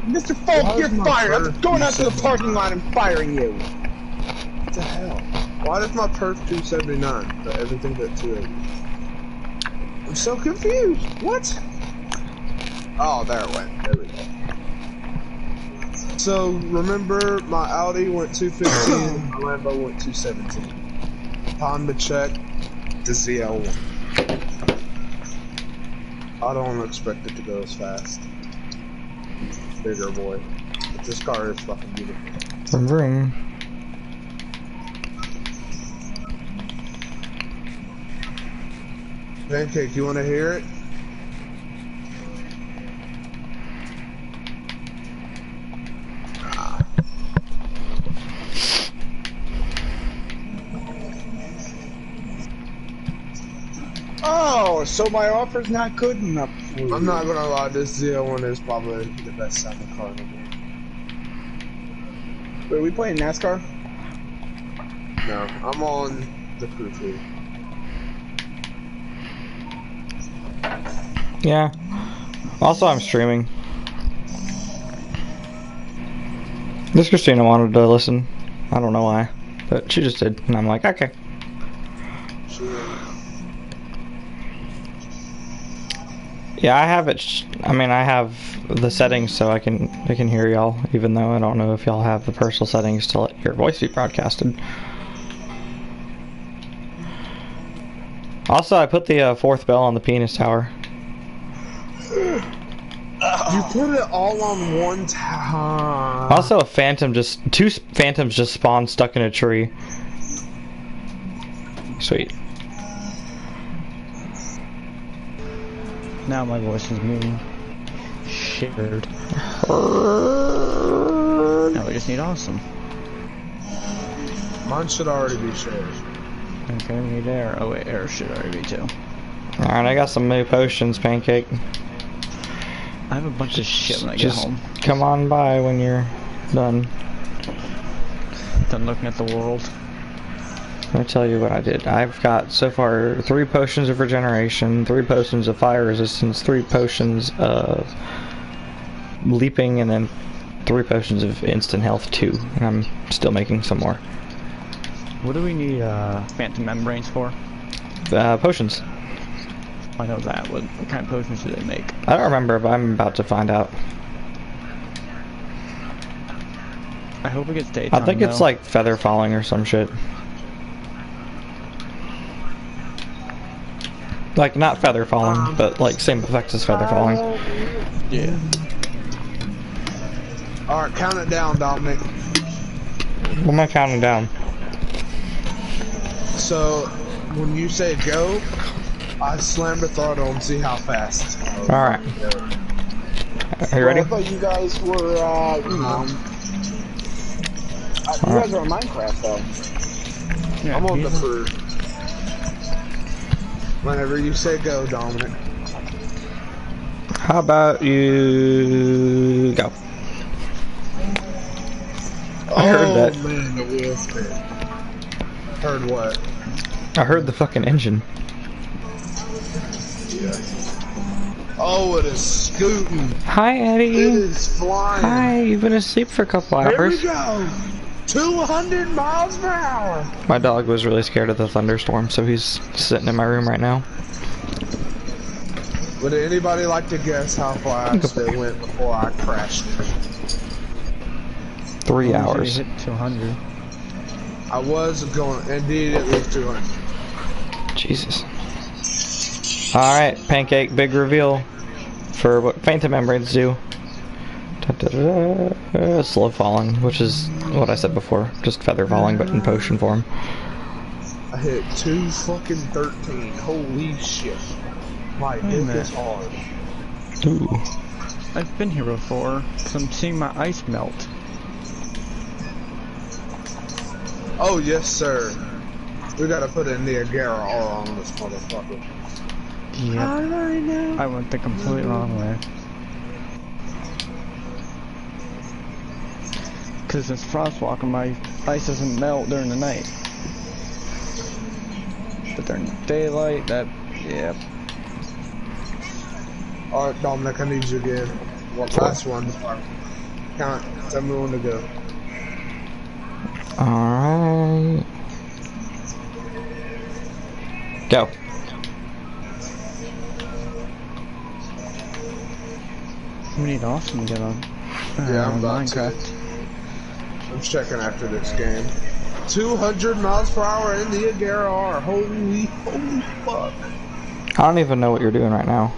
Mr. Falk, you're fired! I'm going out to the parking lot and firing you! What the hell? Why does my perf 279, but everything's at 280? I'm so confused. What? Oh, there it went. There we go. So, remember, my Audi went 215, my Lambo went 217. Time to check the ZL1. I don't expect it to go as fast. Bigger boy. But this car is fucking beautiful. Vroom vroom. Pancake, you want to hear it? Oh, so my offer's not good enough for you. I'm not gonna lie, this ZL1 is probably the best sounding car in the world. Wait, are we playing NASCAR? No, I'm on the crew too. Yeah. Also, I'm streaming. This Christina wanted to listen. I don't know why, but she just did, and I'm like, okay. Yeah, I have it. I mean, I have the settings so I can hear y'all, even though I don't know if y'all have the personal settings to let your voice be broadcasted. Also, I put the fourth bell on the penis tower. You put it all on one time. Also, two phantoms just spawned stuck in a tree. Sweet. Now my voice is being shivered. Now we just need awesome. Mine should already be shared. Okay, we need air. Oh wait, air should already be too. Alright, I got some new potions, Pancake. I have a bunch of shit when I get home. Come on by when you're done. Done looking at the world. I'll tell you what I did. I've got so far 3 potions of regeneration, 3 potions of fire resistance, 3 potions of leaping, and then 3 potions of instant health too. And I'm still making some more. What do we need phantom membranes for? Potions. I know that. What kind of potions do they make? I don't remember, but I'm about to find out. I hope it gets daytime. I think it's like feather falling or some shit. Like, not feather falling, but like same effect as feather falling. Yeah. Alright, count it down, Dominic. What am I counting down? So, when you say go, I slam the throttle and see how fast. Alright. Are you ready? I thought you guys were, you know... you guys are on Minecraft, though. Yeah, I'm on the crew. Whenever you say go, Dominic. How about you go? I heard that. Oh man, the wheel spin. Heard what? I heard the fucking engine. Yeah. Oh, it is scooting. Hi, Eddie. It is flying. Hi, you've been asleep for a couple Here hours. we go. 200 miles per hour. My dog was really scared of the thunderstorm, so he's sitting in my room right now. Would anybody like to guess how fast it went before I crashed it? 3 hours. Hit 200. I was going, indeed, it was 200. Jesus. Alright, Pancake, big reveal for what phantom membranes do. Slow falling, which is what I said before, just feather falling, but in potion form. I hit 213. Holy shit. My dick is hard. Ooh. I've been here before, because I'm seeing my ice melt. Oh, yes, sir. We gotta put in the Agara R on this motherfucker. Yep. I went the complete wrong way. Because it's frostwalking, my ice doesn't melt during the night. But during daylight, yep. Alright, Dominic, I need you again. Last one. Count. Tell me when to go. Alright. Go. We need Austin to get on. Yeah, I'm about Minecraft. to. I'm checking after this game. 200 miles per hour in the Agera. Holy fuck. I don't even know what you're doing right now.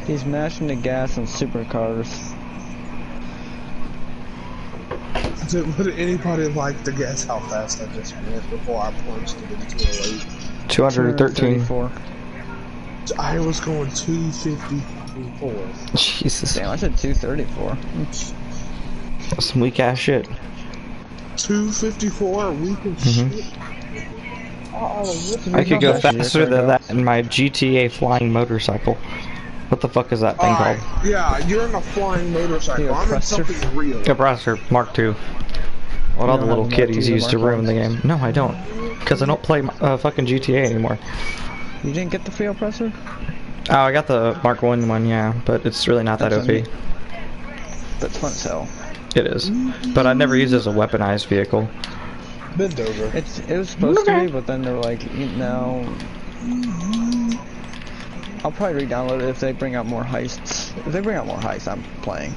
He's mashing the gas on supercars. Would anybody like to guess how fast I just went before I plunged it into a lake? 213. 234. I was going 254. Jesus. Damn, I said 234. That's some weak ass shit. 254, weak and shit. I could go faster than that in my GTA flying motorcycle. What the fuck is that thing called? Yeah, you're in a flying motorcycle. I'm in something real. Oppressor Mark II. What all the little kiddies use to ruin the game. No, I don't. Because I don't play fucking GTA anymore. You didn't get the free oppressor? Oh, I got the Mark I one, yeah, but it's really not that OP. That's fun as hell. It is. But I never used it as a weaponized vehicle. Bend over. It was supposed to be, but then they're like, no. I'll probably re-download it if they bring out more heists. If they bring out more heists, I'm playing.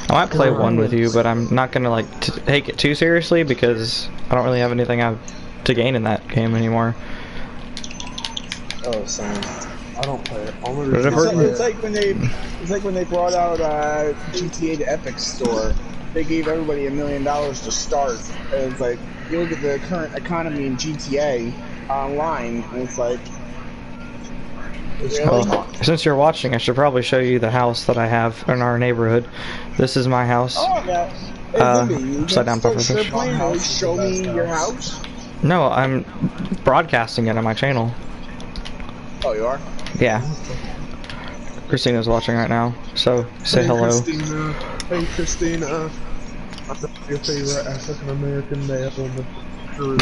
I might play one with you, but I'm not gonna like take it too seriously because I don't really have anything to gain in that game anymore. Oh, same. I don't play it. It's like when they brought out GTA the Epic Store. They gave everybody $1 million to start. It's like you look at the current economy in GTA online, and it's like. Well, since you're watching, I should probably show you the house that I have in our neighborhood. This is my house. Oh, yeah. Upside down pufferfish. Show me your house. No, I'm broadcasting it on my channel. Oh, you are? Yeah. Christina's watching right now, so say hello. Christina. Hey, Christina. I'm your favorite African American male in the group.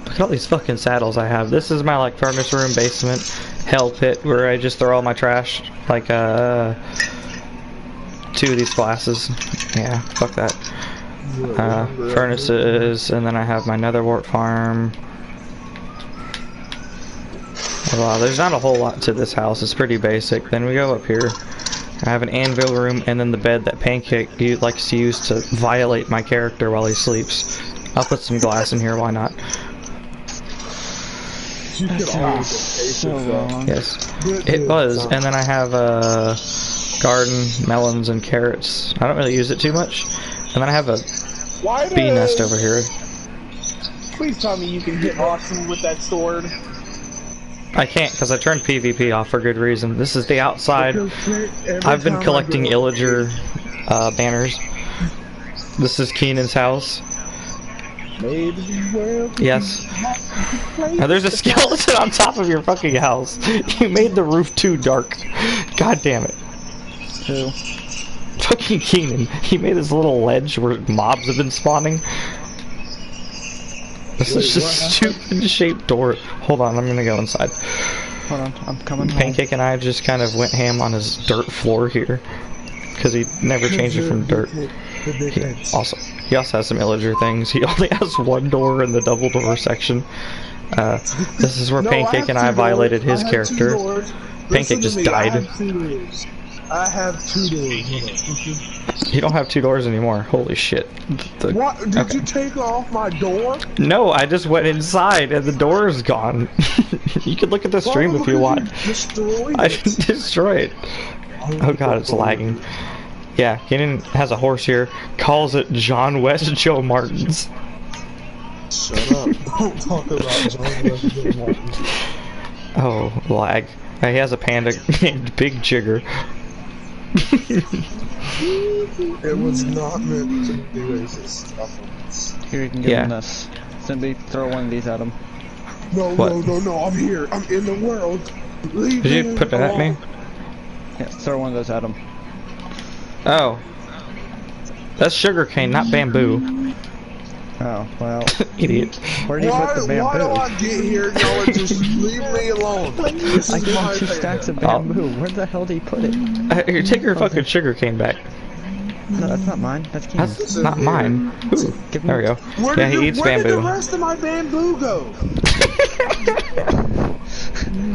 Look at all these fucking saddles I have. This is my like furnace room, basement, hell pit where I just throw all my trash. Like 2 of these glasses. Yeah, fuck that. Furnaces, and then I have my netherwort farm. Wow, there's not a whole lot to this house. It's pretty basic. Then we go up here. I have an anvil room, and then the bed that Pancake likes to use to violate my character while he sleeps. I'll put some glass in here. Why not? Yes, it was. And then I have a garden, melons, and carrots. I don't really use it too much. And then I have a bee nest over here. Please tell me you can hit Austin with that sword. I can't because I turned PvP off for good reason. This is the outside. I've been collecting Illager banners. This is Keenan's house. Yes. Now there's a skeleton on top of your fucking house. You made the roof too dark. God damn it. Who? Fucking Keenan. He made this little ledge where mobs have been spawning. This is just stupid shaped door. Hold on, I'm gonna go inside. Hold on, I'm coming home. Pancake and I just kind of went ham on his dirt floor here. Because he never changed it from dirt. He also has some Illager things. He only has one door in the double door section. This is where Pancake and I violated his character. Pancake just died. I have 2 doors. You don't have 2 doors anymore. Holy shit. What? Did you take off my door? No, I just went inside and the door is gone. You can look at the stream if you want. I didn't destroy it. Oh god, it's lagging. Yeah, Kenan has a horse here. Calls it John West Joe Martin's. Shut up. Don't talk about John West Joe Martin's. Oh, lag. He has a panda named Big Jigger. It was not meant to be racist. Here, you can give him this. Cindy, throw one of these at him. No, no, I'm here. I'm in the world. Leave Did you put that at me? Yeah, throw one of those at him. Oh. That's sugarcane, not bamboo. Oh, well. Idiot. Where do you put the bamboo? Why do I get here and y'all are just leave me alone? This I is gave my you 2 thing. stacks of bamboo. Where the hell did he put it? Here, take your fucking sugar cane back. No, that's not mine. That's Keenan's. That's not mine. Ooh, Give there we go. Where Yeah, did he eats where did the bamboo. rest of my bamboo go?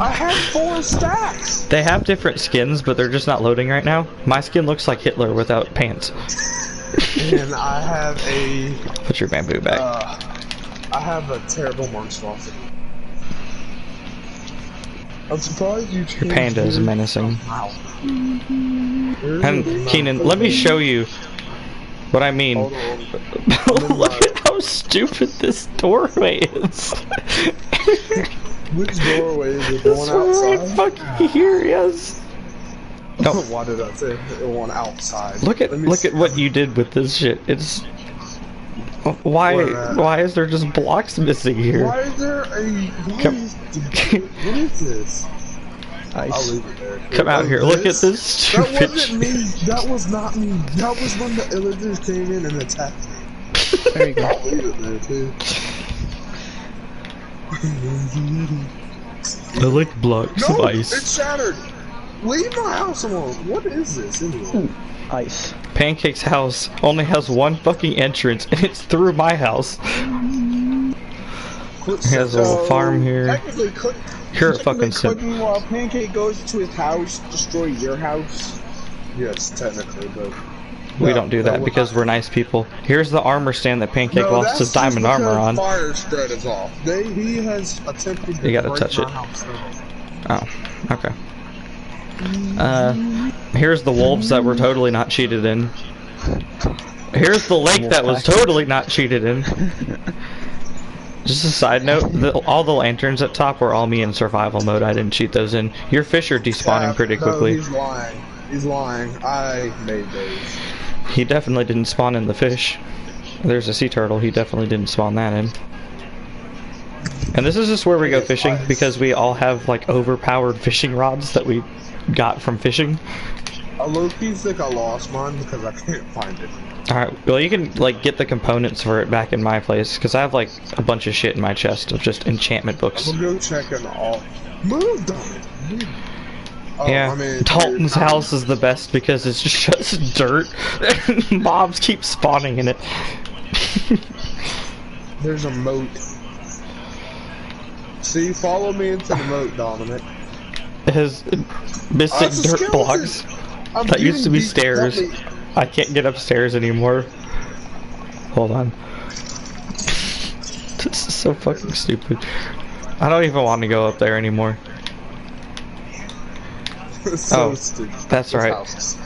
I had 4 stacks. They have different skins, but they're just not loading right now. My skin looks like Hitler without pants. And I have a Put your bamboo back. I have a terrible monstrosity. I'm surprised you changed Your panda is yours. menacing. Wow. And Keenan, let me show you what I mean. Hold on. Look at how stupid this doorway is. Which doorway is it? The This one one right outside? fucking here, yes. No. Why did I say the one outside? Look at Let me see. what you did with this shit. It's why is there just blocks missing here? Why is there a what is this? I'll Ice. leave it there. Come out here. Look at this That stupid wasn't me. That was not me. That was when the illagers came in and attacked me. There you go. I'll leave it there too. I like blocks of No, ice. it's shattered. Leave my house alone. What is this anyway? Ice. Pancake's house only has one fucking entrance, and it's through my house. Quit He has a little farm here. Technically, You're a fucking simp. clicking while Pancake goes to his house, destroy your house. Yes, technically, but We don't do that because we're nice people. Here's the armor stand that Pancake lost his diamond armor on. Fire spread is off. He has attempted to You gotta break touch my it. house down. Oh, okay. Here's the wolves that were totally not cheated in. Here's the lake that was totally not cheated in. Just a side note, all the lanterns at top were all me in survival mode. I didn't cheat those in. Your fish are despawning pretty No, quickly. he's lying. He's lying. I made those. He definitely didn't spawn in the fish. There's a sea turtle, he definitely didn't spawn that in. And this is just where we go fishing, because we all have like overpowered fishing rods that we got from fishing. I low-key think I lost mine because I can't find it. Alright, well you can like get the components for it back in my place, because I have like a bunch of shit in my chest of just enchantment books. I'm gonna go check it all. Move, Donald. Move. Oh, Yeah, I mean, Dalton's house is the best because it's just dirt and mobs keep spawning in it. There's a moat. See, follow me into the moat, Dominic. It has missing it's a dirt skeleton. blocks. I'm That used to be getting beat. stairs. Help me. I can't get upstairs anymore. Hold on. This is so fucking stupid. I don't even want to go up there anymore. It's so Oh, stupid. that's This right. house.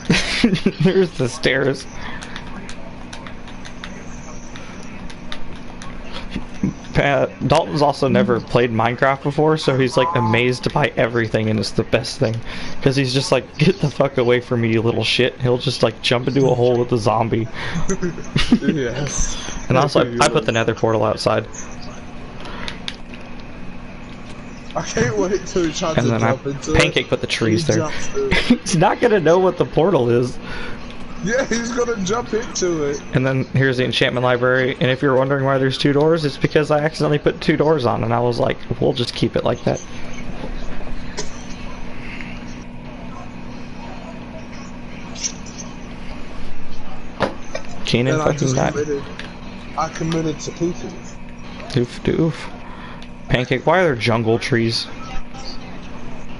There's the stairs. Dalton's also never played Minecraft before, so he's like amazed by everything, and it's the best thing. Because he's just like, get the fuck away from me, you little shit. He'll just like jump into a hole with a zombie. Yes. And also, I put the nether portal outside. I can't wait till he tries And to then I jump into Pancake it. put the trees He there. jumps through it. He's not gonna know what the portal is. Yeah, he's gonna jump into it. And then here's the enchantment library, and if you're wondering why there's 2 doors, it's because I accidentally put 2 doors on, and I was like, we'll just keep it like that. Keenan And fucking died. I committed seppuku. Doof doof. Pancake, why are there jungle trees?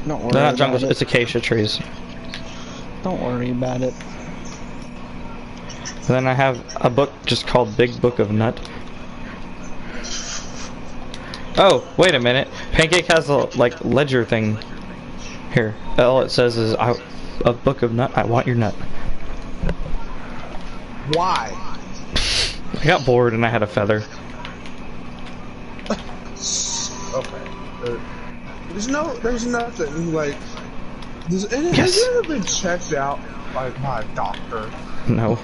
Don't worry They're not about jungles, it. it's acacia trees. Don't worry about it. And then I have a book just called Big Book of Nut. Oh, wait a minute. Pancake has a like ledger thing here. All it says is a book of nut. I want your nut. Why? I got bored and I had a feather. Okay. There's nothing like. Has Yes. it ever been checked out by a doctor? No,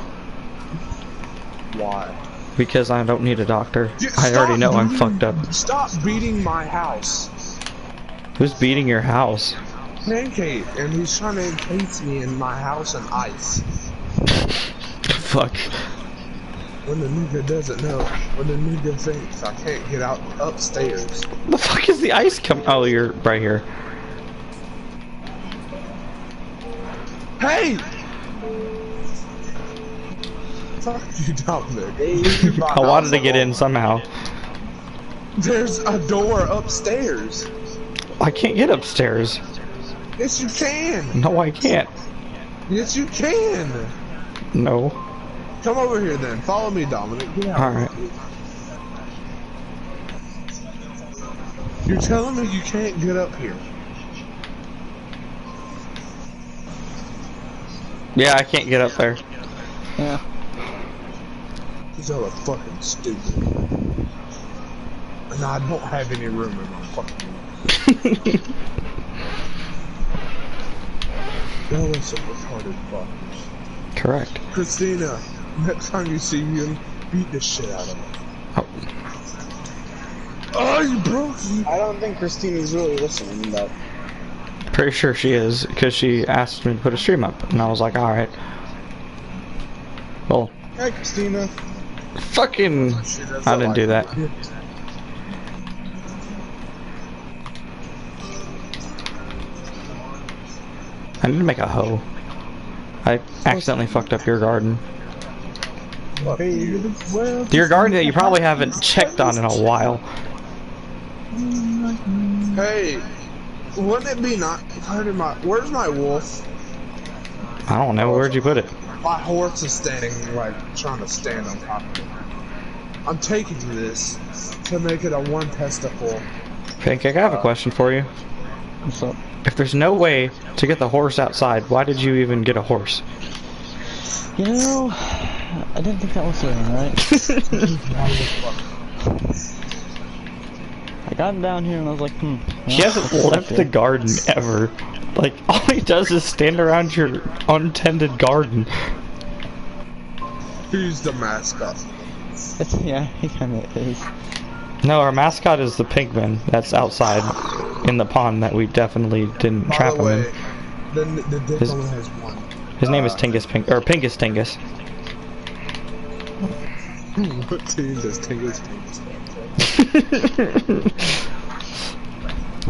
Why? because I don't need a doctor. Yeah, I already stop know I'm beating- fucked up. Stop beating my house. Who's beating your house? Pancake, and he's trying to encase me in my house in ice. Fuck. When the nigga doesn't know, when the nigga thinks I can't get out upstairs. The fuck is the ice come? Oh, you're right here. Hey! Fuck you, Dominic. I wanted to get in somehow. There's a door upstairs. I can't get upstairs. Yes, you can. No, I can't. Yes, you can. No. Come over here then. Follow me, Dominic. Get out. Alright. You're telling me you can't get up here? Yeah, I can't get up there. Yeah. These all are fucking stupid. And I don't have any room in my fucking room. Y'all are some retarded fuckers. Correct. Christina, next time you see him, beat the shit out of him. Oh. Oh, you broke me! I don't think Christina's really listening, but Pretty sure she is, because she asked me to put a stream up, and I was like, alright. Well, hi, Christina. fucking... I didn't do that. I need to make a hoe. I accidentally fucked up your garden. Your garden that you probably haven't checked on in a while. Hey, wouldn't it be not? Where's my wolf? I don't know, where'd you put it? My horse is standing, like, trying to stand on top of it. I'm taking this to make it a one testicle. Pancake, I have a question for you. What's up? If there's no way to get the horse outside, why did you even get a horse? You know, I didn't think that was doing right. I got down here and I was like, well, He hasn't left the garden ever. Like, all he does is stand around your untended garden. Who's the mascot? Yeah, he kind of is. No, our mascot is the pigman that's outside in the pond that we definitely didn't trap him in. The dick only has one. His name is Tingus or Pingus Tingus. What team does Tingus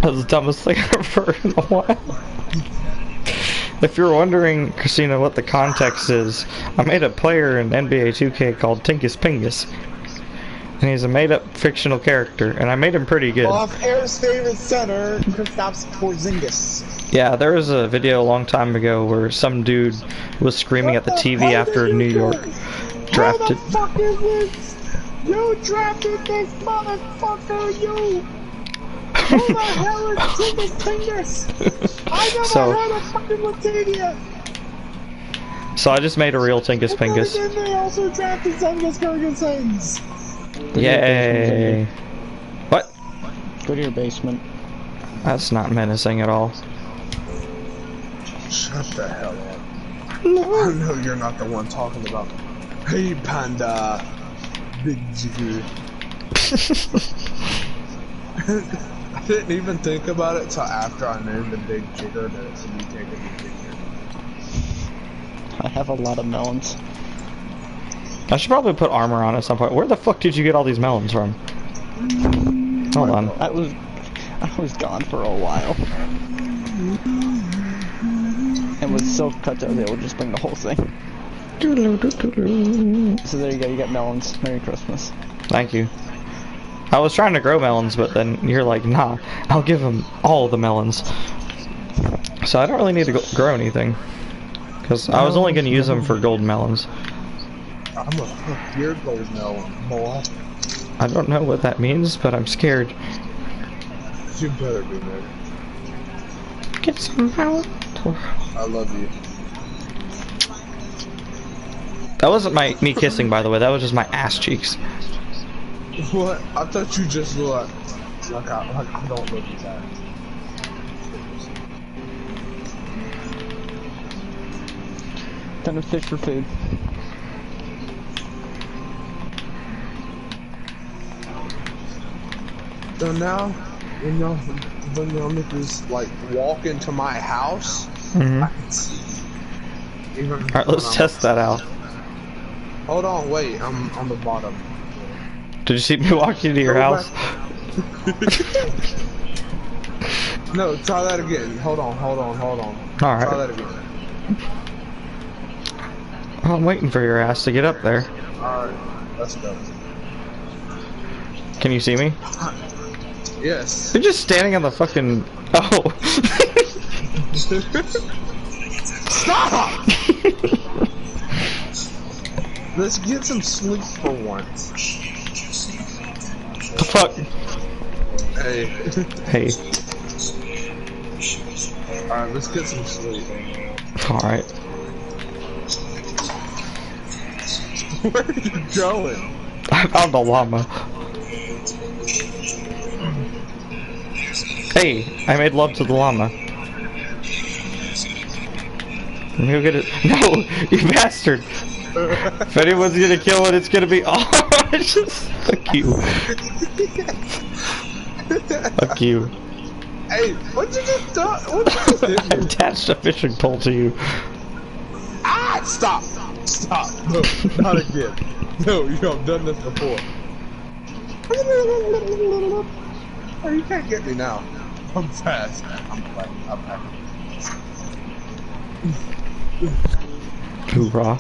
That's the dumbest thing I've heard in a while. If you're wondering, Christina, what the context is, I made a player in NBA 2K called Tinkus Pingus. And he's a made-up fictional character, and I made him pretty good. Off Air's favorite center, Kristaps Porzingis. Yeah, there was a video a long time ago where some dude was screaming at the TV after New York drafted. How the fuck is this? You drafted this motherfucker, you! Who the hell is Tingus Pingus? I never heard of fucking Latinia! So I just made a real Tingus Pingus. And then they also drafted Zengus Ferguson's. Yay! What? Go to your basement. That's not menacing at all. Shut the hell up. I know you're not the one talking about. Hey, Panda. Big Jigger. I didn't even think about it till after I named the Big Jigger that it's me taking the Big Jigger. I have a lot of melons. I should probably put armor on at some point. Where the fuck did you get all these melons from? Hold on. I was gone for a while. And with silk touch, I was able to just bring the whole thing. So there you go, you got melons. Merry Christmas. Thank you. I was trying to grow melons, but then you're like, nah, I'll give him all the melons. So I don't really need to grow anything. Because I was only going to use them for golden melons. I'm gonna fuck your gold melon, boy. I don't know what that means, but I'm scared. You better be there. Get some melon. I love you. That wasn't me kissing, by the way. That was just my ass cheeks. What? I thought you just like I don't love you that. Time to fish for food. So now, when y'all niggas like walk into my house, I can see. Even Alright, let's test that out. Hold on, wait. I'm on the bottom. Did you see me walk into your Go house? No, try that again. Hold on. Alright. Try that again. Oh, I'm waiting for your ass to get up there. Alright, let's go. Can you see me? Yes. You're just standing on the fucking... Oh. Stop! Let's get some sleep for once. The fuck? Hey. Hey. Alright, let's get some sleep. Alright. Where are you going? I found the llama. Hey, I made love to the llama. Let me go get it. No, you bastard! If anyone's gonna kill it, it's gonna be. Oh, it's just. Fuck you. Fuck you. Hey, what you just do? What you just did? I attached a fishing pole to you. Ah! Stop! Stop! No, not again. No, you have done this before. Oh, you can't get me now. I'm fast. I'm happy. Hoorah.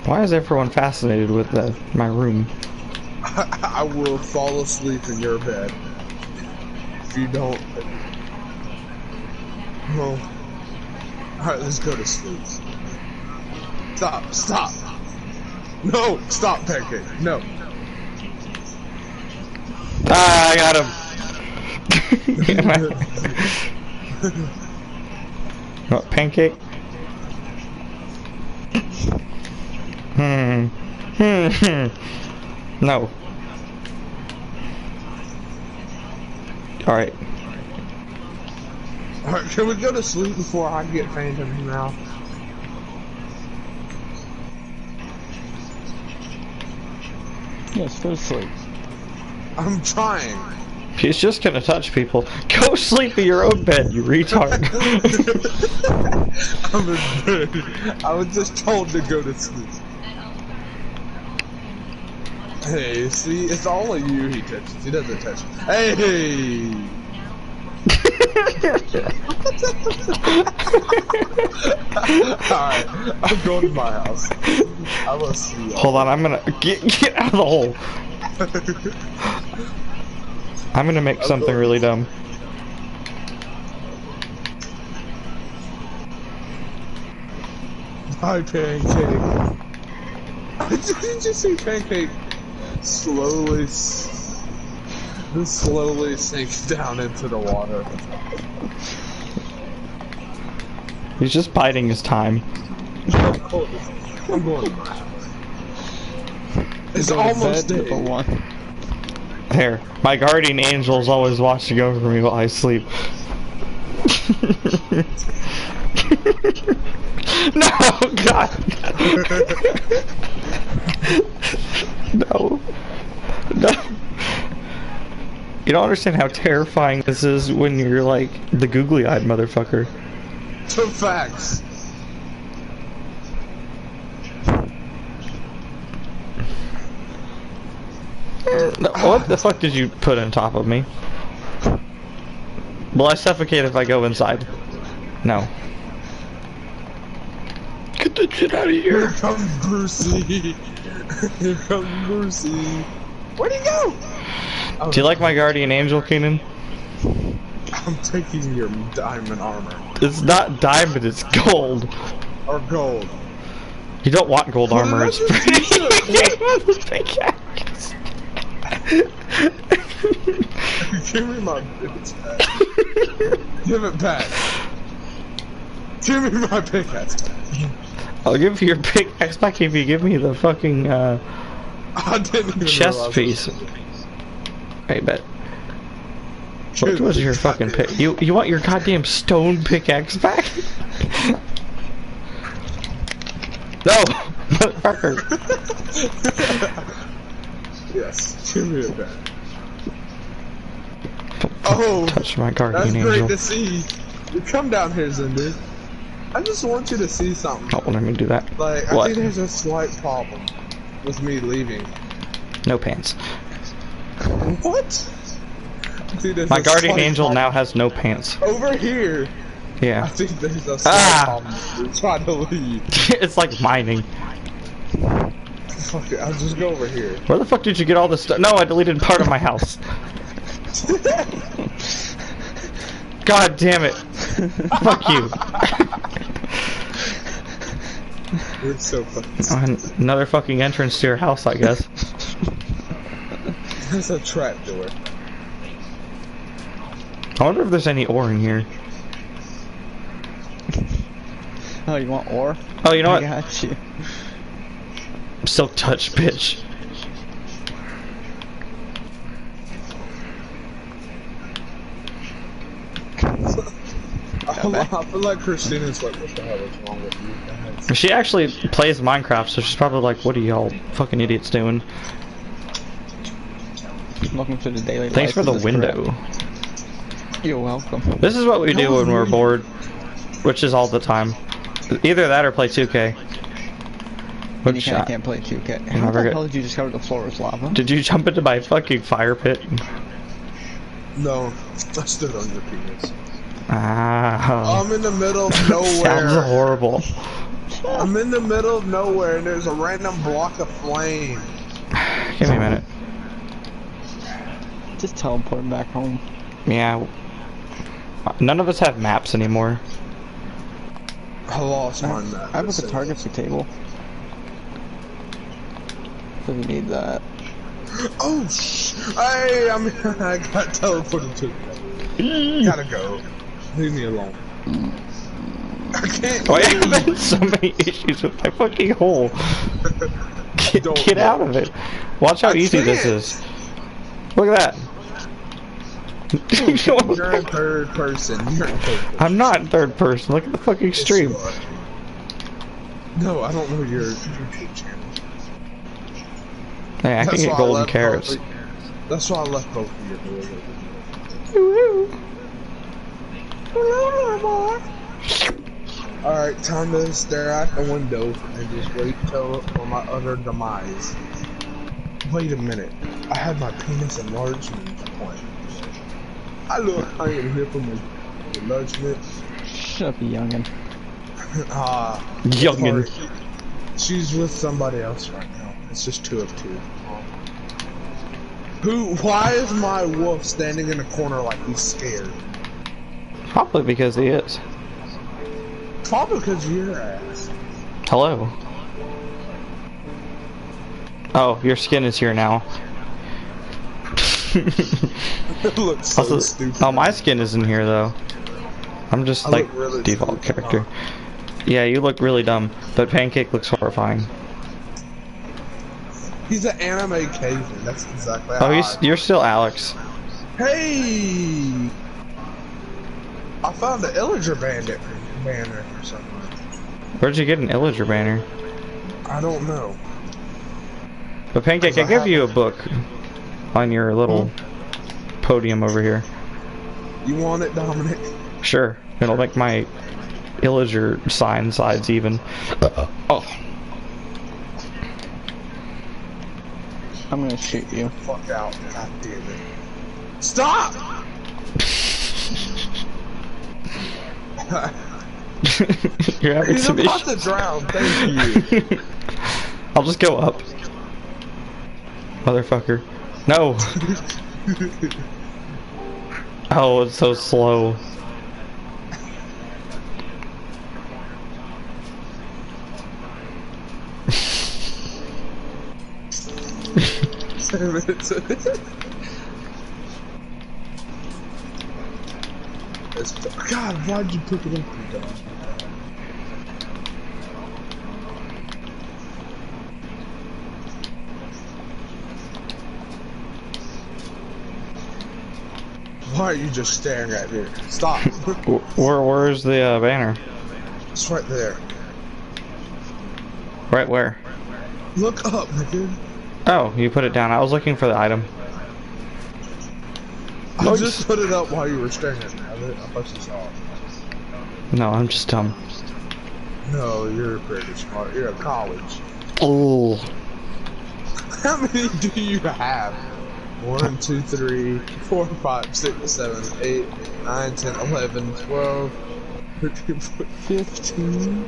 Why is everyone fascinated with my room? I will fall asleep in your bed. If you don't... No. Alright, let's go to sleep. Stop, stop! No! Stop, Pancake! No! Ah, I got him! What, pancake? No. Alright. Alright, can we go to sleep before I get phantom now? Yes, go to sleep. I'm trying. He's just gonna touch people. Go sleep in your own bed, you retard. I was just told to go to sleep. Hey, see, it's all of you he touches. He doesn't touch me. Hey! Alright, I'm going to my house. I will see you. Hold on, I'm gonna get out of the hole. I'm gonna make something really dumb. Hi, Pancake. Did you see Pancake slowly sink down into the water? He's just biding his time. I'm going to my house. It's Go to almost bed, day. number one. There. My guardian angel's always watching over me while I sleep. No, God! No. No. You don't understand how terrifying this is when you're like the googly-eyed motherfucker. Some facts. What the fuck did you put on top of me? Will I suffocate if I go inside? No. Get the shit out of Here here! comes Brucey. Here comes Brucey. Where'd he go? Oh, Do you like my guardian angel, Keenan? I'm taking your diamond armor. It's not diamond, it's gold. Or gold. You don't want gold Well, armor, that's it's just pretty. decent. Give me my bitch back. Give it back. Give me my pickaxe back. I'll give you your pickaxe back if you give me the fucking I didn't even chest realize piece. it. I bet. What was your fucking pick? You want your goddamn stone pickaxe back? No, motherfucker. Yes, give me it back. Don't Oh, touch my guardian that's angel. great to see. You come down here, Zindu. I just want you to see something. Oh, let me do that. Like, I What? think there's a slight problem with me leaving. No pants. What? Dude, there's My a guardian slight angel problem. now has no pants. Over here. I Yeah. think there's a slight Ah! problem. We're trying to leave. It's like mining. Fuck it, I'll just go over here. Where the fuck did you get all this stuff? No, I deleted part of my house. God damn it. Fuck you. We're so fucking. Another fucking entrance to your house, I guess. There's a trap door. I wonder if there's any ore in here. Oh, you want ore? Oh, you know I what? got you. Silk touch, bitch. I feel like Christina's like, what the hell is wrong with you guys? She actually plays Minecraft, so she's probably like, what are y'all fucking idiots doing? Welcome to the daily Thanks life for of the this window. crap. You're welcome. This is what we do when we're bored, which is all the time. Either that or play 2K. When you Which, kinda can't play 2K. How never the get- hell did you discover the floor was lava? Did you jump into my fucking fire pit? No, I stood on your penis. Ah. I'm in the middle of Sounds nowhere. horrible. I'm in the middle of nowhere and there's a random block of flame. Give me a minute. Just teleport back home. Yeah. None of us have maps anymore. I lost my map. I have a photography table. So we need that. Oh, hey, I got teleported to. Gotta go. Leave me alone. I can't. Why have there been so many issues with my fucking hole? Get out of it. Watch how I easy this can't. is. Look at that. You're in third person. You're in third person. I'm not in third person. Look at the fucking Yes, stream. you are. No, I don't know your YouTube channel. Hey, I can That's get why I golden left carrots. That's why I left both of your videos. Alright, time to stare out the window and just wait till for my utter demise. Wait a minute. I had my penis enlargement point. I am here for my enlargement. Shut up, you youngin'. Youngin'. sorry. She's with somebody else right now. It's just 2 of 2. Why is my wolf standing in a corner like he's scared? Probably because he is. Probably because of your ass. Hello. Oh, your skin is here now. It looks so Also, stupid. oh, my skin isn't here though. I'm just I like look really default stupid, character. Yeah, you look really dumb, but Pancake looks horrifying. He's an anime caveman. That's exactly Oh, how you're still Alex. Hey! I found the Illager Bandit banner or something. Where'd you get an Illager banner? I don't know. But Pancake, I 'Cause I give you a haven't- book on your little podium over here. You want it, Dominic? Sure, it'll make my Illager sign sides even. Oh. I'm gonna shoot you. Fuck out. God damn it. Stop! You're having He's some about issues. to drown. Thank you. I'll just go up. Motherfucker. No! Oh, it's so slow. God, why'd you pick it up, you dog? Why are you just staring at me? Stop. Where's the banner? It's right there. Right where? Look up, nigga. Oh, you put it down. I was looking for the item. I Nice. just put it up while you were staring at me. I thought you saw it. No, I'm just dumb. No, you're pretty smart. You're at college. Oh. How many do you have? 1, 2, 3, 4, 5, 6, 7, 8, 9, 10, 11, 12, 13, 14, 15.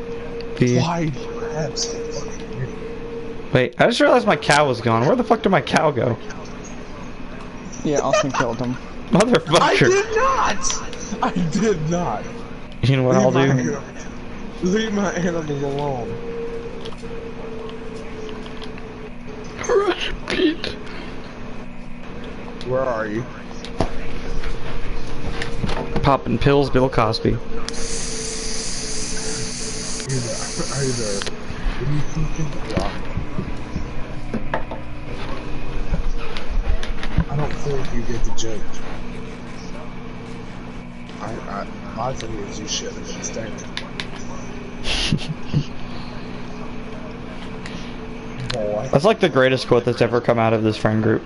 Why do you have so fucking many? Wait, I just realized my cow was gone. Where the fuck did my cow go? Yeah, Austin killed him. Motherfucker. I did not! I did not. You know what I'll do? Leave my animals alone. Rush Pete. Where are you? Popping pills, Bill Cosby. Are you there? What do you think? I don't think you get the joke. My thing is you should have been standing. Boy. That's like the greatest quote that's ever come out of this friend group.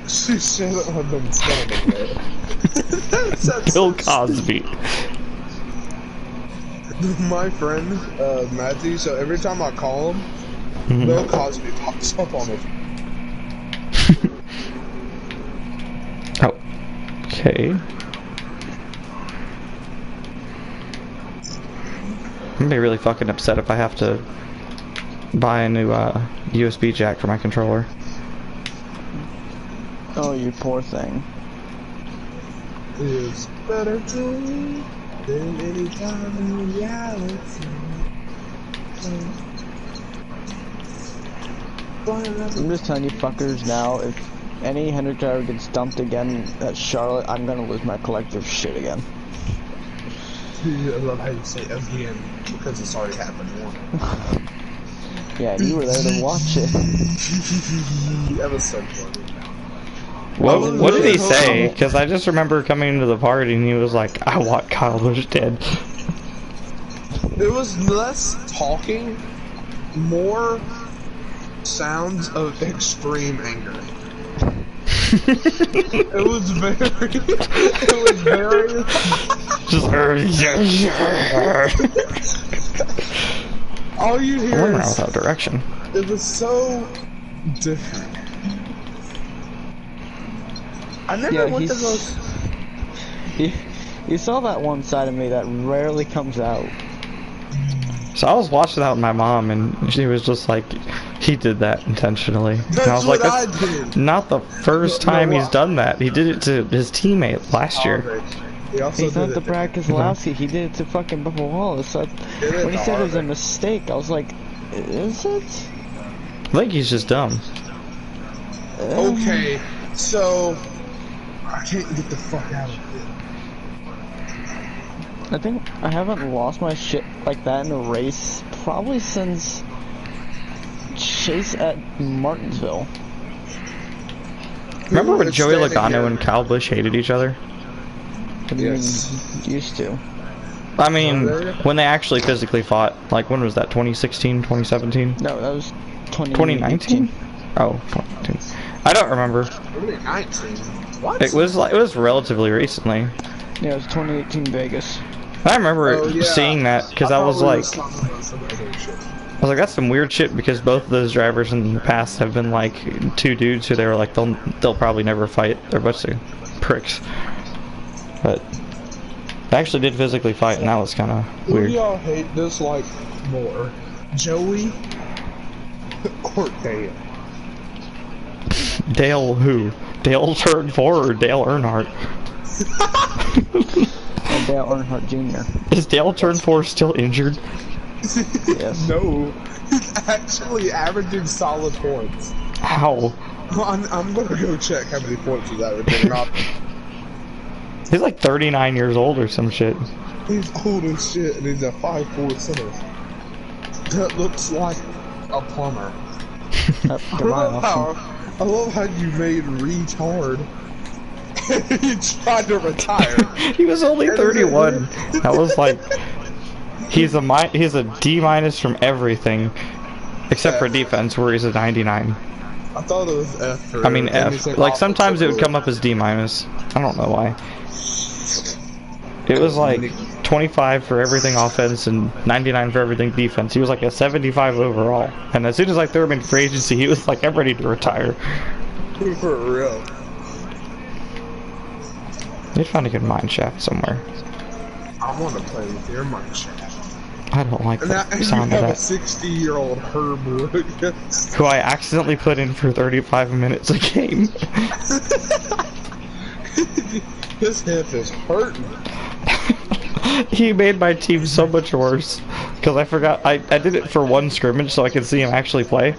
She should have been standing there. Bill Cosby. My friend, Matthew, so every time I call him, Bill Cosby pops up on his. Oh. Okay. I'm gonna be really fucking upset if I have to buy a new USB jack for my controller. Oh, you poor thing. It's better to than any time in reality. I'm just telling you fuckers now, if any Hendrick driver gets dumped again at Charlotte, I'm gonna lose my collective shit again. I love how you say again, because it's already happened once. Yeah, and you were there to watch it. That was so funny. What did he say? Because I just remember coming into the party and he was like, I want Kyle Busch dead. It was less talking, more sounds of extreme anger. It was very all you hear I went is without direction. it was so different. I never went to those. You saw that one side of me that rarely comes out. So I was watching that with my mom and she was just like, he did that intentionally. That's and I was what like, I that's did. not the first time he's done that. He did it to his teammate last year. He also He's not did to it Brad Keselowski, he did it to fucking Bubba Wallace. So when he said it was a mistake, I was like, is it? I think he's just dumb. Okay, so I can't get the fuck out of here. I think I haven't lost my shit like that in a race probably since Chase at Martinsville. Remember when Joey Logano and Kyle Busch hated each other? I mean, used to. I mean, when they actually physically fought, like when was that, 2016, 2017? No, that was 2019? Oh, 2019. I don't remember. 2019? What? It was relatively recently. Yeah, it was 2018 Vegas. I remember seeing that because I was like, that's some weird shit because both of those drivers in the past have been like two dudes who they were like they'll probably never fight. They're a bunch of pricks. But they actually did physically fight, and that was kind of weird. Who do y'all hate this like more, Joey or Dale? Dale who? Dale turned 4 or Dale Earnhardt? Dale Earnhardt Jr. Is Dale turned 4 still injured? Yes. No, he's actually averaging solid points. How? Well, I'm gonna go check how many points he's averaging. He's like 39 years old or some shit. He's old as shit, and he's a 5'4" center. That looks like a plumber. I love how you made retard. He tried to retire. He was only 31. That was like, he's a D- from everything, except for defense, where he's a 99. I thought it was F. I mean F. Like sometimes it would come up as D-. I don't know why. It was like 25 for everything offense and 99 for everything defense. He was like a 75 overall. And as soon as I threw him in free agency, he was like, I'm ready to retire. For real. You'd find a good mine shaft somewhere. I want to play with your mine shaft. I don't like And the now you sound of have a that. 60-year-old Herb Williams. Who I accidentally put in for 35 minutes a game. His hip is hurting. He made my team so much worse. Because I forgot, I did it for one scrimmage so I could see him actually play.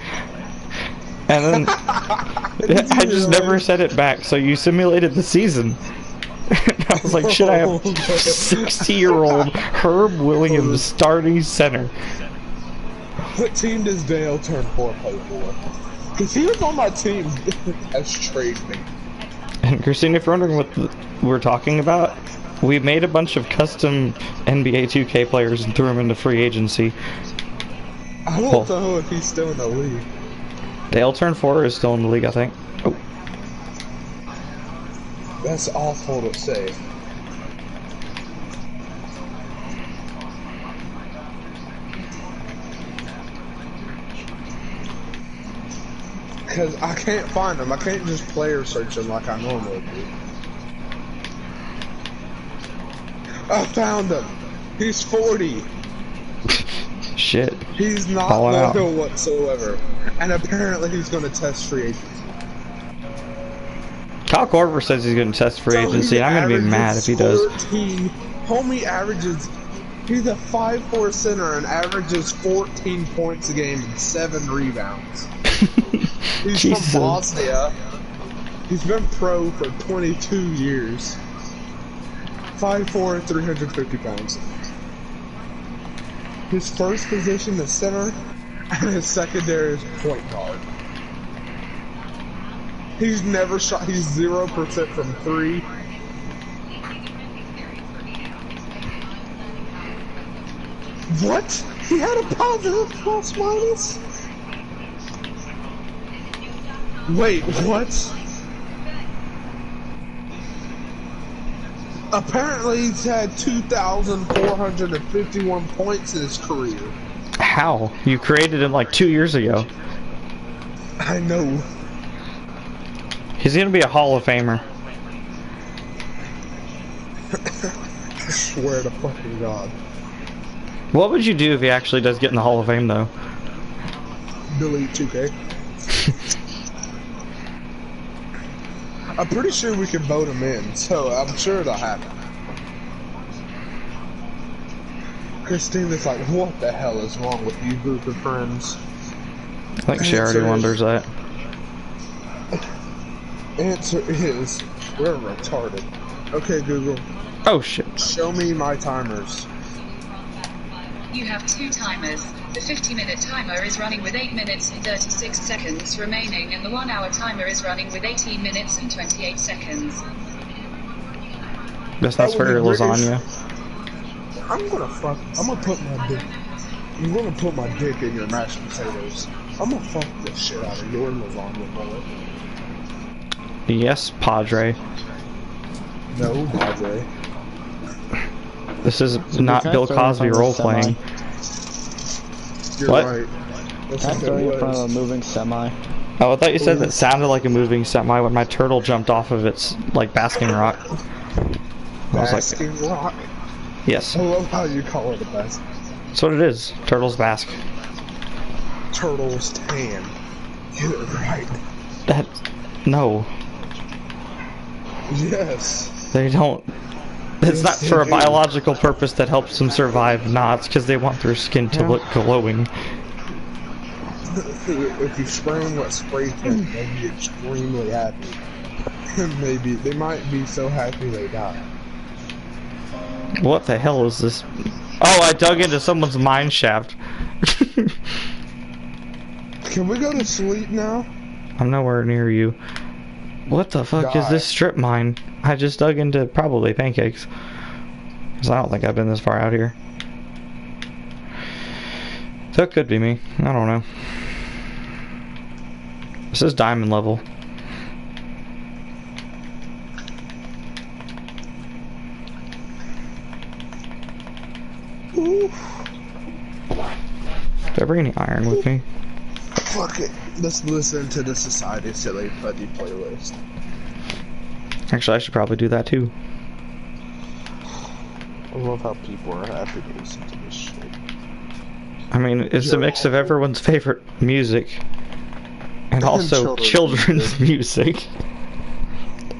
And then, I just never set it back, so you simulated the season. I was like, shit, I have 60-year-old Herb Williams starting center. What team does Dale turn 4 play for? Because he was on my team as trade me. And Christine, if you're wondering what we're talking about, we made a bunch of custom NBA 2K players and threw them into free agency. I don't know if he's still in the league. Dale turn 4 is still in the league, I think. Oh. That's awful to say. Because I can't find him. I can't just player search him like I normally do. I found him. He's 40. Shit. He's not Balling out. loyal whatsoever. And apparently he's going to test free agency. Kyle Korver says he's going to test free agency, and I'm going to be mad if he does. 14. Homie averages, he's a 5'4" center and averages 14 points a game and 7 rebounds. He's Jesus. from Bosnia. He's been pro for 22 years. 5'4", 350 pounds. His first position is center, and his secondary is point guard. He's never shot. He's 0% from 3. What? He had a positive plus minus? Wait, what? Apparently he's had 2,451 points in his career. How? You created him like 2 years ago. I know. He's going to be a Hall of Famer. I swear to fucking God. What would you do if he actually does get in the Hall of Fame, though? Delete 2K. I'm pretty sure we can vote him in, so I'm sure it'll happen. Christine is like, what the hell is wrong with you group of friends? I think she already wonders that. Answer is, we're retarded. Okay, Google, Oh, shit. show me my timers. You have 2 timers. The 50-minute timer is running with 8 minutes and 36 seconds remaining, and the 1-hour timer is running with 18 minutes and 28 seconds. That's not for your lasagna. I'm gonna put my dick. I'm gonna put my dick in your mashed potatoes. I'm gonna fuck the shit out of your lasagna bullet. Yes, Padre. No, Padre. This is not Bill Cosby role-playing. You're What? right. That's Can I what throw it you in front of a was. moving semi? Oh, I thought you said that sounded like a moving semi when my turtle jumped off of its, like, basking rock. I was like, Basking rock. yes. I love how you call it a basket. That's what it is. Turtles bask. Turtle's tan. Get it right. That... No. Yes. They don't... It's not for a biological purpose that helps them survive. Nah, it's because they want their skin to look glowing. If you spray them with spray tan, they'll be extremely happy. Maybe they might be so happy they die. What the hell is this? Oh, I dug into someone's mine shaft. Can we go to sleep now? I'm nowhere near you. What the fuck is this strip mine? I just dug into probably pancakes. Because I don't think I've been this far out here. So it could be me. I don't know. This is diamond level. Did I bring any iron with me? Fuck it. Let's listen to the Society Silly Putty playlist. Actually, I should probably do that too. I love how people are happy to listen to this shit. I mean, it's a mix of everyone's favorite music and also children's music.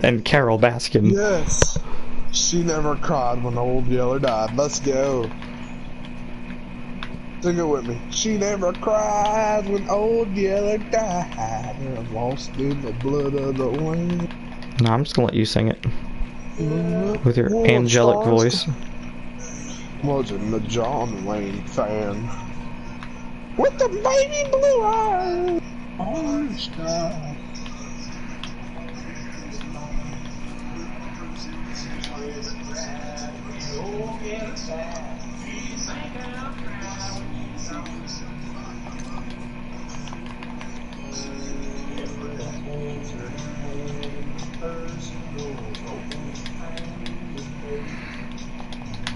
And Carol Baskin. Yes. She never cried when Old Yeller died. Let's go. Sing it with me. She never cried when Old Yeller died. And lost in the blood of the wind. No, I'm just gonna let you sing it. With your angelic voice. Wasn't the John Wayne fan. With the baby blue eyes on the sky.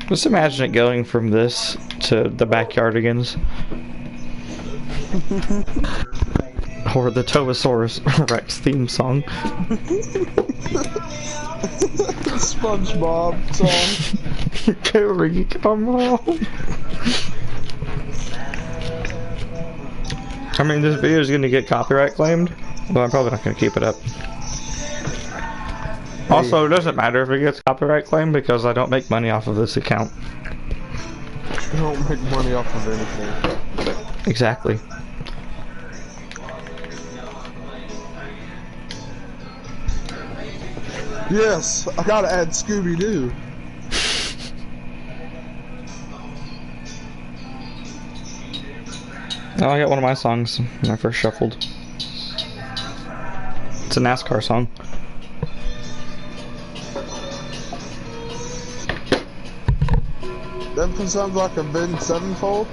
Just imagine it going from this to the Backyardigans. Or the Tobosaurus Rex theme song. SpongeBob song. Carry, come on. I mean, this video is gonna get copyright claimed, but I'm probably not gonna keep it up. Also, it doesn't matter if it gets copyright claimed because I don't make money off of this account. You don't make money off of anything. Exactly. Yes, I gotta add Scooby-Doo. Oh, I got one of my songs when I first shuffled. It's a NASCAR song. That sounds like a Ben Sevenfold.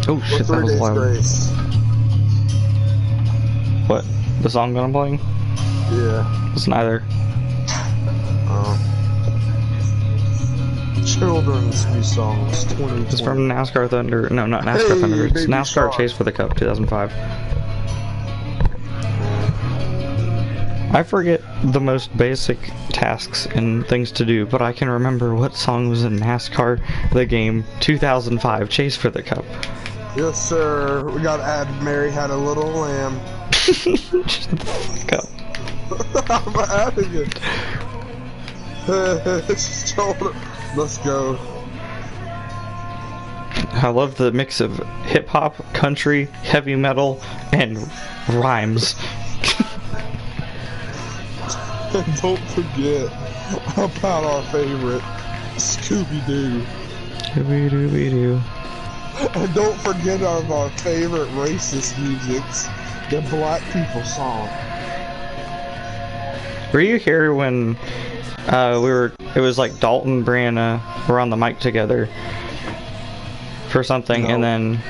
Oh shit, that was loud. Grace. What? The song that I'm playing? Yeah. It's neither. Children's new songs 2020. It's from NASCAR Thunder. No, not NASCAR Thunder. It's NASCAR Shark. Chase for the Cup 2005. I forget the most basic tasks and things to do, but I can remember what song was in NASCAR the game 2005 Chase for the Cup. Yes, sir. We gotta add Mary Had a Little Lamb. Shut the fuck up. I'm adding it. Just told her. Let's go. I love the mix of hip-hop, country, heavy metal, and rhymes. And don't forget about our favorite Scooby-Doo. Scooby-Dooby-Doo. And don't forget of our favorite racist musics, the Black People song. Were you here when it was like Dalton and Brianna were on the mic together for something, No. and then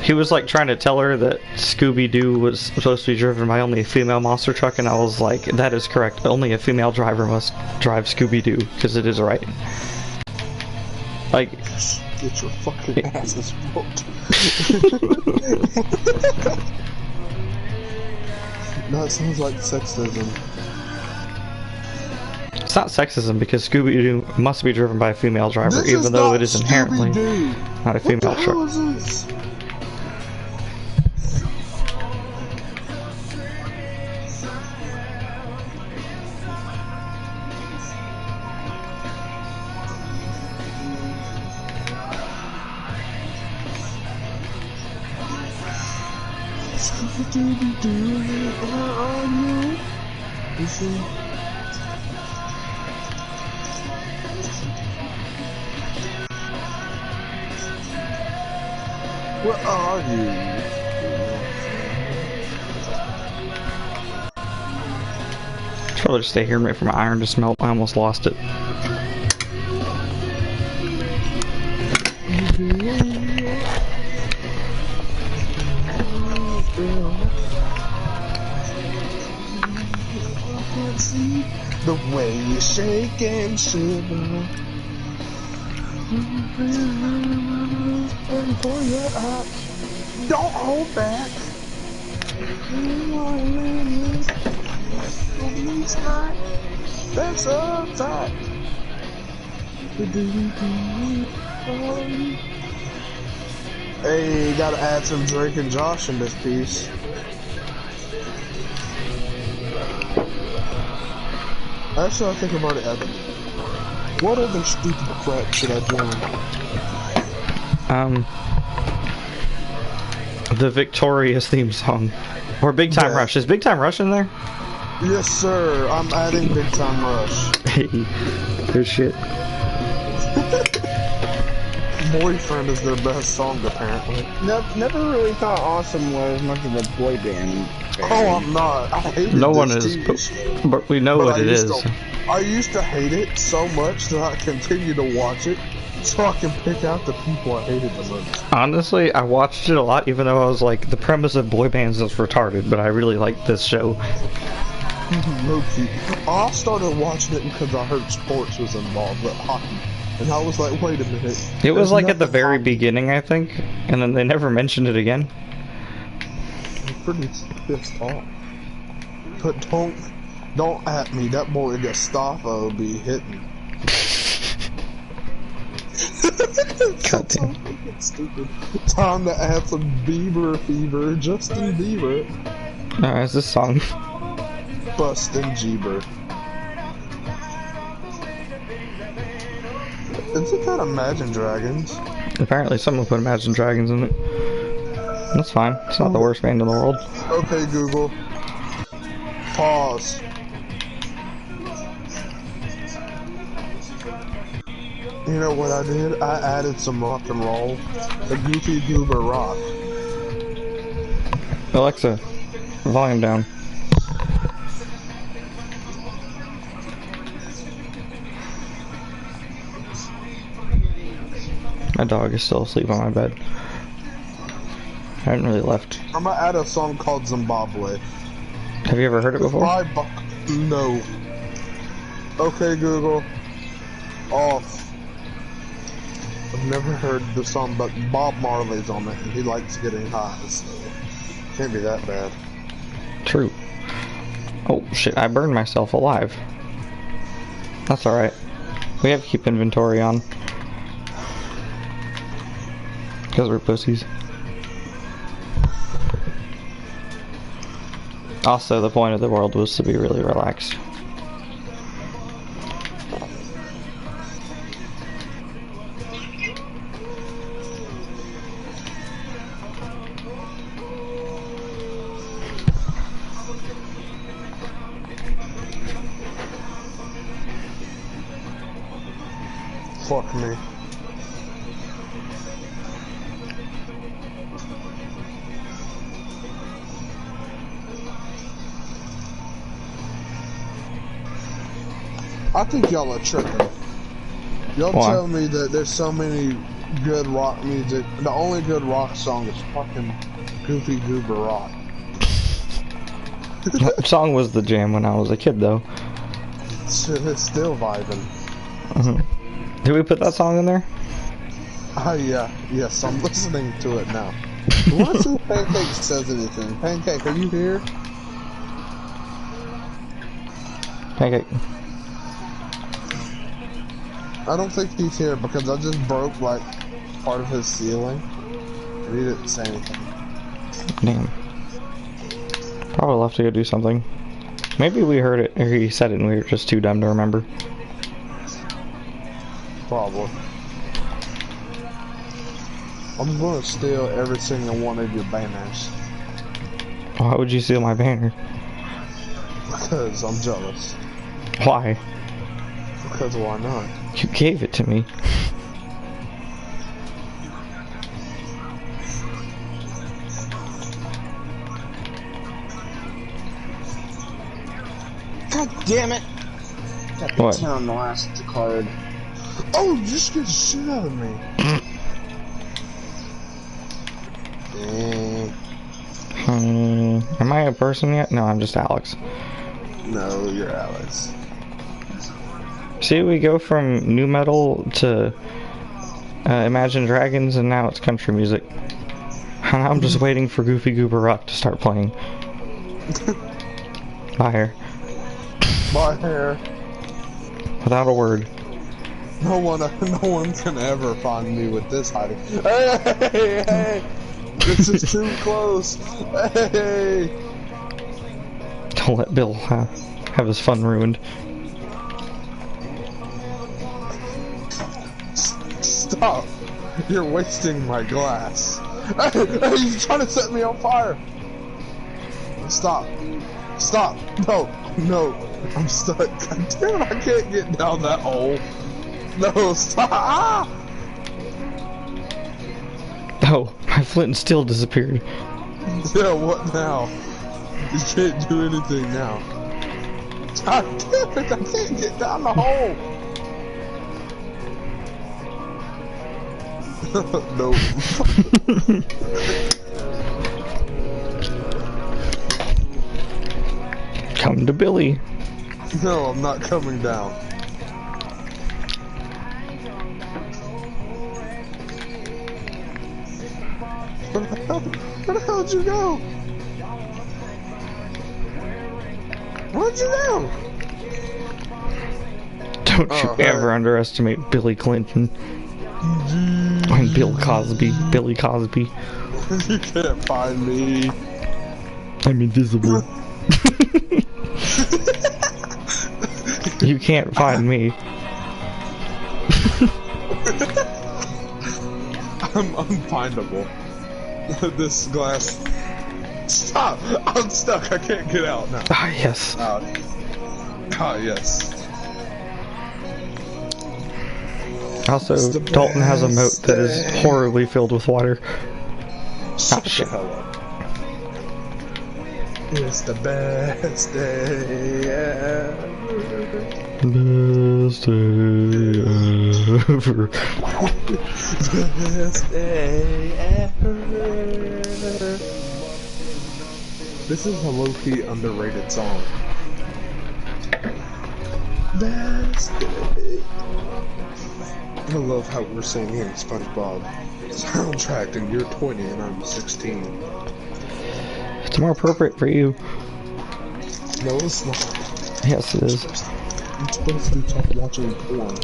he was like trying to tell her that Scooby-Doo was supposed to be driven by only a female monster truck, and I was like, that is correct. Only a female driver must drive Scooby-Doo, because it is right. Like, Get your fucking asses whooped. That sounds like sexism. it's not sexism because Scooby-Doo must be driven by a female driver, This even is though not it is inherently Scooby-Doo. not a female What the hell truck. is this? Scooby-Doo, where are you? Where are you? I'd rather stay here and wait for my iron to smelt. I almost lost it. The way you shake and shiver. Don't hold back. That's a fact. Hey, gotta add some Drake and Josh in this piece. Actually, I think I've already added. What other stupid crap should I join? The Victorious theme song. Or Big Time Rush. Is Big Time Rush in there? Yes, sir. I'm adding Big Time Rush. Hey, good shit. Boyfriend is their best song, apparently. Never really thought Awesome was much of a boy band. Oh, I'm not. I hated No one this is, TV show. but we know what it is. I used to hate it so much that I continue to watch it so I can pick out the people I hated the most. Honestly, I watched it a lot, even though I was like, the premise of boy bands is retarded, but I really liked this show. Low-key. I started watching it because I heard sports was involved, but hockey. And I was like, wait a minute. It was like at the very hockey. beginning, I think, and then they never mentioned it again. I'm pretty pissed off. But don't at me. That boy Gustavo be hitting. That's so fucking stupid. Time to add some Bieber fever. Justin Bieber. No, it's this song. Bustin' Jeeber. Isn't that Imagine Dragons? Apparently someone put Imagine Dragons in it. That's fine. It's not the worst band in the world. Okay, Google. Pause. You know what I did? I added some rock and roll. The Goofy Goober rock. Alexa, volume down. My dog is still asleep on my bed. I haven't really left. I'm gonna add a song called Zimbabwe. Have you ever heard it before? No. Okay, Google. Off. I've never heard the song, but Bob Marley's on it, and he likes getting high, so can't be that bad. True. Oh shit, I burned myself alive. That's alright. We have to keep inventory on. Because we're pussies. Also, the point of the world was to be really relaxed. Fuck me. I think y'all are tripping. Y'all tell me that there's so many good rock music. The only good rock song is fucking Goofy Goober Rock. That song was the jam when I was a kid, though. It's still vibing. Did we put that song in there? Yeah. Yes, I'm listening to it now. Let's see if Pancake says anything. Pancake, are you here? Pancake. I don't think he's here because I just broke like part of his ceiling and he didn't say anything. Damn. Probably left to go do something. Maybe we heard it, or he said it and we were just too dumb to remember. Probably. I'm gonna steal every single one of your banners. Why would you steal my banner? Because I'm jealous. Why? Because why not? You gave it to me. God damn it! Got the What? 10 on the last card. Oh, you just get the shit out of me. Am I a person yet? No, I'm just Alex. No, you're Alex. See, we go from new metal to Imagine Dragons, and now it's country music. And I'm just waiting for Goofy Goober Rock to start playing. Bye, hair. My hair. Without a word. No one can ever find me with this hiding. Hey! This is too close. Hey! Don't let Bill have his fun ruined. Stop! You're wasting my glass. Hey, he's trying to set me on fire. Stop! Stop! No! No! I'm stuck. God damn it! I can't get down that hole. No! Stop! Ah! Oh, my flint and steel disappeared. Yeah, what now? You can't do anything now. God damn it, I can't get down the hole! No. Come to Billy. No, I'm not coming down. Where the hell did you go? Where'd you go? Don't you Oh, ever hey. underestimate Billy Clinton. And Bill Cosby. Billy Cosby. You can't find me. I'm invisible. You can't find me. I'm unfindable. This glass. Stop! I'm stuck. I can't get out now. Ah, yes. Ah, yes. Also, It's the Dalton has a moat best that is day. horribly filled with water. Shut shit. the hell up. It's the best day ever. Best day ever. Best day ever. This is a low-key underrated song. Best day. I love how we're singing SpongeBob soundtrack and you're 20 and I'm 16. It's more appropriate for you. No, it's not. Yes, it is. I'm supposed to be watching porn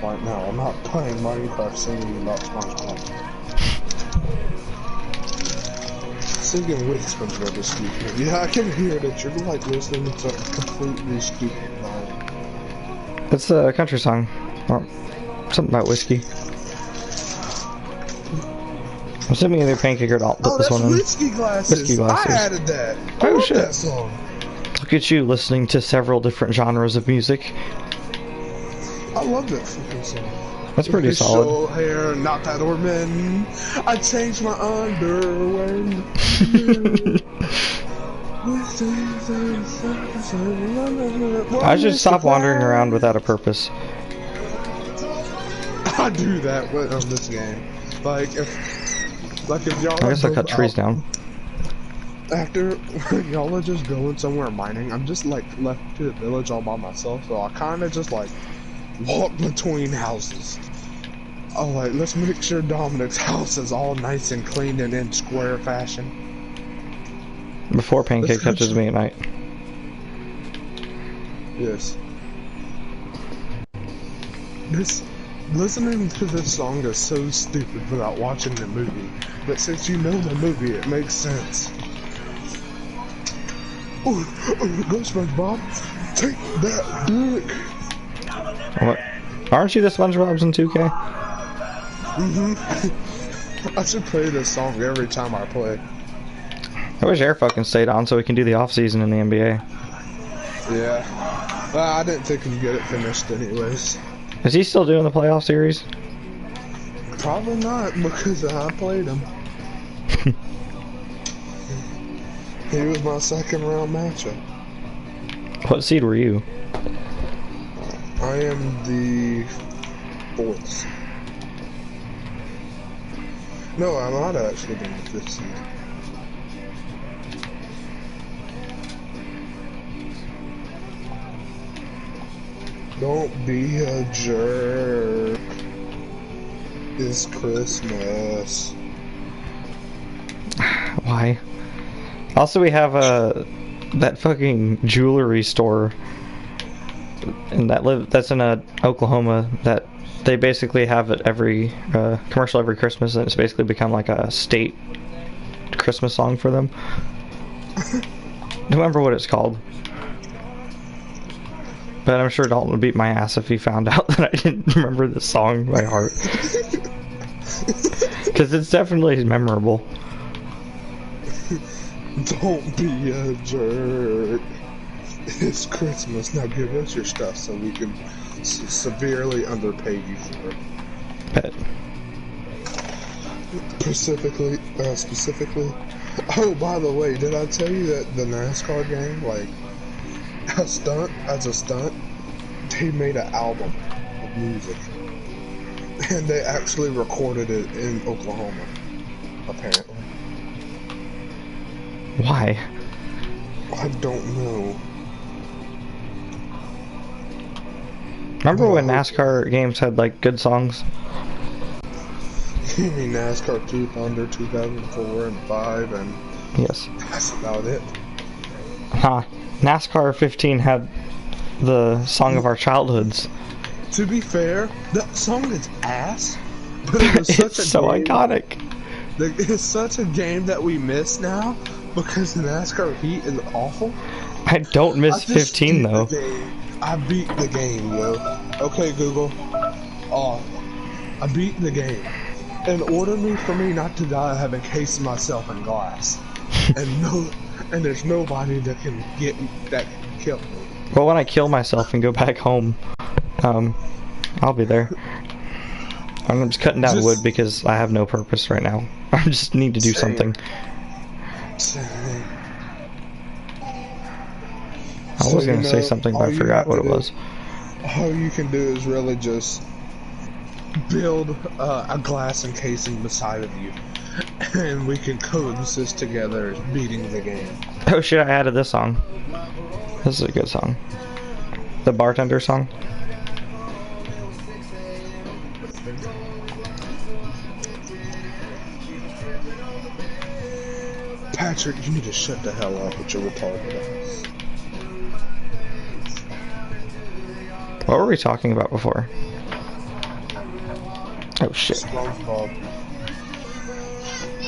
right now. I'm not playing Minecraft singing about SpongeBob. Singing with SpongeBob is stupid. Yeah, I can hear that you're like listening to something completely stupid now. It's a country song. Or something about whiskey. I'm assuming either Pancake or Dalton put Oh, this that's one in. whiskey glasses. Whiskey glasses. I added that. Oh, I love shit. that song. Look at you listening to several different genres of music. I love that fucking song. That's pretty solid. Short hair, not that ornament. I changed my underwear. I should stop wandering around without a purpose. I do that on this game. Like if y'all. I guess I cut trees down. After y'all are just going somewhere mining, I'm just like left to the village all by myself. So I kind of just like walk between houses. Oh, like let's make sure Dominic's house is all nice and clean and in square fashion. Before Pancake touches me at night. Yes. Listening to this song is so stupid without watching the movie. But since you know the movie, it makes sense. Oh, go SpongeBob! Take that dick! What? Aren't you the SpongeBob's in 2K? I should play this song every time I play. I wish Air fucking stayed on so we can do the off season in the NBA. Yeah. Well, I didn't think we'd get it finished anyways. Is he still doing the playoff series? Probably not, because I played him. He was my second round matchup. What seed were you? I am the fourth. No, I might have actually been the fifth seed. Don't be a jerk. It's Christmas. Why? Also, we have that fucking jewelry store, and that's in Oklahoma. That they basically have it every commercial every Christmas, and it's basically become like a state Christmas song for them. Don't remember what it's called, but I'm sure Dalton would beat my ass if he found out that I didn't remember this song by heart. Because it's definitely memorable. Don't be a jerk. It's Christmas. Now give us your stuff so we can severely underpay you for it. Bet. Specifically. Oh, by the way, did I tell you that the NASCAR game, like, as a stunt, they made an album of music. And they actually recorded it in Oklahoma, apparently. Why? I don't know. Remember when NASCAR games had like good songs? You mean NASCAR 2 Thunder 2004 and 5 and Yes. that's about it. Huh. NASCAR 15 had the song of our childhoods. To be fair, that song is ass, but it was such It's a so game. iconic. It's such a game that we miss now because the NASCAR Heat is awful. I don't miss 15 though. I beat the game, yo. Okay, Google. Oh, I beat the game. In order for me not to die, I have encased myself in glass, and there's nobody that can kill me. Well, when I kill myself and go back home, I'll be there. I'm just cutting down wood because I have no purpose right now. I just need to do something. I was gonna say something, but I forgot what it was. All you can do is really just build a glass encasing beside of you, and we can coexist together as beating the game. Oh shit, I added this song. This is a good song. The bartender song. Patrick, you need to shut the hell up with your retarded ass. What were we talking about before? Oh shit. SpongeBob.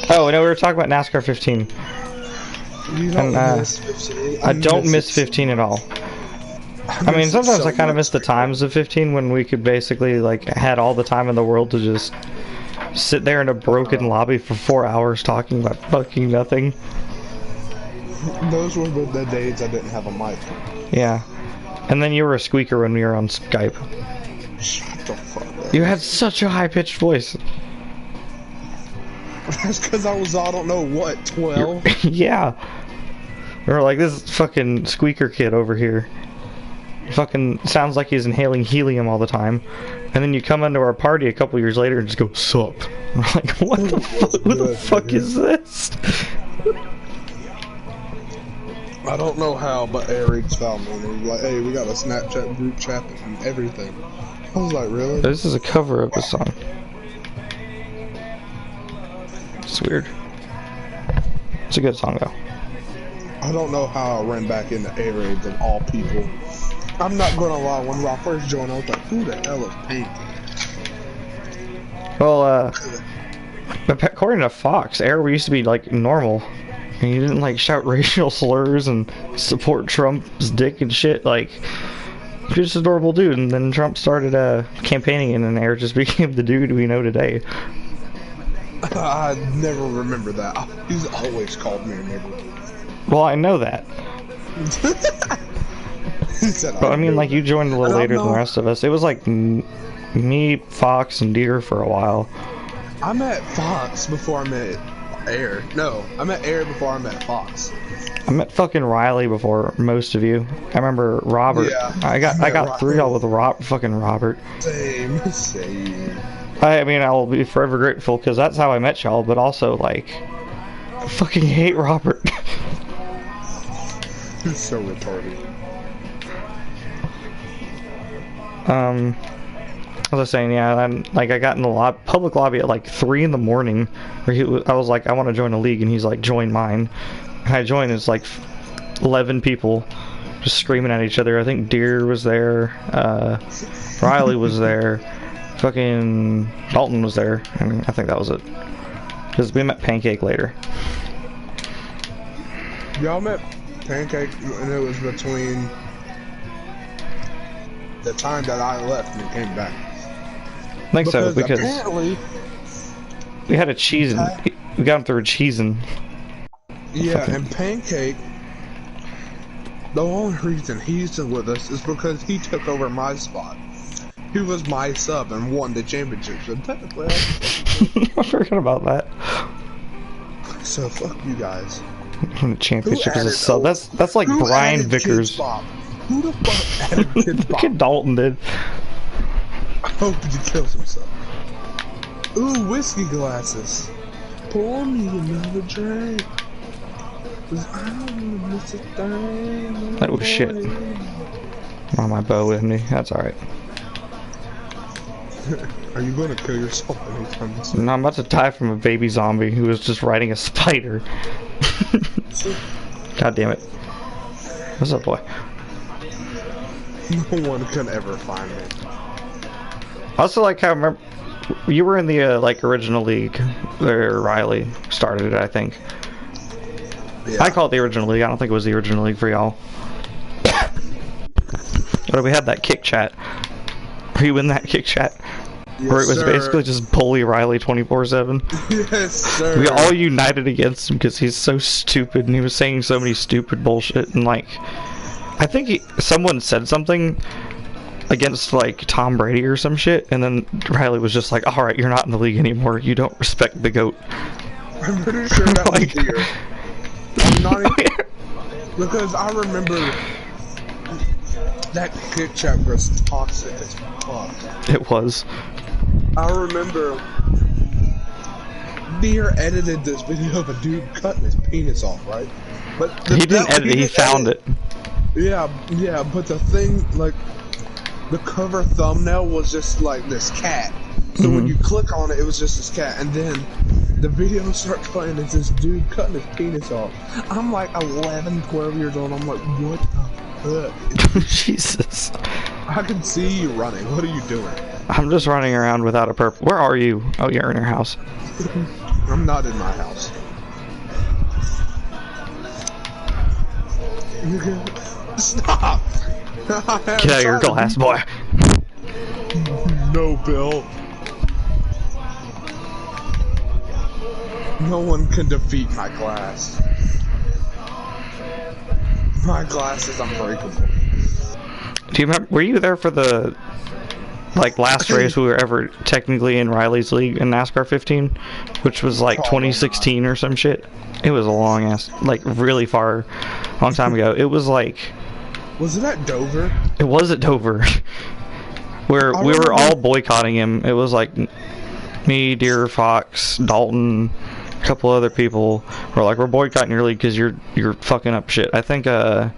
Oh no, we were talking about NASCAR 15. You don't And, miss 15. I don't miss 15 at all. I mean, sometimes I kind of miss the times of 15 when we could basically, like, had all the time in the world to just sit there in a broken lobby for 4 hours talking about fucking nothing. Those were the days I didn't have a mic. Yeah. And then you were a squeaker when we were on Skype. Shut the fuck up. You had such a high-pitched voice. That's because I was, I don't know what, 12? Yeah. We were like, this fucking squeaker kid over here. Fucking sounds like he's inhaling helium all the time. And then you come into our party a couple years later and just go, sup. We're like, what the fuck? Who the fuck is this? I don't know how, but Eric's found me and he was like, hey, we got a Snapchat group chat and everything. I was like, really? This is a cover of a song. It's weird. It's a good song though. I don't know how I ran back into Airaids of all people. I'm not gonna lie, when I first joined I was like, who the hell is Pink? Well, according to Fox, Air used to be like normal. And you didn't like shout racial slurs and support Trump's dick and shit. Like, you're just a normal dude. And then Trump started campaigning and then Air just became the dude we know today. I never remember that. He's always called me a nigger. Well, I know that. He said, But I mean, like, you joined a little later than the rest of us. It was like me, Fox, and Deer for a while. I met Fox before I met Air. No, I met Air before I met Fox. I met fucking Riley before most of you. I remember Robert. Yeah, I got through y'all with fucking Robert. Same. I mean, I'll be forever grateful because that's how I met y'all. But also, like, I fucking hate Robert. He's so retarded. I was saying, yeah, I got in the public lobby at like 3 in the morning. I was like, I want to join a league, and he's like, join mine. And I joined, it's like 11 people just screaming at each other. I think Deer was there, Riley was there, fucking Dalton was there, and I think that was it. Because we met Pancake later. Y'all met Pancake, and it was between the time that I left and came back. I think so, because apparently we had a cheese, we got him through a cheesing. Yeah, and Pancake, the only reason he's still with us is because he took over my spot. He was my sub and won the championship, so technically I forgot about that. So fuck you guys. The championship is a sub. That's like Brian Vickers. Who the fuck added Kid Look at Dalton did. I hope he kills himself. Ooh, whiskey glasses. Pour me another drink. 'Cause I don't wanna miss a thing. Oh shit. Oh, my bow with me. That's alright. Are you gonna kill yourself anytime soon? No, I'm about to die from a baby zombie who was just riding a spider. God damn it. What's up, boy? No one can ever find me. Also, like, how I remember you were in the like original league where Riley started it, I think. Yeah. I call it the original league. I don't think it was the original league for y'all. But we had that kick chat. Were you in that kick chat? Yes, where it was sir. basically just bully Riley 24/7. Yes, sir. We all united against him because he's so stupid and he was saying so many stupid bullshit, and like I think someone said something against like Tom Brady or some shit, and then Riley was just like, alright, you're not in the league anymore, you don't respect the GOAT. I'm pretty sure that Like- was here. I'm not even, because I remember that kick chat was toxic as fuck. It was. I remember Deer edited this video of a dude cutting his penis off, right? But He didn't edit it, he found it. Yeah, but the thing, like, the cover thumbnail was just like this cat. So when you click on it, it was just this cat, and then the video starts playing, it's this dude cutting his penis off. I'm like 11, 12 years old, I'm like, what the fuck? Jesus. I can see you running, what are you doing? I'm just running around without a purpose. Where are you? Oh, you're in your house. I'm not in my house. Stop! Get out of your glass, boy. No, Bill. No one can defeat my glass. My glass is unbreakable. Do you remember, were you there for the like last race we were ever technically in Riley's league in NASCAR 15, which was like 2016 or some shit? It was a long ass, like really far, long time ago. It was like, Was it at Dover? it was at Dover, where we were all boycotting him. It was like me, Deer, Fox, Dalton, a couple other people were like, we're boycotting your league because you're fucking up shit. I think what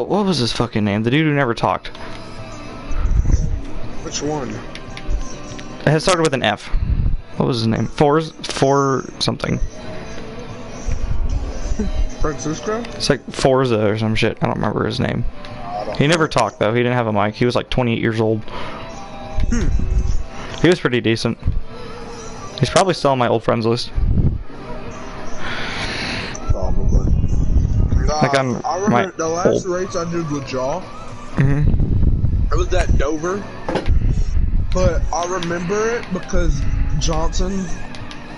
was his fucking name? The dude who never talked. Which one? It had started with an F. What was his name? Four something. Francisco? It's like Forza or some shit. I don't remember his name. He never talked though. He didn't have a mic. He was like 28 years old. He was pretty decent. He's probably still on my old friends list. Probably. Like on I remember my the last old. race I did with Jaw. Mhm. It was at Dover, but I remember it because Johnson,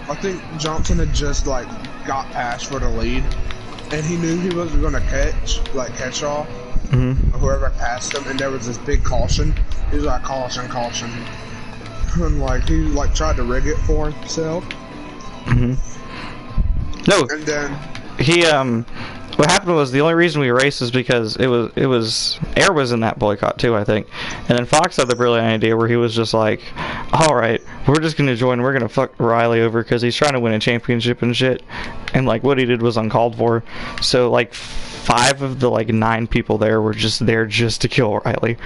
I think Johnson had just like got past for the lead, and he knew he wasn't gonna catch all, Mhm. whoever passed him, and there was this big caution. He was like, caution, and like he like tried to rig it for himself, Mhm. No, and then he what happened was the only reason we raced is because it was Air was in that boycott too, I think, and then Fox had the brilliant idea where he was just like, all right, we're just gonna join, we're gonna fuck Riley over because he's trying to win a championship and shit, and like what he did was uncalled for. So like 5 of the like 9 people there were just there just to kill Riley.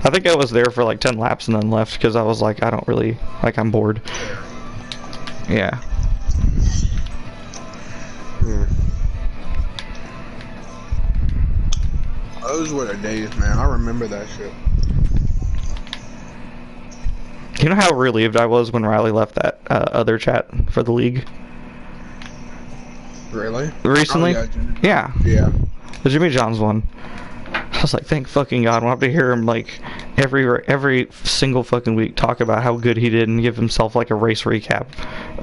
I think I was there for like 10 laps and then left because I was like, I don't really, like, I'm bored. Yeah. Those were the days, man. I remember that shit. You know how relieved I was when Riley left that other chat for the league? Really? Recently? Oh, yeah. Yeah. The Jimmy John's one. I was like, thank fucking God. I want to hear him, like, every single fucking week talk about how good he did and give himself, like, a race recap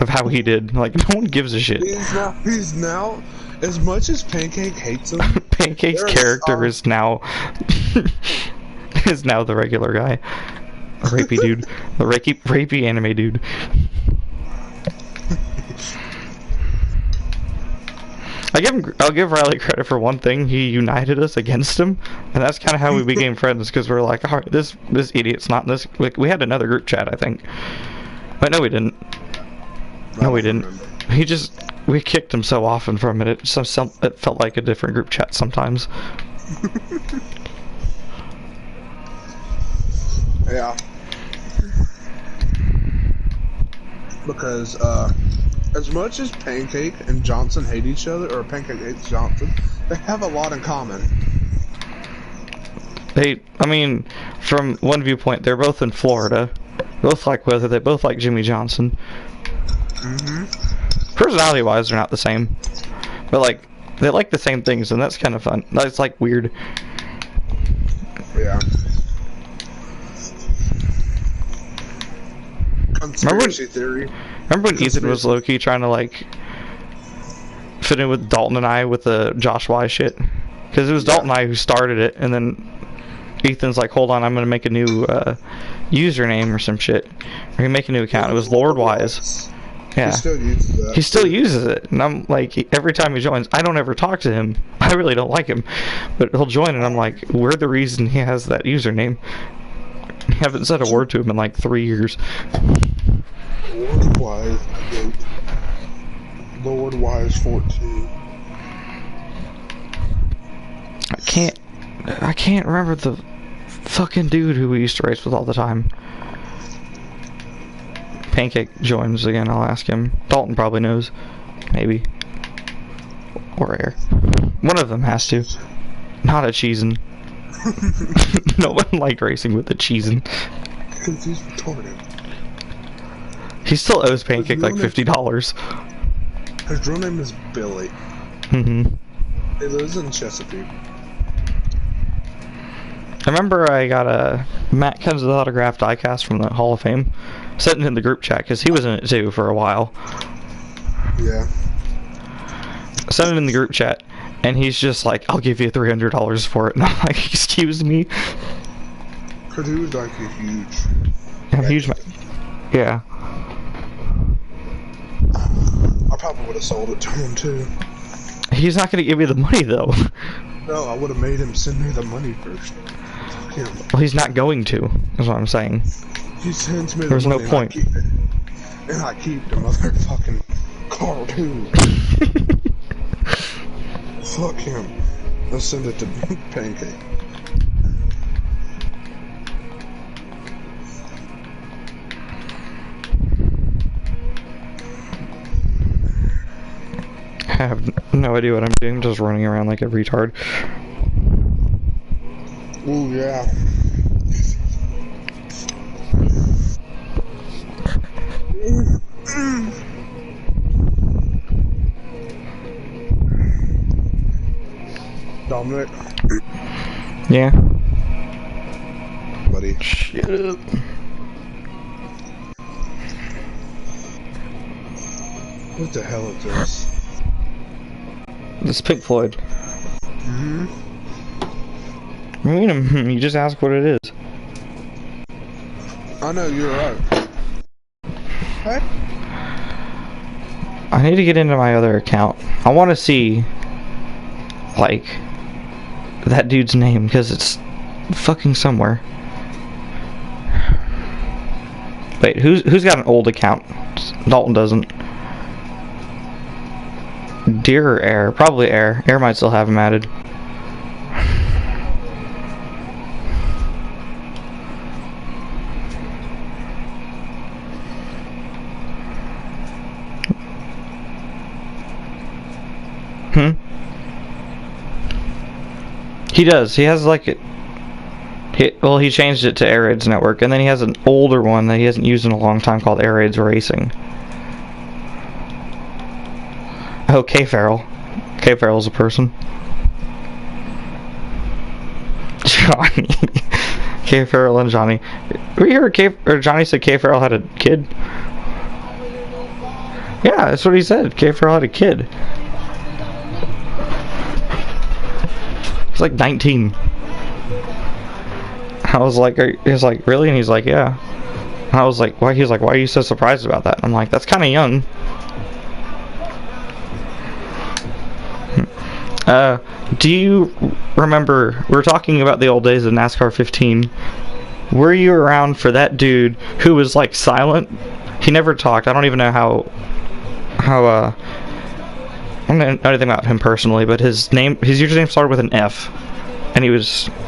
of how he did. Like, no one gives a shit. He's now as much as Pancake hates him. Pancake's character is now is now the regular guy. A rapey dude. A rapey anime dude. I'll give Riley credit for one thing. He united us against him, and that's kind of how we became friends. Because we're like, all right, this idiot's not in this. Like, we had another group chat, I think, but no, we didn't. No, we didn't. We kicked him so often from it. It felt like a different group chat sometimes. Yeah. Because as much as Pancake and Johnson hate each other, or Pancake hates Johnson, they have a lot in common. I mean, from one viewpoint, they're both in Florida. Both like weather. They both like Jimmy Johnson. Personality-wise, they're not the same, but like they like the same things, and that's kind of fun. That's like weird. Yeah. Conspiracy theory. Remember when Ethan was low-key trying to like fit in with Dalton and I with the Josh Y shit? Because it was Dalton and I who started it, and then Ethan's like, hold on, I'm gonna make a new username or some shit. Or he make a new account. It was Lord Wise. Yeah. He still uses that. He still uses it, and I'm like, every time he joins, I don't ever talk to him. I really don't like him, but he'll join, and I'm like, we're the reason he has that username. I haven't said a word to him in like 3 years. Lord Wise, Lord Wise 14. I can't remember the fucking dude who we used to race with all the time. Pancake joins again, I'll ask him. Dalton probably knows. Maybe. Or Air. One of them has to. Not a Cheesin. No one liked racing with a Cheesin. Because he's retarded. He still owes Pancake like $50. His real name is Billy. Mm-hmm. He lives in Chesapeake. I remember I got a Matt Kenseth autographed diecast from the Hall of Fame, sitting in the group chat because he was in it too for a while. Yeah. Sent it in the group chat, and he's just like, "I'll give you $300 for it," and I'm like, "Excuse me." Cause he was like a huge. I'm huge. Yeah. I probably would have sold it to him too. He's not gonna give you the money though. No, I would have made him send me the money first. Fuck him. Well, he's not going to. Is what I'm saying. He sends me There's the no money. point. And I keep the motherfucking car too. Fuck him. Let's send it to Pancake. I have no idea what I'm doing, just running around like a retard. Ooh, yeah. Dominic. Yeah. Buddy. Shut up. What the hell is this? It's Pink Floyd. Mm-hmm. You just ask what it is. I know, you're right. What? I need to get into my other account. I want to see, like, that dude's name, because it's fucking somewhere. Wait, who's got an old account? Dalton doesn't. Deer or Air? Probably Air. Air might still have him added. Hmm? He does. He has like it. Well, he changed it to Airaids Network, and then he has an older one that he hasn't used in a long time called Airaids Racing. Oh, K Farrell. K Farrell's a person. Johnny. K Farrell and Johnny. We heard Johnny said K Farrell had a kid. Yeah, that's what he said. K Farrell had a kid. He's like 19. I was like, he's like, really? And he's like, yeah. And I was like, why? He's like, why are you so surprised about that? I'm like, that's kind of young. Do you remember, we're talking about the old days of NASCAR 15. Were you around for that dude who was like silent? He never talked. I don't even know how I don't know anything about him personally, but his username started with an F. And we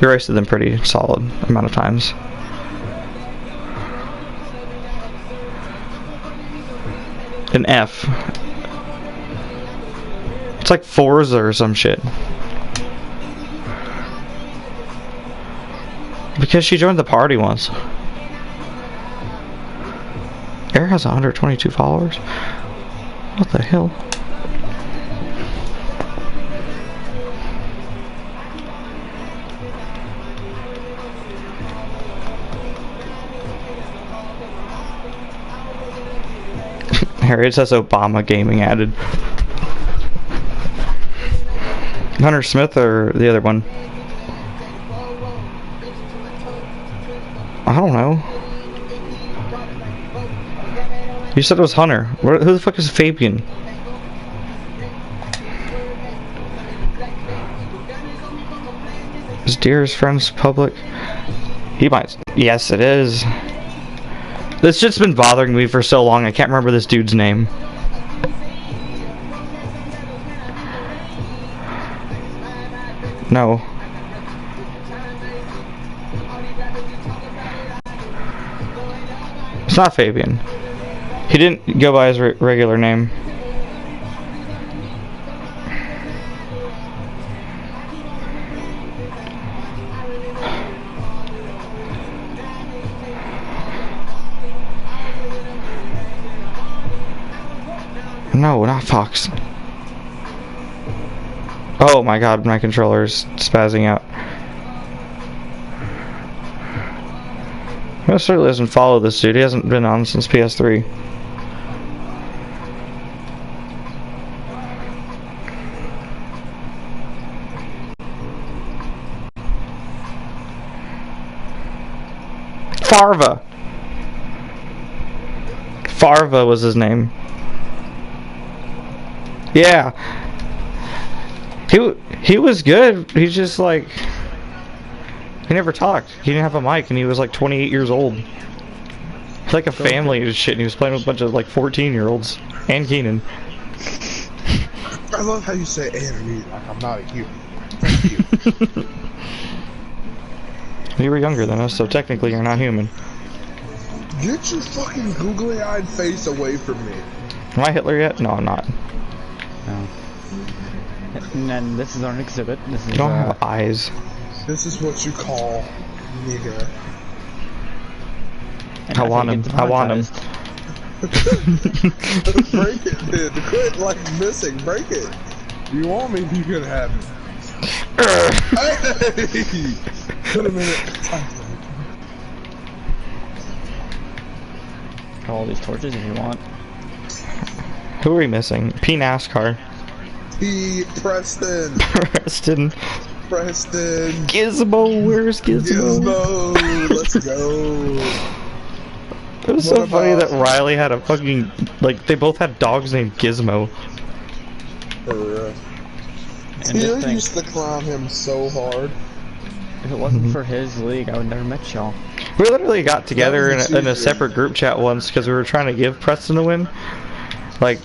raced them pretty solid amount of times. An F. It's like Forza or some shit. Because she joined the party once. Air has 122 followers. What the hell? Here it says Obama Gaming added. Hunter Smith or the other one? I don't know. You said it was Hunter. Who the fuck is Fabian? Is Deer's friends public? He might. Yes, it is. This shit's been bothering me for so long, I can't remember this dude's name. No. It's not Fabian. He didn't go by his regular name. No, not Fox. Oh my god, my controller's spazzing out. He certainly doesn't follow this dude. He hasn't been on since PS3. Farva! Farva was his name. Yeah. He was good. He's just like, he never talked. He didn't have a mic, and he was like 28 years old. It's like a family and shit, and he was playing with a bunch of like 14-year-olds. And Keenan. I love how you say and me like I'm not a human. Thank you. You were younger than us, so technically you're not human. Get your fucking googly-eyed face away from me. Am I Hitler yet? No, I'm not. No. And then this is our exhibit. This is, You don't have eyes. This is what you call nigger. I want him. I want him. Break it, dude. Quit like missing. Break it. You want me? You can have me. Hey! Wait a minute. All these torches if you want. Who are we missing? P NASCAR. P Preston. Preston. Preston. Gizmo. Where's Gizmo? Gizmo. Let's go. It was so funny that Riley had a fucking, like, they both had dogs named Gizmo. For real. And Tia this thing, used to clown him so hard. if it wasn't for his league, I would never met y'all. We literally got together That was in a separate group chat once because we were trying to give Preston a win. Like,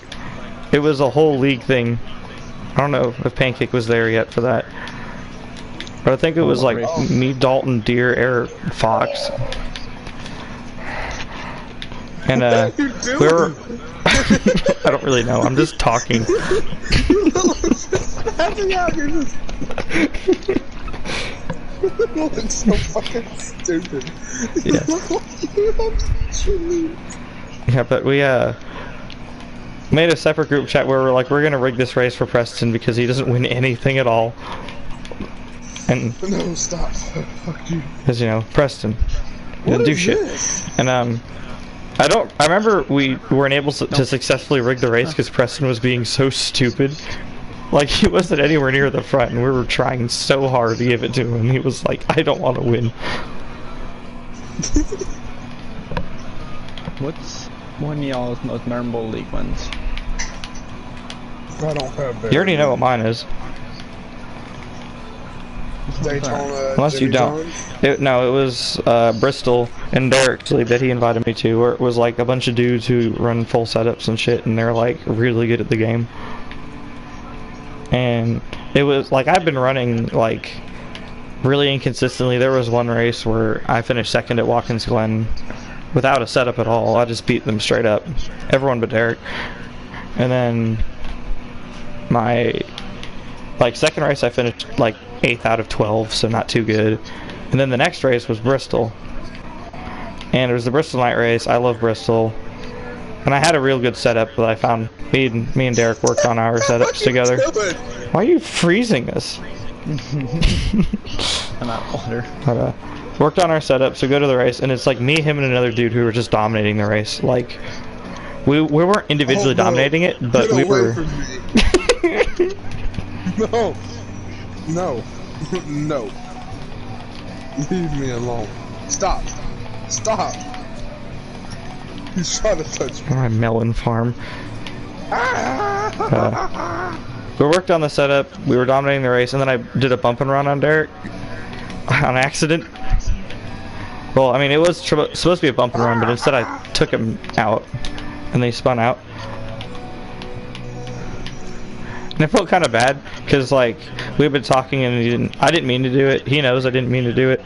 it was a whole league thing. I don't know if Pancake was there yet for that. But I think it was like me, Dalton, Deer, Eric, Fox. And we were I don't really know, I'm just talking. That's how you're just... You look so fucking stupid. You Yes. look like you actually... Yeah, but we made a separate group chat where we're like, we're gonna rig this race for Preston because he doesn't win anything at all. And No, stop. Fuck you. because you know, Preston What doesn't do is shit. this? And I remember we weren't able to successfully rig the race because Preston was being so stupid. Like, he wasn't anywhere near the front, and we were trying so hard to give it to him. He was like, I don't want to win. What's one of y'all's most memorable league wins? I don't have that. You already know what mine is. Daytona. Unless you Jimmy don't. John's? No, it was Bristol and Derek's league that he invited me to, where it was like a bunch of dudes who run full setups and shit, and they're like really good at the game. And it was like, I've been running like really inconsistently. There was one race where I finished second at Watkins Glen without a setup at all. I just beat them straight up, everyone but Derek. And then my second race I finished like 8th out of 12, so not too good. And then the next race was Bristol, and it was the Bristol night race. I love Bristol, and I had a real good setup, but I found me and Derek worked on our setups together. Why are you freezing us? I'm out of water. But, worked on our setup, so go to the race, and it's like me, him, and another dude who were just dominating the race. Like, we weren't individually dominating it, but Get we away were. from me. No. No. No. Leave me alone. Stop. Stop. He's trying to touch me. My melon farm. We worked on the setup, we were dominating the race, and then I did a bump and run on Derek on accident. Well, I mean, it was supposed to be a bump and run, but instead I took him out, and they spun out. And I felt kind of bad, because like, we've been talking and I didn't mean to do it. He knows I didn't mean to do it.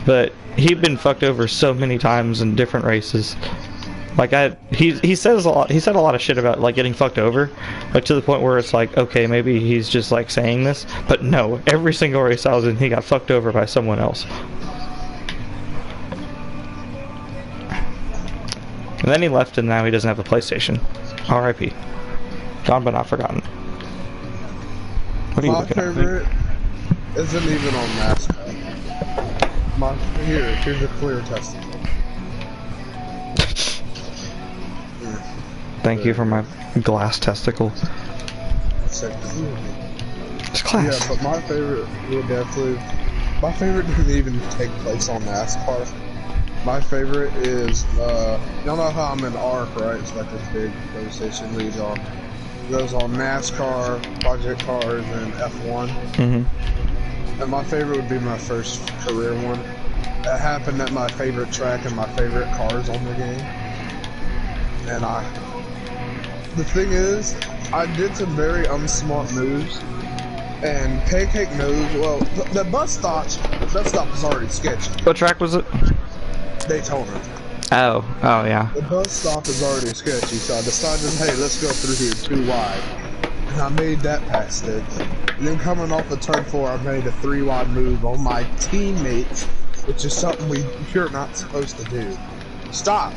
But he'd been fucked over so many times in different races. Like, he says a lot. He said a lot of shit about like getting fucked over, like to the point where it's like, okay, maybe he's just like saying this, but no, every single race I was in, he got fucked over by someone else. And then he left, and now he doesn't have a PlayStation. R.I.P. Gone but not forgotten. What are you My looking at? favorite isn't even on NASCAR. Here's a clear testimony. Thank you for my glass testicle. It's glass. Yeah, but my favorite would definitely... My favorite didn't even take place on NASCAR. My favorite is, y'all know how I'm in ARC, right? It's like this big PlayStation league on. It goes on NASCAR, Project Cars, and F1. Mm-hmm. And my favorite would be my first career one. That happened at my favorite track and my favorite cars on the game. And the thing is, I did some very unsmart moves. And Pancake knows, well, the bus stop was already sketchy. What track was it? Daytona. Oh yeah. The bus stop is already sketchy, so I decided, hey, let's go through here 2 wide. And I made that past it. And then coming off of turn 4, I made a 3 wide move on my teammates, which is something you're not supposed to do. Stop!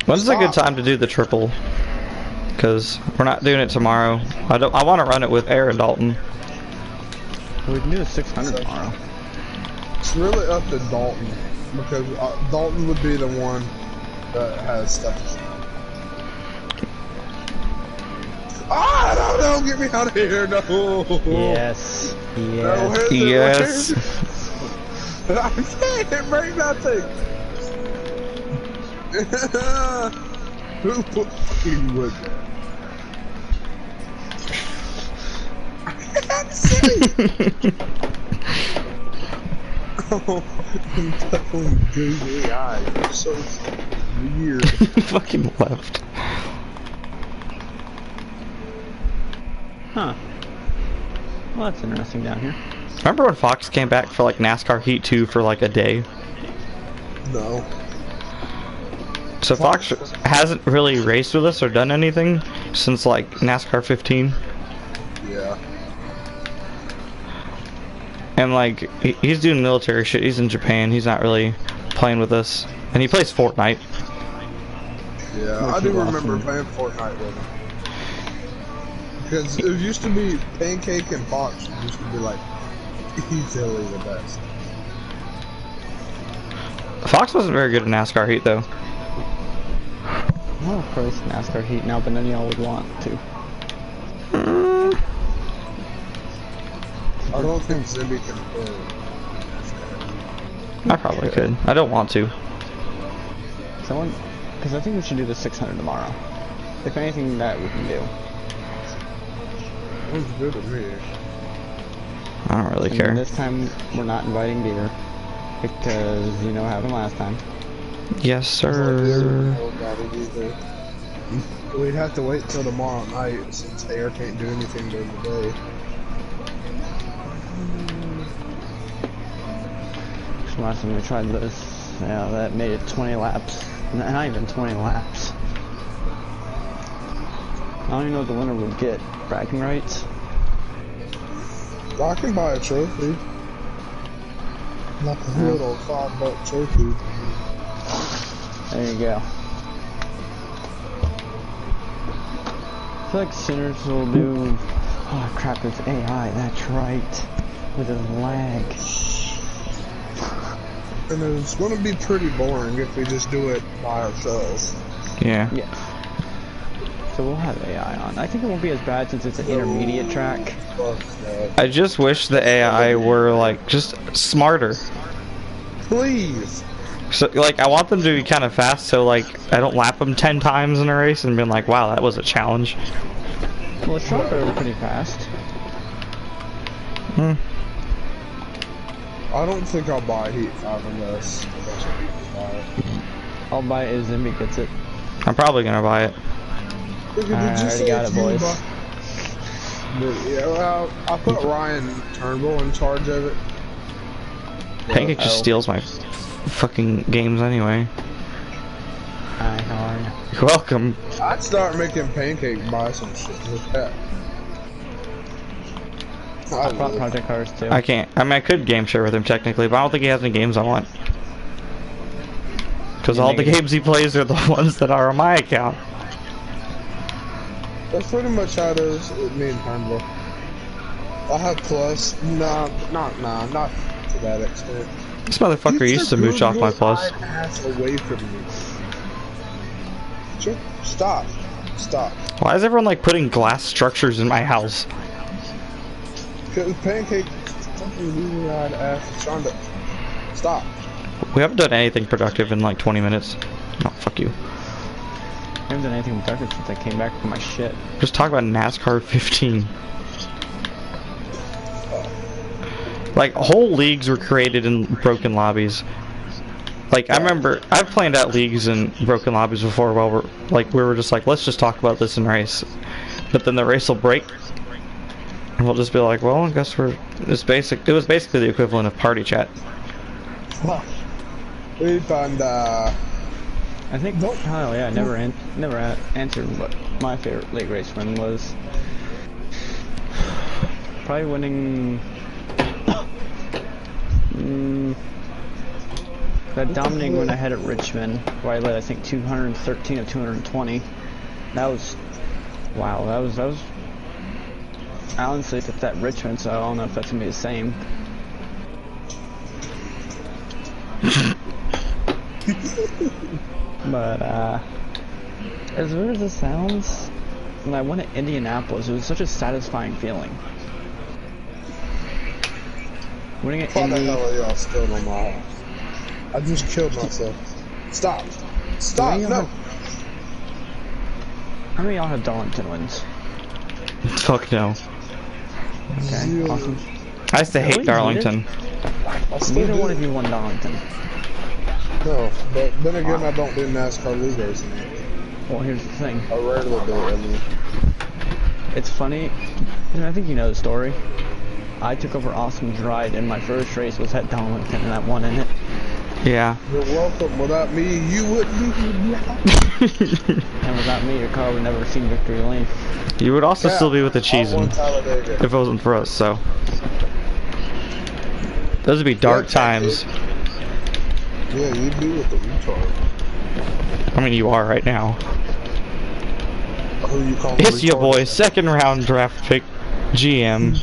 When's a good time to do the triple? Because we're not doing it tomorrow. I want to run it with Aaron Dalton. We can do the 600 tomorrow. It's really up to Dalton, because Dalton would be the one that has stuff. Ah, no, get me out of here, no! Yes. No, Yes. Yes. I can't break that thing! Who fucking would that? I'm silly! Oh, googly eyes. You're so weird. Fucking left. Huh. Well, that's interesting down here. Remember when Fox came back for like NASCAR Heat 2 for like a day? No. So Fox hasn't really raced with us or done anything since like NASCAR 15. Yeah. And like he's doing military shit. He's in Japan. He's not really playing with us. And he plays Fortnite. Yeah, I do remember playing Fortnite with him. Because it used to be Pancake and Fox used to be like easily the best. Fox wasn't very good at NASCAR Heat though. Well, of course, NASCAR Heat now, but none of y'all would want to. I don't think Zimby can play. I probably could. I don't want to. Because I think we should do the 600 tomorrow. If anything, that we can do. Sounds good to me. I don't really care. And this time, we're not inviting beer. Because you know what happened last time. Yes, sir. We'd have to wait till tomorrow night since Air can't do anything during the day. Last time we tried this, yeah, that made it 20 laps. Not even 20 laps. I don't even know what the winner would get. Bragging rights? I can buy a trophy. Like a little $5 trophy. There you go. I feel like Sinners will do... Oh crap, it's AI, that's right. With his lag. And it's gonna be pretty boring if we just do it by ourselves. Yeah. Yeah. So we'll have AI on. I think it won't be as bad since it's an intermediate track. Fuck that. I just wish the AI were like just smarter. Please! So like I want them to be kind of fast, so like I don't lap them 10 times in a race and be like, wow, that was a challenge. Well, the Strawberry are pretty fast. Hmm. I don't think I'll buy Heat 5 unless I'll buy it as Zimby gets it. I'm probably gonna buy it. I already got it, boys. Yeah, well, I put Ryan Turnbull in charge of it. Pancake just steals my fucking games anyway. I know. You're welcome. I'd start making Pancake buy some shit with that. I bought Project Cars too. I can't. I mean, I could game share with him technically, but I don't think he has any games I want. Because all the games he plays are the ones that are on my account. That's pretty much how it is with me and Turnbull. I have Plus. Not to that extent. This motherfucker used to mooch off my Plus. Ass away from me. Stop. Stop. Why is everyone like putting glass structures in my house? Because Pancake fucking leaving out ass trying to stop. We haven't done anything productive in like 20 minutes. Oh, fuck you. I haven't done anything productive since I came back from my shit. Just talk about NASCAR 15. Like, whole leagues were created in broken lobbies. Like, I remember, I've planned out leagues in broken lobbies before while we were just like, let's just talk about this in race. But then the race will break. And we'll just be like, well, I guess it was basically the equivalent of party chat. We found, I think, oh yeah, I never answered what my favorite late race win was. Probably winning... that dominating win I had at Richmond, where I led I think 213 of 220. That was, wow, that was. Honestly, it's at Richmond, so I don't know if that's gonna be the same. But as weird as it sounds, when I went to Indianapolis, it was such a satisfying feeling. Winning at Why the Indy. hell are y'all still on my house? I just killed myself. Stop. Stop. No. How many of y'all have Darlington wins? Fuck no. Okay, Zero. awesome. I used to hate Darlington. Neither one of you won Darlington. No, but then again, I don't do NASCAR league racing. Well, here's the thing. I rarely do it. I mean, It's funny, and I think you know the story. I took over Austin's ride, and my first race was at Darlington, and I won in it. Yeah. You're welcome. Without me, you wouldn't be here. And without me, your car would never have seen victory lane. You would also still be with the I cheesing won Talladega. if it wasn't for us, so. Those would be dark times. Yeah, you'd be with the retard. I mean, you are right now. Who you call It's your boy, second round draft pick, GM.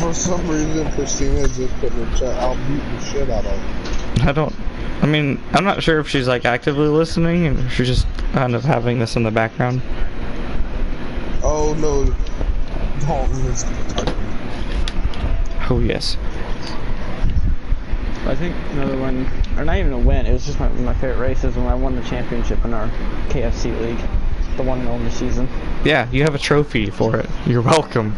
For some reason, Christina just put in the chat, I'll beat the shit out of I mean, I'm not sure if she's like actively listening and she's just kind of having this in the background. Oh no, Dalton is Kentucky. Oh, yes. I think another one, or not even a win, it was just my favorite race is when I won the championship in our KFC league. The one and only season. Yeah, you have a trophy for it. You're welcome.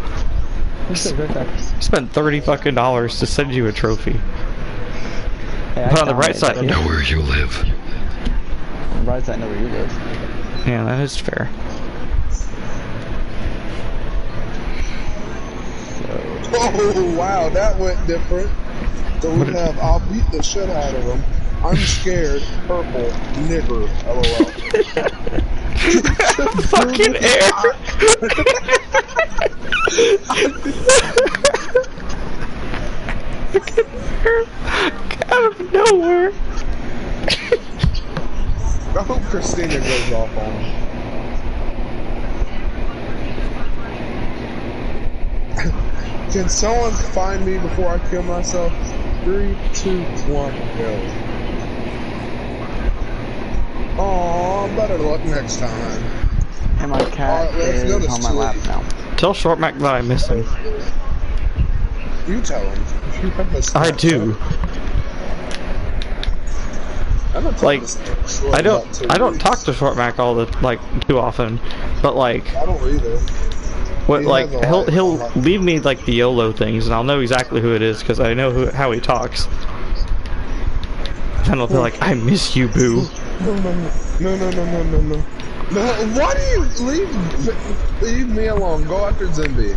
Right there. Spent $30 fucking to send you a trophy. Hey, But on the bright side, I know where you live. On the bright side, I know where you live. yeah, that is fair. Oh wow, that went different. So we have, I'll beat the shit out of him. I'm scared, purple, nigger, LOL. Fucking air! Out of nowhere! I hope Christina goes off on him. Can someone find me before I kill myself? 3, 2, 1, go. Aw, better luck next time. And my cat Alright, let's go is to on my lap sleep. now. Tell Short Mac that I miss him. You tell him. You have a I do. I'm not Like, I I don't talk to Short Mac too often, but like, I don't either. what He like has a he'll life. leave me like the YOLO things, and I'll know exactly who it is because I know how he talks. Then I'll be like, I miss you, boo. No. No, why do you leave me alone? Go after Zimby.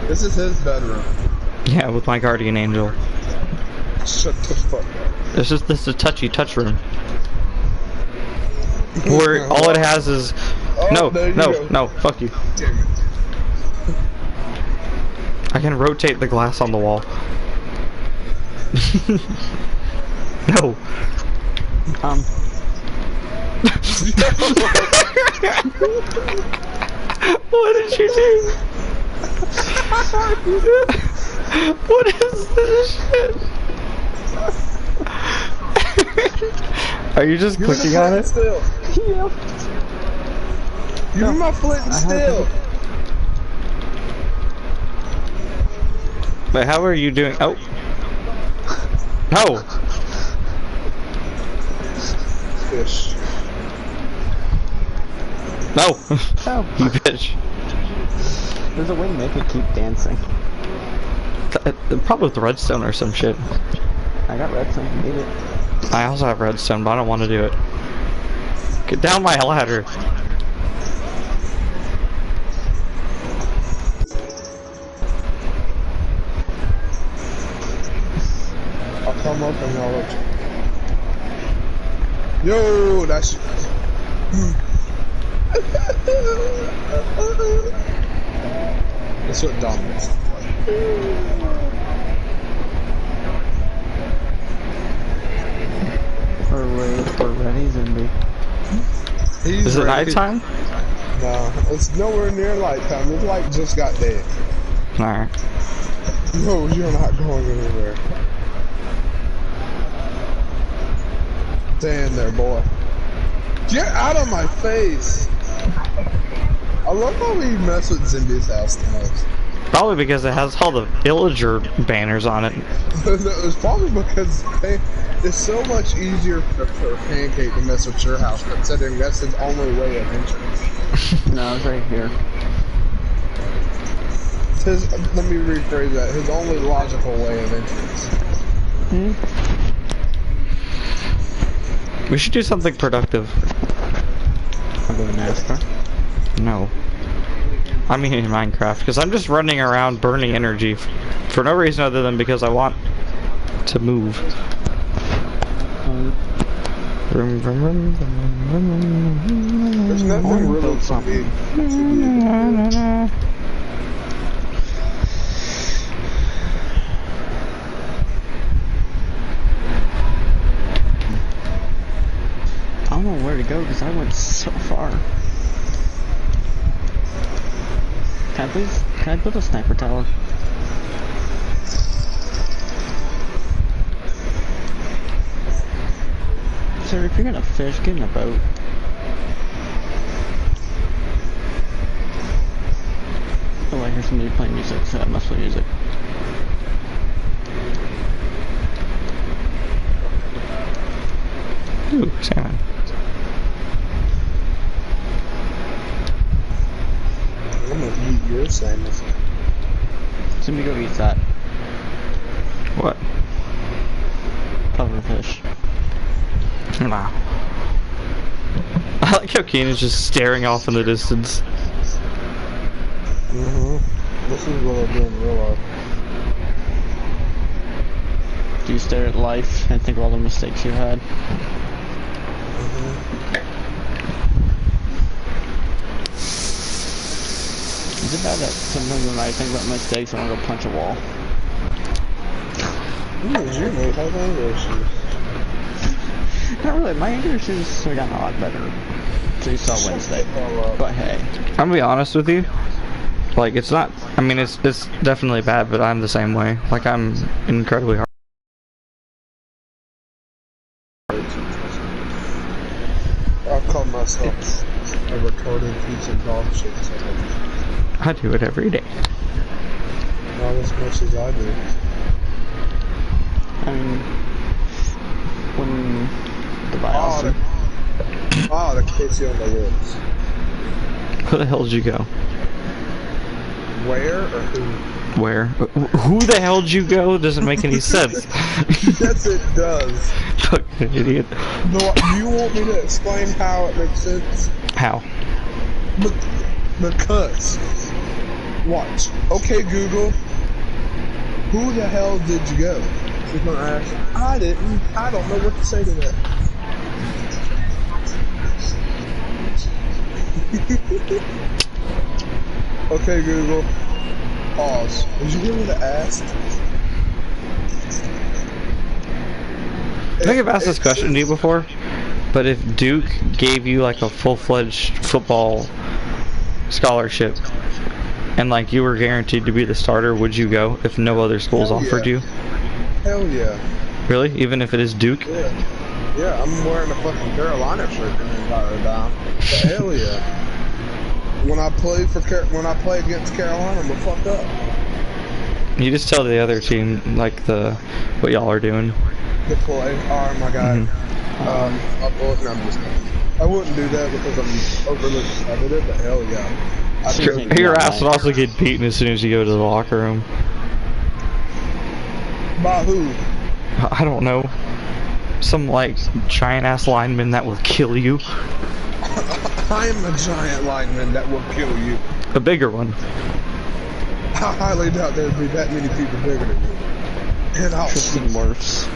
This is his bedroom. Yeah, with my guardian angel. Shut the fuck up. This is a touchy touch room. Where all it has is Oh, there you go. no, fuck you. Damn it. I can rotate the glass on the wall. No. What did you do? What is this shit? Are you just Give me the clicking on flint it? Still. Yeah. Give me my flint and steel. But how are you doing? Oh. No. Fish. No. Oh, You bitch. there's a way to make it keep dancing. Probably with redstone or some shit. I got redstone. Need it. I also have redstone, but I don't want to do it. Get down my ladder. I'll come up and I'll let you. Yo, that's. That's what Dominic's like. We're ready, Zimby. He's Is it ready. nighttime? No, it's nowhere near nighttime. It's like just got day. Alright. No, you're not going anywhere. Stay in there, boy. Get out of my face! I love how we mess with Zimby's house the most. Probably because it has all the villager banners on it. It's probably because it's so much easier for Pancake to mess with your house, considering that's his only way of entrance. No, it's right here. Let me rephrase that. His only logical way of entrance. We should do something productive. I'm going to NASCAR. No. I mean in Minecraft, because I'm just running around burning energy for no reason other than because I want to move. Vroom, vroom, vroom, vroom, vroom, vroom. There's nothing really for me to do. I don't know where to go because I went so far. Can I build a sniper tower? Sir, if you're gonna fish, get in a boat. Oh, I hear somebody playing music, so I must play music. Ooh, salmon. I'm gonna eat your salmon. Somebody go eat that. What? Pufferfish. Nah. I like how Keenan's just staring off in the distance. This is what I do in real life. Do you stare at life and think of all the mistakes you had? Is it bad that sometimes when I think about mistakes, I want to go punch a wall? You may have anger issues. Not really. My anger issues have gotten a lot better. So you saw Wednesday. But hey. I'm gonna be honest with you. Like, it's not, I mean, it's definitely bad, but I'm the same way. Like, I'm incredibly hard. I call myself a retarded piece of dog shit. I do it every day. Not as much as I do. I mean, when the biopsy. The kiss you on the lips. Where the hell did you go? Where or who? Where? Who the hell did you go? Doesn't make any sense. Yes, it does. Fucking idiot. No, you want me to explain how it makes sense? How? Because. Watch. Okay, Google. Who the hell did you go? She's gonna ask. I didn't. I don't know what to say to that. Okay, Google. Pause. Did you hear what I asked? I think I've asked this question to you before, but if Duke gave you like a full-fledged football scholarship and like you were guaranteed to be the starter, would you go if no other schools offered you? Hell yeah. Really? Even if it is Duke? Yeah. Yeah, I'm wearing a fucking Carolina shirt and then got her down. But hell yeah. When I play against Carolina, I'm gonna fuck up. You just tell the other team like what y'all are doing. The play. Oh my god. No, I'm just kidding. I wouldn't do that because I'm overly competitive, but hell yeah. Your ass would also get beaten as soon as you go to the locker room. By who? I don't know. Some like giant ass lineman that will kill you. I'm a giant lineman that will kill you. A bigger one. I highly doubt there'd be that many people bigger than you. And I'll shoot worse.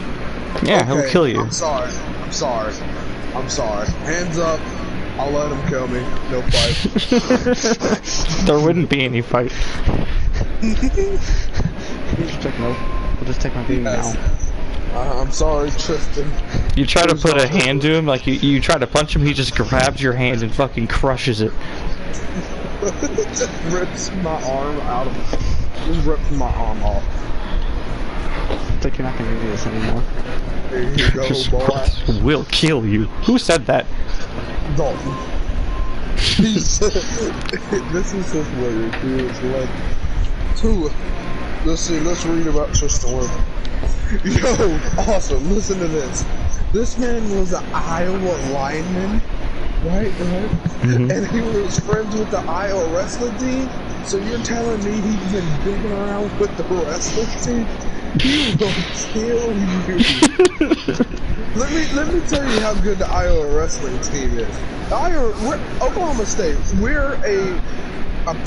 Yeah, okay, he'll kill you. I'm sorry. Hands up. I'll let him kill me. No fight. There wouldn't be any fight. We'll just take my beating now. I'm sorry, Tristan. You try to put a hand to him, like you try to punch him, he just grabs your hand and fucking crushes it. Just rips my arm out of it. Just rips my arm off. I think you're not gonna do this anymore. There you go, boy. Will kill you. Who said that? Dalton. He said, this is just weird, dude. It's like, let's read about Tristan Wirfs. Yo, awesome. Listen to this. This man was an Iowa lineman, right? Mm-hmm. And he was friends with the Iowa wrestling team. So you're telling me he's been digging around with the wrestling team? He will kill you. Let me tell you how good the Iowa wrestling team is. Oklahoma State, we're a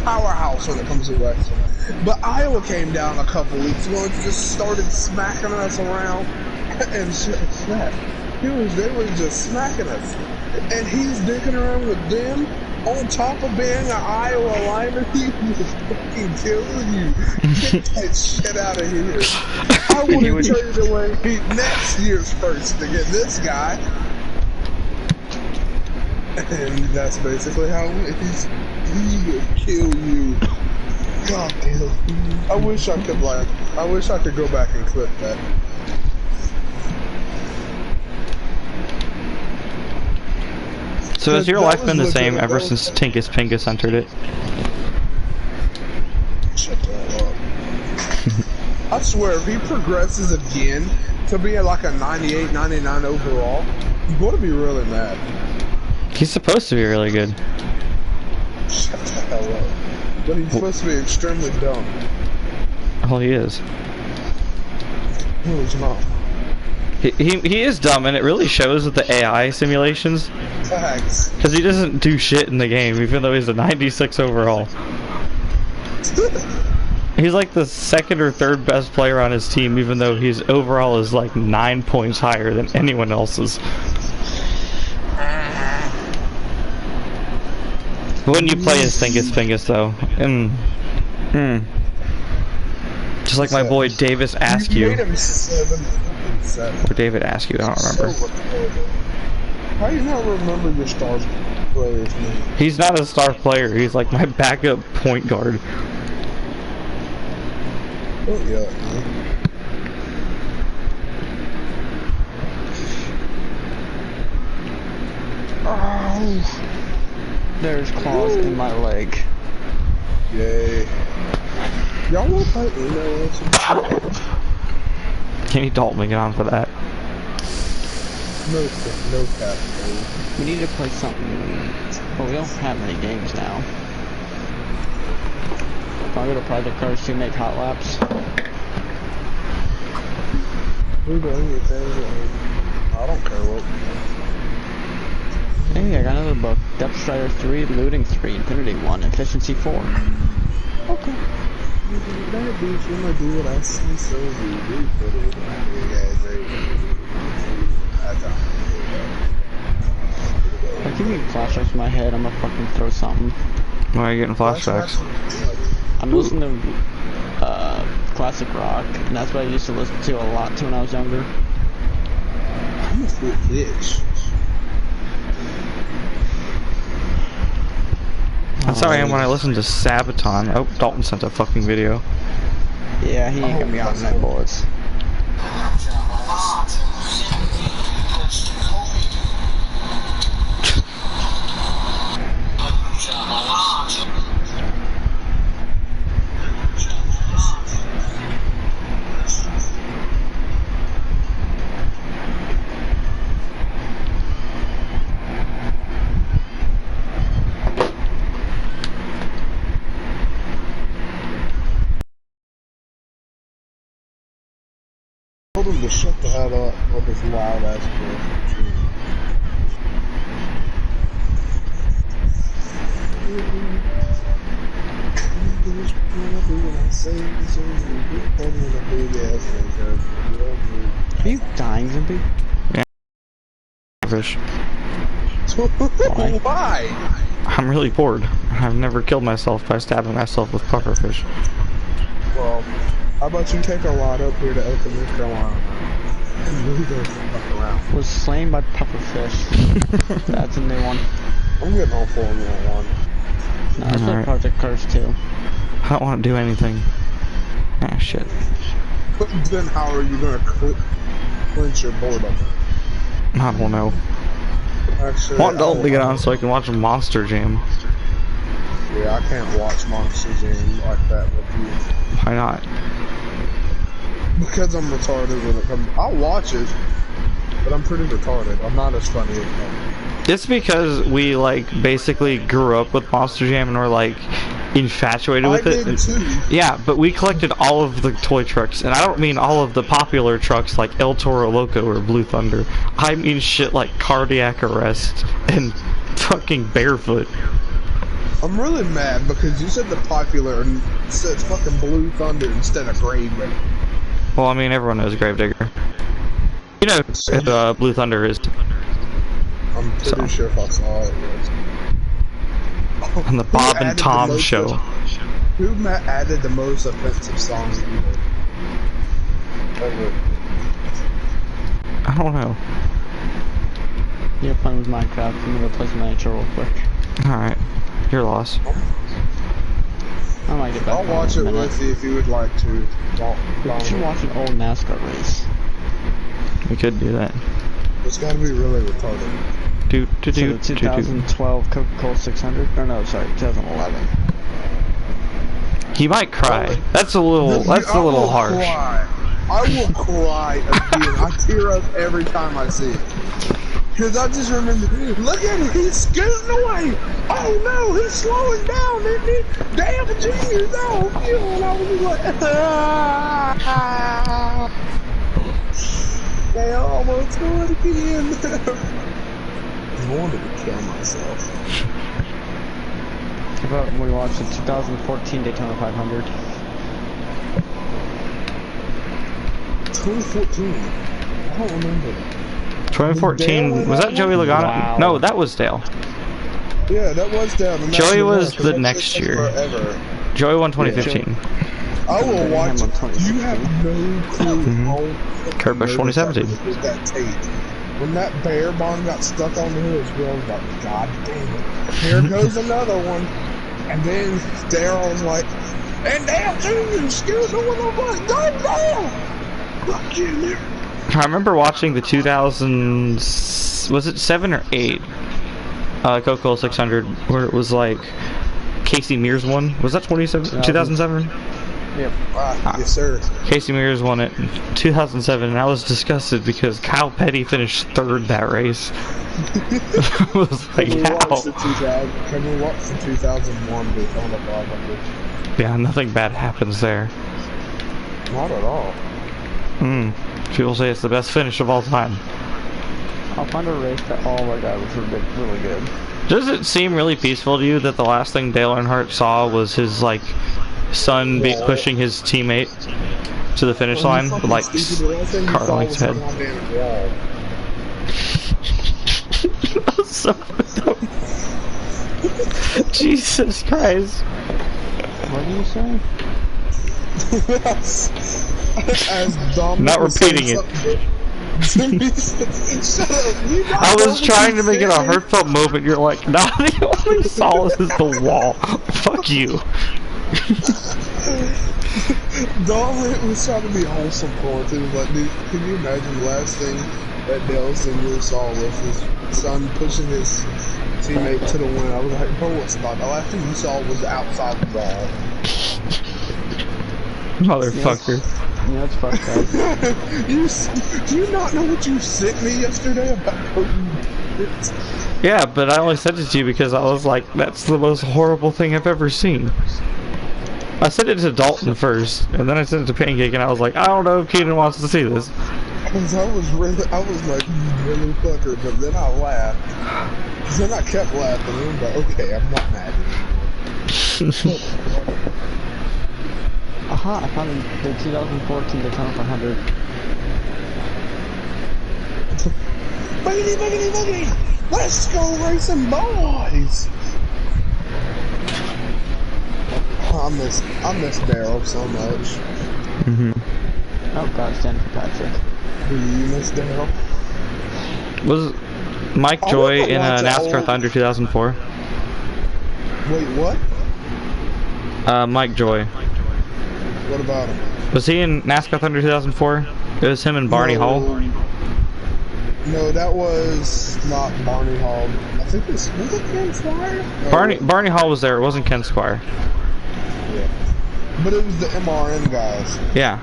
powerhouse when it comes to wrestling. But Iowa came down a couple weeks ago and just started smacking us around and shit like that. They was just smacking us. And he's dicking around with them on top of being an Iowa lineman. He was fucking killing you. Get that shit out of here. I would have traded away next year's first to get this guy. And that's basically how it is. He will kill you. God damn. I wish I could go back and clip that. So has your life been the same ever since Tinkus Pinkus entered it? Shut that up. I swear, if he progresses again to be like a 98, 99 overall, you're going to be really mad. He's supposed to be really good. Shut the hell up. But he's supposed to be extremely dumb. Well, he is. No, he's not. He is dumb, and it really shows with the AI simulations. Facts. Because he doesn't do shit in the game, even though he's a 96 overall. He's like the second or third best player on his team, even though his overall is like 9 points higher than anyone else's. When you play as Tinkus Pinkus, though, just like my boy Davis Askew. You made him 7. Or David Askew, I don't remember. How do you not remember your star player's name? He's not a star player, he's like my backup point guard. Oh, yeah, man. Oh. There's claws in my leg. Yay. Y'all wanna play Uno? Kenny Dalton get on for that. No cap. We need to play something, but we don't have any games now. If I go to Project Cars to make hot laps. We're doing your thing. I don't care what. Hey, I got another book. Depth Strider 3, Looting 3, Infinity 1, Efficiency 4. Okay. That beach, when I do what I see, so we do put it If I keep getting flashbacks in my head, I'm gonna fucking throw something. Why are you getting flashbacks? I'm listening to classic rock, and that's what I used to listen to a lot when I was younger. I'm a full bitch. That's how I am when I listen to Sabaton. Oh, Dalton sent a fucking video. Yeah, he ain't gonna be on night bullets. Told him to shut the hell up with this loud ass bullshit. Are you dying, Zimpy? Yeah. Fish. Why? I'm really bored. I've never killed myself by stabbing myself with pufferfish. Well, how about you take a lot up here to open this door and move the fuck around? Was slain by pufferfish. That's a new one. I'm getting on Formula 1. No, it's like Alright. Project Cars 2. I don't want to do anything. Ah, shit. But then how are you gonna clinch your boredom? I don't know. Actually, I want Dalton to get on so I can watch a Monster Jam. Yeah, I can't watch Monster Jam like that with you. Why not? Because I'm retarded when it comes. I'll watch it, but I'm pretty retarded. I'm not as funny as him. It's because we, like, basically grew up with Monster Jam and we're, like, infatuated with it. did too. Yeah, but we collected all of the toy trucks, and I don't mean all of the popular trucks like El Toro Loco or Blue Thunder. I mean shit like Cardiac Arrest and fucking Barefoot. I'm really mad because you said the popular and said fucking Blue Thunder instead of Gravedigger. Well, I mean, everyone knows Gravedigger. You know who Blue Thunder is. I'm pretty sure if I saw it. Yes. On the Bob and Tom show. Who added the most offensive songs ever? I don't know. You're playing with Minecraft. I'm gonna play some miniature real quick. Alright. Your loss. I might get back. I'll watch it with you if you would like to. We should watch an old NASCAR race. We could do that. It's gotta be really retarded. Do So the 2012 Coca-Cola 600? Or no, sorry, 2011. He might cry. That's a little hard. Cry. I will cry again. I tear up every time I see it. Because I just remember, look at him, he's scooting away. Oh no, he's slowing down, isn't he? Damn, genius, no. And I was just like, ah. They almost won again. I wanted to kill myself. How about we watch the 2014 Daytona 500? 2014. I don't remember. 2014, was that Joey Logano? Wow. No, that was Dale. Yeah, that was down. Joey was the next year. Forever. Joey won 2015. I will watch it. You have no clue. Kurt Busch 2017. With that tape. When that bear barn got stuck on the hills, we all was like, God damn it. Here goes another one. And then Daryl was like, and Dale Jr. scooting on the bus. Go Dale! Fuck you, man. I remember watching the 2000s, was it 7 or 8? Coca-Cola 600, where it was like Casey Mears won. Was that 2007? Yep. Yes, sir. Casey Mears won it in 2007, and I was disgusted because Kyle Petty finished 3rd that race. I was like, Can we how? watch the 2001 Daytona 500? Yeah, nothing bad happens there. Not at all. People say it's the best finish of all time. I'll find a race that all of our guys was really good. Does it seem really peaceful to you that the last thing Dale Earnhardt saw was his, like, son pushing his teammate to the finish line with, like, car lengths ahead? That was so dumb. Jesus Christ. What do you say? Not repeating it. I was trying to make it a heartfelt moment. You're like, nah, the only solace is the wall. Fuck you. Dom was trying to be wholesome for it. He was like, dude, can you imagine the last thing that Dale Senior saw was his son pushing his teammate to the win? I was like, bro, what's not? The last thing you saw was outside the wall. Motherfucker. Yeah, that's fucked up. Do you not know what you sent me yesterday about Cody? Yeah, but I only sent it to you because I was like, that's the most horrible thing I've ever seen. I sent it to Dalton first, and then I sent it to Pancake, and I was like, I don't know if Keenan wants to see this. Because I was like, really fucker, but then I laughed. Then I kept laughing, and I was like, okay, I'm not mad. Aha, I found the 2014 Daytona 500. Boogity, boogity, boogity! Let's go racing, boys! I miss Daryl so much. Oh god, stand for Patrick. Do you miss Daryl? Was Mike Joy in a NASCAR Thunder 2004? Wait, what? Mike Joy. What about him? Was he in NASCAR Thunder 2004? It was him and Barney Hall. No, that was not Barney Hall. I think was it Ken Squire? Barney Hall was there. It wasn't Ken Squire. Yeah. But it was the MRN guys. Yeah.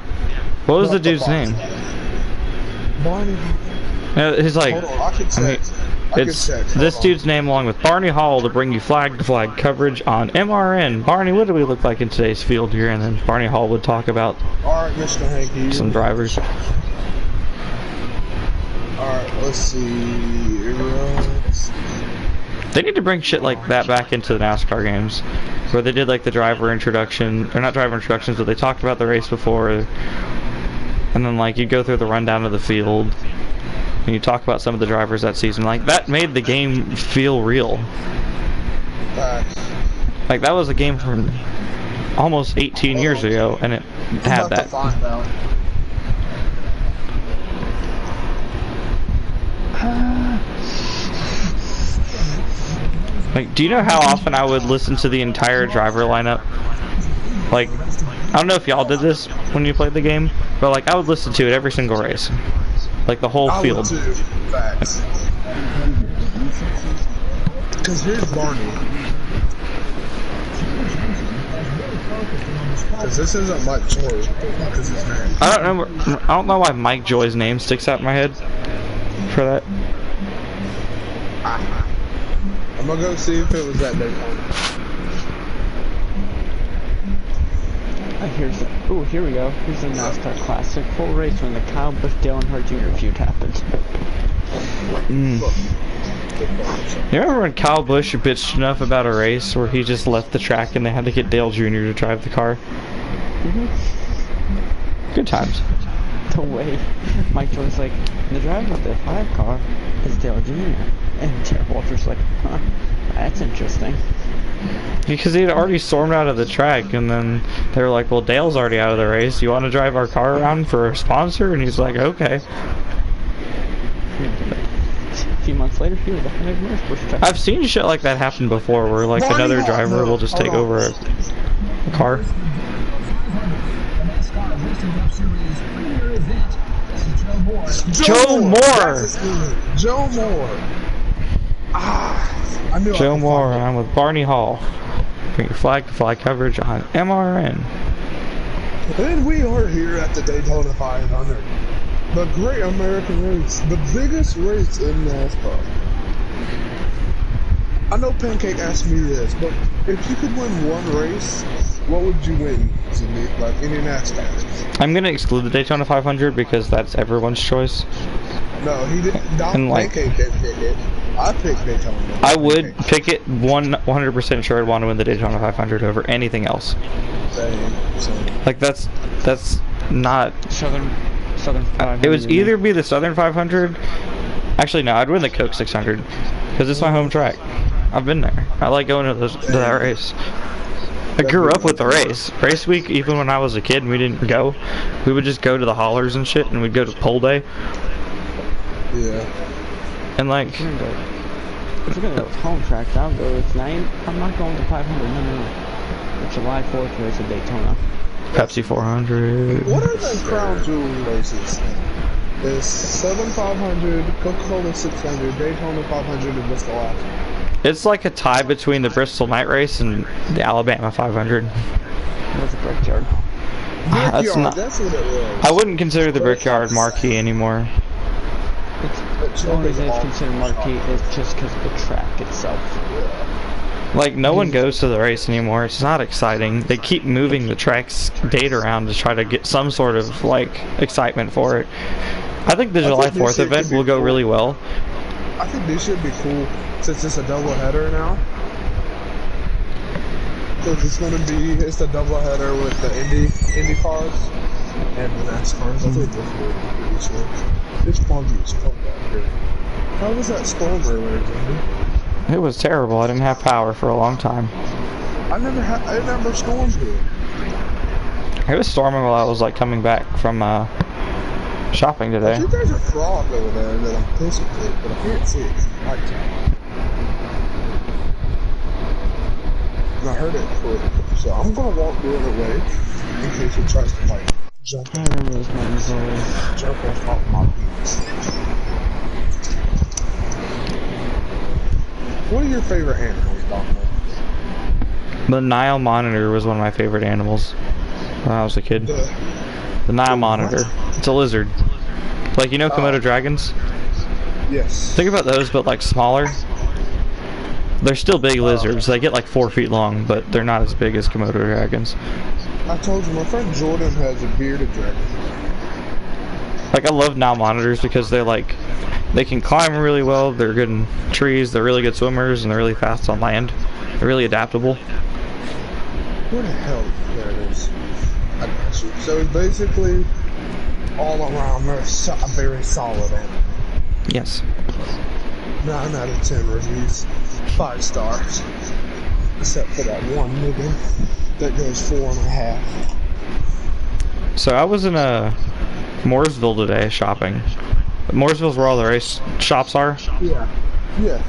What was the dude's name? Barney. He's like. Hold on, I can check. It's this dude's name along with Barney Hall to bring you flag-to-flag coverage on MRN. Barney, what do we look like in today's field here? And then Barney Hall would talk about Mr. Hankey, some drivers. Alright, let's see. They need to bring shit like that back into the NASCAR games, where they did like the driver introduction, or not driver introductions, but they talked about the race before, and then like you go through the rundown of the field. And you talk about some of the drivers that season, like that made the game feel real. Like that was a game from almost 18 years ago, and it had that. Like, do you know how often I would listen to the entire driver lineup? Like, I don't know if y'all did this when you played the game, but like I would listen to it every single race. Like the whole field. Facts. Cause here's Barney. Cause this isn't Mike Joy. Cause his name. I don't know why Mike Joy's name sticks out in my head for that. I'm gonna go see if it was that Daytona. Here we go. Here's a NASCAR Classic full race when the Kyle Busch Dale Earnhardt Jr. feud happened. You remember when Kyle Busch bitched enough about a race where he just left the track and they had to get Dale Jr. to drive the car? Good times. The way Mike Joy's like, the driver of the 5 car is Dale Jr. And Terry Walter's like, huh, that's interesting. Because he had already stormed out of the track, and then they were like, well, Dale's already out of the race. You want to drive our car around for a sponsor? And he's like, okay. A few months later, he was up in his first track. I've seen shit like that happen before, where like another driver will just take over a car. Joe Moore! Joe Moore! I knew Joe Moore, I'm with Barney Hall. Bring your flag to fly coverage on MRN. And we are here at the Daytona 500. The Great American Race. The biggest race in NASCAR. I know Pancake asked me this, but if you could win one race, what would you win? Like any NASCAR? I'm gonna exclude the Daytona 500 because that's everyone's choice. No, he didn't. Pancake didn't pick it. I picked Daytona. I would pick it 100% sure I'd want to win the Daytona 500 over anything else. Same. Like that's not Southern 500. It would either be the Southern 500. Actually, no, I'd win the Coke 600 because it's my home track. I've been there. I like going to that race. I grew up with the race. Race week, even when I was a kid and we didn't go, we would just go to the hollers and shit, and we'd go to pole day. Yeah. And like, if you're gonna go with home tracks, I'll go with 9. I'm not going to 500. No. The July 4th race at Daytona. Pepsi 400. What are the crown jewel races? There's Southern 500, Coca-Cola 600, Daytona 500, and what's the last one? It's like a tie between the Bristol Night Race and the Alabama 500. What's the Brickyard? That's not. That's what it was. I wouldn't consider the Brickyard marquee anymore. The only reason it's considered marquee is just because of the track itself. Like, no one goes to the race anymore. It's not exciting. They keep moving the track's date around to try to get some sort of, like, excitement for it. I think the July 4th event will go really well. I think this should be cool since it's a double header now. Because it's a double header with the Indy cars and the NASCARs. I think that's really cool. It's foggy as fuck out here. How was that storm earlier, Jamie? It was terrible. I didn't have power for a long time. I never stormed here. It was storming while I was like coming back from shopping today. You guys are frog over there that I'm closer to, but I can't see it. And I heard it quick, so I'm gonna walk the other way in case it tries to like jump. I remember those mountains always. Jump off my peaks. What are your favorite animals, Dominic? The Nile monitor was one of my favorite animals when I was a kid. The Nile monitor. It's a lizard. Like, you know Komodo dragons? Yes. Think about those, but like smaller. They're still big lizards. They get like 4 feet long, but they're not as big as Komodo dragons. I told you, my friend Jordan has a bearded dragon. Like, I love Nile monitors because they're like, they can climb really well, they're good in trees, they're really good swimmers, and they're really fast on land. They're really adaptable. Where the hell? There it is. I got you. So basically, all around, they're a very solid animal. Yes. 9 out of 10 reviews. 5 stars. Except for that one nigga that goes 4.5. So I was in Mooresville today shopping. Mooresville's where all the race shops are. Yeah. Yeah.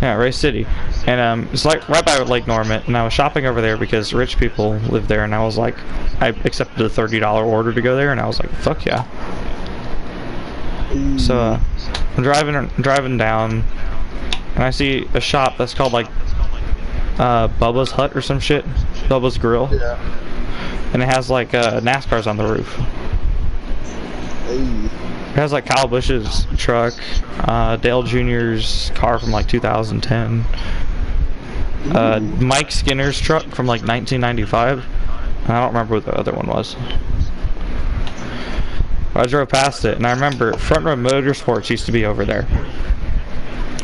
Yeah, Race City. And it's like right by Lake Norman, and I was shopping over there because rich people live there, and I was like, I accepted a $30 order to go there, and I was like, fuck yeah. So I'm driving down, and I see a shop that's called like Bubba's Hut or some shit, Bubba's Grill. Yeah. And it has like NASCARs on the roof. Hey. It has like Kyle Busch's truck, Dale Jr.'s car from like 2010, Mike Skinner's truck from like 1995. I don't remember what the other one was. I drove past it, and I remember Front Row Motorsports used to be over there.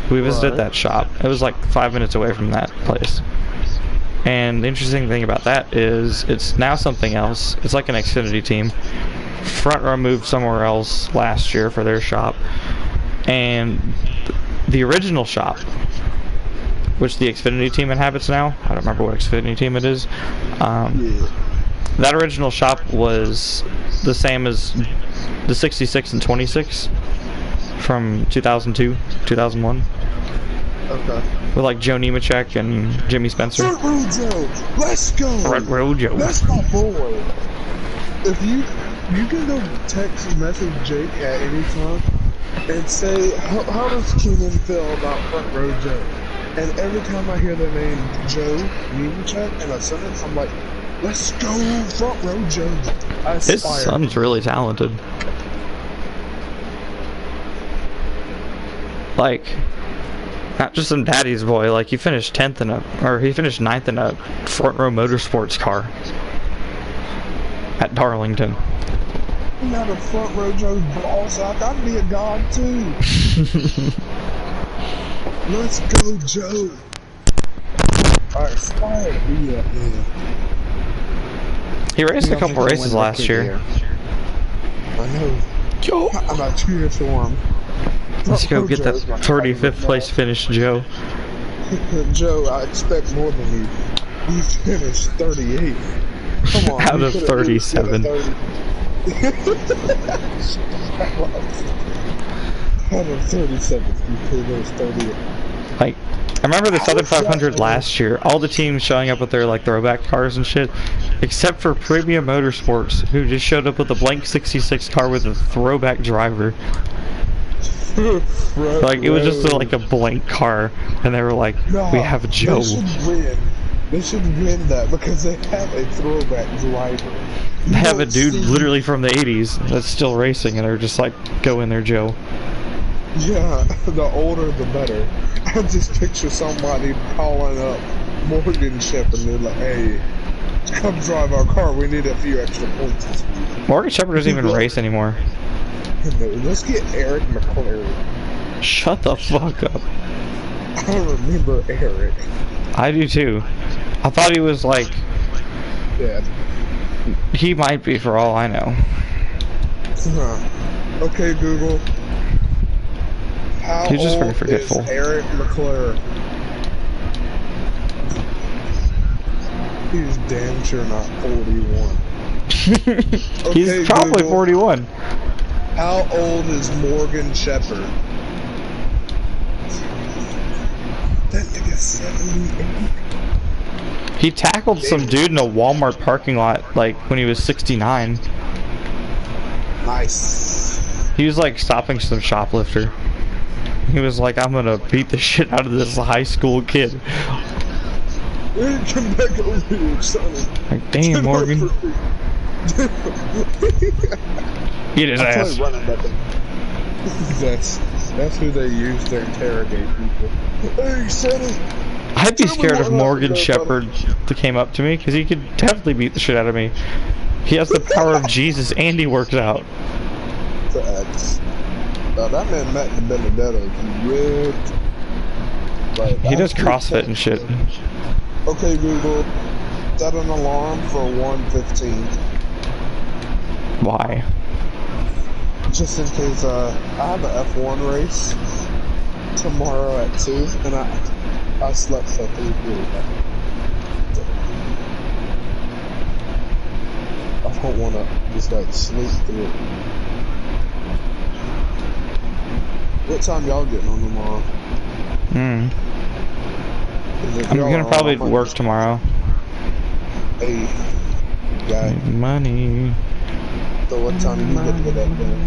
We visited that shop. It was like 5 minutes away from that place. And the interesting thing about that is it's now something else. It's like an Xfinity team. Front Row moved somewhere else last year for their shop. And the original shop, which the Xfinity team inhabits now, I don't remember what Xfinity team it is. That original shop was the same as the 66 and 26 from 2002, 2001. Okay. With like Joe Nemechek and Jimmy Spencer. Front Row Joe, let's go. Front Row Joe. That's my boy. If you can go text message Jake at any time and say, how does Keenan feel about Front Row Joe? And every time I hear the name Joe Nemechek in a sentence, I'm like, let's go Front Row Joe. His son's really talented. Like, not just some daddy's boy, like he finished 10th in he finished 9th in a Front Row Motorsports car at Darlington. I'm not a Front Row Joe's ball sack, I'd be a god too. Let's go Joe. I aspire to be that man. He raced a couple races last year. I know. Joe! I'm not cheering for him. Let's go get that 35th place finish, Joe. Joe, I expect more than you. You finished 38. Come on. Out of 37. Out of 37, you finished 38. Like, I remember the Southern 500 last year. All the teams showing up with their like throwback cars and shit, except for Premium Motorsports, who just showed up with a blank 66 car with a throwback driver. Like, it was just like a blank car, and they were like, we have Joe. They should win that because they have a throwback driver. They have a dude literally from the 80s that's still racing, and they're just like, go in there, Joe. Yeah, the older the better. I just picture somebody calling up Morgan Shepherd and they're like, hey, come drive our car, we need a few extra points this week. Morgan Shepherd doesn't even race anymore. Let's get Eric McLaren. Shut the fuck up. I remember Eric. I do too. I thought he was like... Yeah. He might be for all I know. Okay, Google. How He's just very old forgetful. is Eric McLaren? He's damn sure not 41. He's Okay, probably Google. 41. How old is Morgan Shepherd? That nigga's 78. He tackled some dude in a Walmart parking lot like when he was 69. Nice. He was like stopping some shoplifter. He was like, I'm gonna beat the shit out of this high school kid. Come back over here, sonny. Like, damn, Morgan. Get his ass. That's who they use to interrogate people. Hey, sonny. I'd be scared if Morgan Shepherd came up to me, because he could definitely beat the shit out of me. He has the power of Jesus, and he works out. Facts. That man Matt the Benedetto, he ripped. Like, He does CrossFit and shit. Okay, Google, set an alarm for 1:15. Why? just in case I have an F1 race tomorrow at 2, and I slept till 3:45. I don't want to just like sleep through it. What time y'all getting on tomorrow? I'm gonna probably work tomorrow. Hey, guy. Money. So what time you gonna get up there?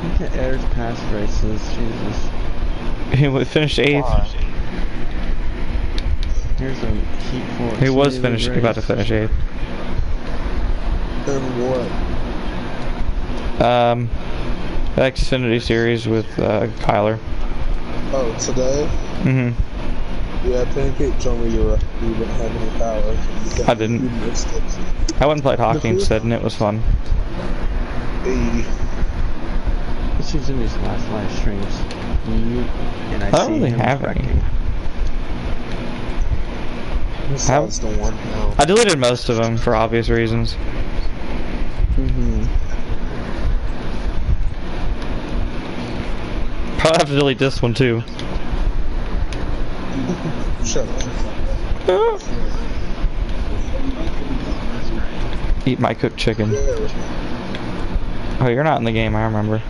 Look at Eric's past races, Jesus. He finished 8th. Why? Here's a Heat 4. He was about to finish 8th. And what? The Xfinity Series with Kyler. Oh, today? Yeah, Pancake told me you didn't have any power. I didn't. You missed it. I went and played hockey instead, and it was fun. Hey. She's in these last live streams. And I don't see really him have any. wrecking. Besides the one now. I deleted most of them for obvious reasons. Probably have to delete this one too. Shut up. Eat my cooked chicken. Oh, you're not in the game, I remember.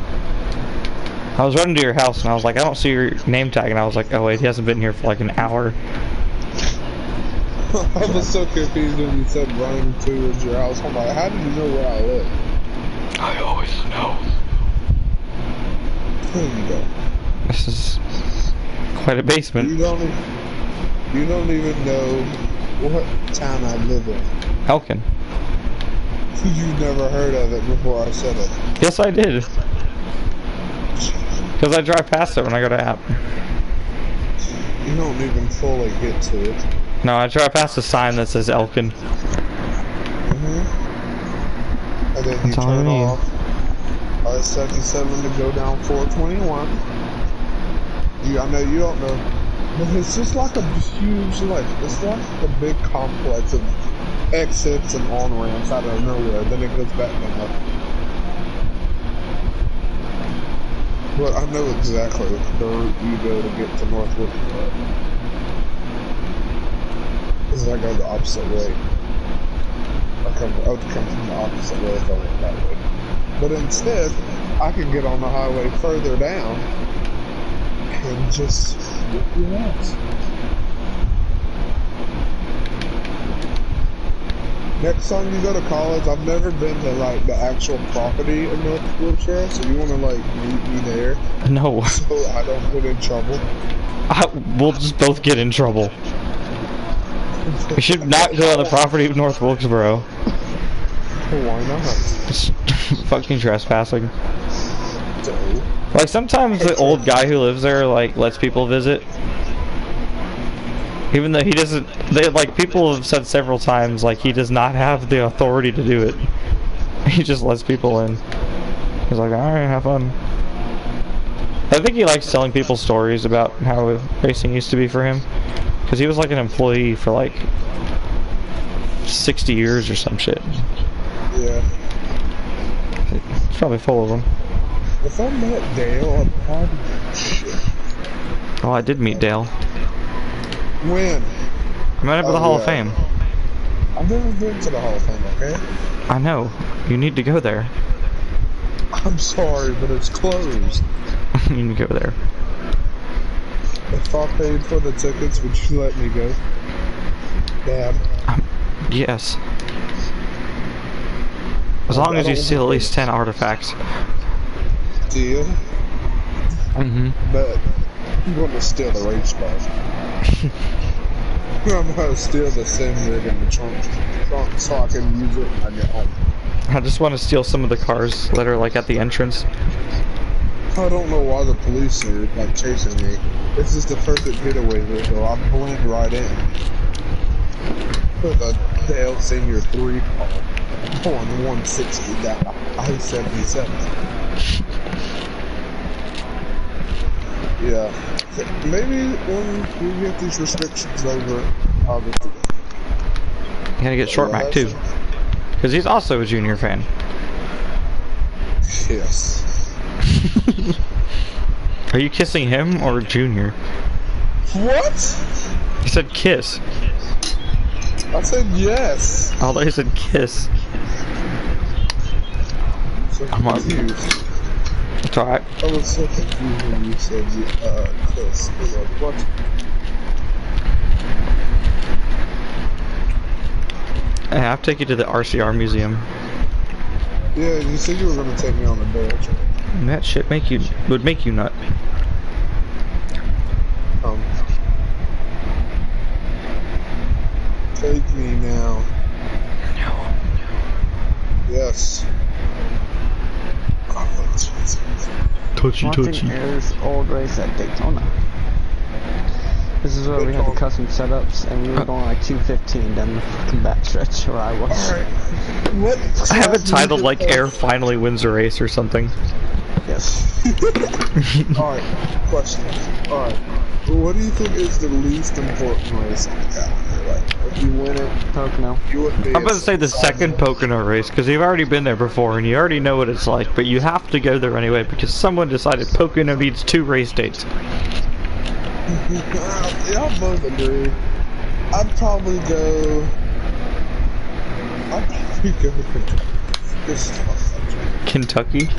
I was running to your house and I was like, I don't see your name tag, and I was like, oh wait, he hasn't been here for like an hour. I was so confused when you said running towards your house. I'm like, how did you know where I live? I always know. There you go. This is quite a basement. You don't even know what town I live in. Elkin. You've never heard of it before I said it. Yes, I did. Because I drive past it when I go to App. You don't even fully get to it. No, I drive past a sign that says Elkin. And then you turn off I-77 to go down 421. I know you don't know, but it's just like a huge, it's like a big complex of exits and on-ramps out of nowhere. Then it goes back down. But I know exactly the route you go to get to Northwood. Because I go the opposite way. I would come from the opposite way if I went that way. But instead, I can get on the highway further down and just whip your ass. Next time you go to college, I've never been to like the actual property of North Wiltshire, so you want to like meet me there? No. So I don't get in trouble. We'll just both get in trouble. We should not go on the property of North Wilkesboro. Why not? It's fucking trespassing. So, Like sometimes the old guy who lives there like lets people visit. Even though he doesn't, people have said several times like he does not have the authority to do it. He just lets people in. He's like, alright, have fun. I think he likes telling people stories about how racing used to be for him. Because he was like an employee for like 60 years or some shit. yeah. It's probably full of them. If I met Dale, I'd probably shit. Oh, I did meet Dale. When? I met him at the Hall of Fame. I've never been to the Hall of Fame, okay? I know. You need to go there. I'm sorry, but it's closed. You need to go there. If I paid for the tickets, would you let me go? Dad. Yes. As long as you steal at least 10 artifacts. Deal? Mm-hmm. But I'm gonna steal the race car. I'm gonna steal the sim rig in the trunk so I can use it when I get home. I just want to steal some of the cars that are like at the entrance. I don't know why the police are like chasing me. This is the perfect getaway vehicle. I blend right in. With a Dale Senior 3 car going 160 down I-77. Yeah. Maybe when we get these restrictions over, I'll get to You gotta get Short Mac too. Because he's also a Junior fan. Yes. Are you kissing him or Junior? What? He said kiss. I said yes. Although he said kiss. So I'm on. confused. It's alright. I was so confused when you said kiss. I was like, what? I have to take you to the RCR museum. Yeah, you said you were gonna take me on a day trip. And that shit would make you nut. Take me now. No. Yes. Touchy Watching Air's old race at Daytona. This is where we had the custom setups, and we were going like 215 down the fucking backstretch where I was. Alright. What? I have it titled like Air finally wins a race or something. Yes. Alright, question. Alright. What do you think is the least important race on the calendar? Like, if you win it, Pocono. you wouldn't be I'm about to say the second Pocono race, because you've already been there before and you already know what it's like, but you have to go there anyway because someone decided Pocono needs 2 race dates. Y'all both agree. I'd probably go Kentucky?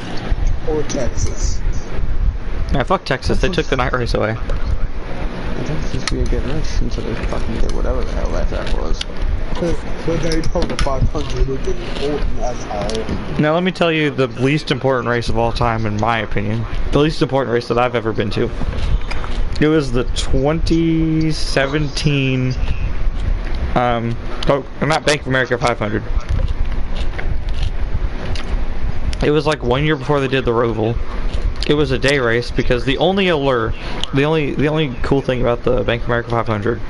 or Texas. Yeah, fuck Texas, they took the night race away. I think this would be a good race until they fucking did whatever the hell that was. But they told the 500 would get important as hell. Now let me tell you the least important race of all time, in my opinion. The least important race that I've ever been to. It was the 2017, not Bank of America 500. It was like 1 year before they did the Roval. It was a day race because the only cool thing about the Bank of America 500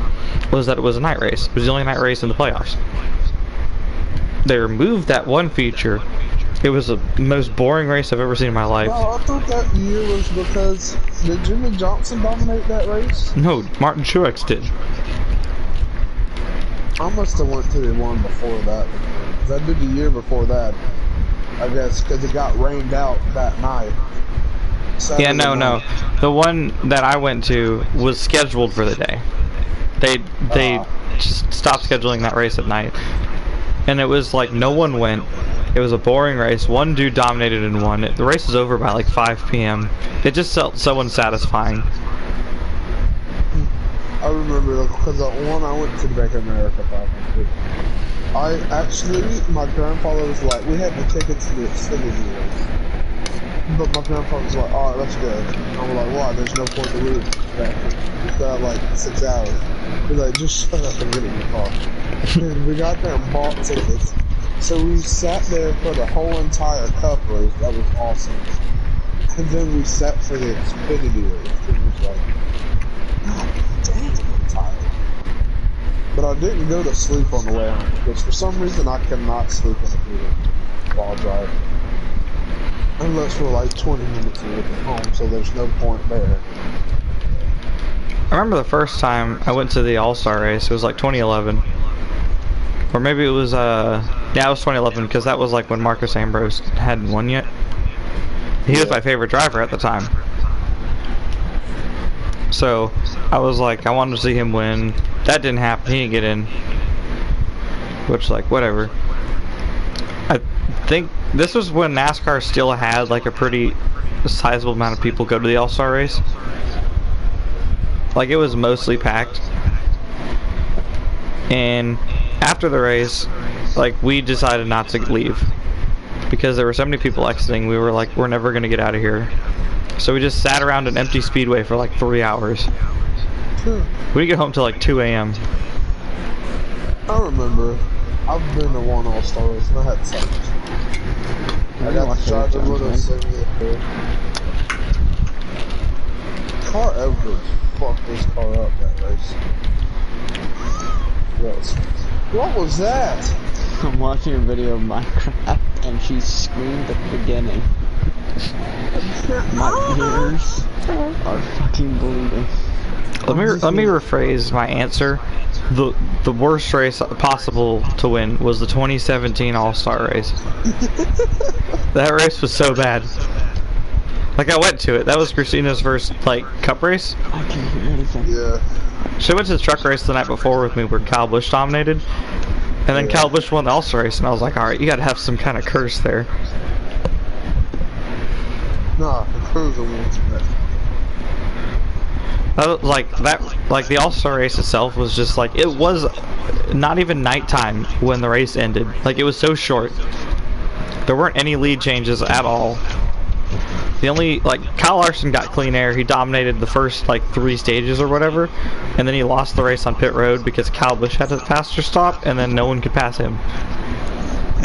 was that it was a night race. It was the only night race in the playoffs. They removed that one feature. It was the most boring race I've ever seen in my life. No, I thought that year was because did Jimmy Johnson dominate that race? No, Martin Truex did. I must have went to the one before that. 'Cause I did the year before that. I guess because it got rained out that night. Yeah, no. The one that I went to was scheduled for the day. They just stopped scheduling that race at night. And it was like no one went. It was a boring race. One dude dominated and won. The race was over by like 5 p.m. It just felt so unsatisfying. I remember because the one I went to the Bank of America 500. My grandfather was like, we had the tickets to the Xfinity race. But my grandpa was like, alright, let's go. And I was like, why? There's no point to lose. We've got like 6 hours. He's like, just shut up and get in your car. And we got there and bought tickets. So we sat there for the whole entire Cup race. That was awesome. And then we sat for the Xfinity race. It was like, God damn, I'm tired. But I didn't go to sleep on the way home because for some reason I cannot sleep in a theater while driving. Unless we're like 20 minutes away from home, so there's no point there. I remember the first time I went to the All-Star race, it was like 2011. Or maybe it was, yeah, it was 2011, because that was like when Marcus Ambrose hadn't won yet. He was my favorite driver at the time. So, I was like, I wanted to see him win. That didn't happen, he didn't get in. Which, like, whatever. I think this was when NASCAR still had like a pretty sizable amount of people go to the All-Star race. Like it was mostly packed. And after the race, like we decided not to leave because there were so many people exiting. We were like, we're never gonna get out of here. So we just sat around an empty speedway for like 3 hours. We didn't get home till like 2 a.m. I remember. I've been to one All-Star race and I had sex. I got to drive the little thing. Car ever fucked this car up that race. What was that? I'm watching a video of Minecraft and she screamed at the beginning. My ears are fucking bleeding. Let me rephrase my answer. The worst race possible to win was the 2017 All-Star race. That race was so bad. Like, I went to it. That was Christina's first, like, cup race. I can't hear anything. Yeah. She went to the truck race the night before with me where Kyle Busch dominated. And then Kyle Busch won the All-Star race, and I was like, alright, you gotta have some kind of curse there. Nah, the cruiser wins, man. Like the All-Star race itself was just like, it was not even nighttime when the race ended. Like, it was so short. There weren't any lead changes at all. The only, like, Kyle Larson got clean air. He dominated the first, like, 3 stages or whatever. And then he lost the race on pit road because Kyle Busch had a faster stop, and then no one could pass him.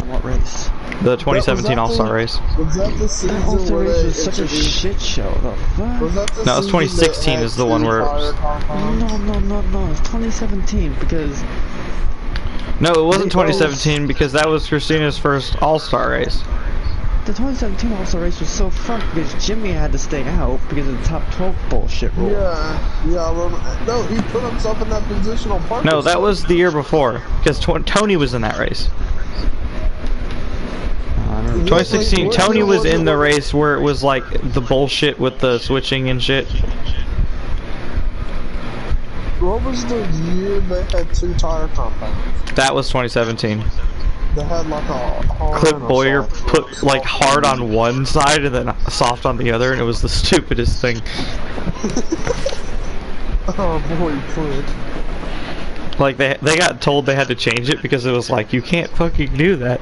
What race? The 2017 All-Star race. Was that the season That All-Star where race they was such a introduced- shit show. The fuck? Was that the No, it's season 2016 that is the one had where it was- two tire compounds? No, it's 2017 because No, it wasn't 2017 because that was Christina's first All-Star race. the 2017 All-Star race was so fucked because Jimmy had to stay out because of the top 12 bullshit rule. Yeah, I remember. No, he put himself in that position on purpose. No, that was the year before because Tony was in that race. I don't know. 2016, Tony was in the race where it was like the bullshit with the switching and shit. What was the year they had 2 tire compounds? That was 2017. They had like a hard Clip and a Boyer soft. put like hard on one side and then soft on the other, and it was the stupidest thing. Oh boy, Clip. Like they got told they had to change it because it was like, you can't fucking do that.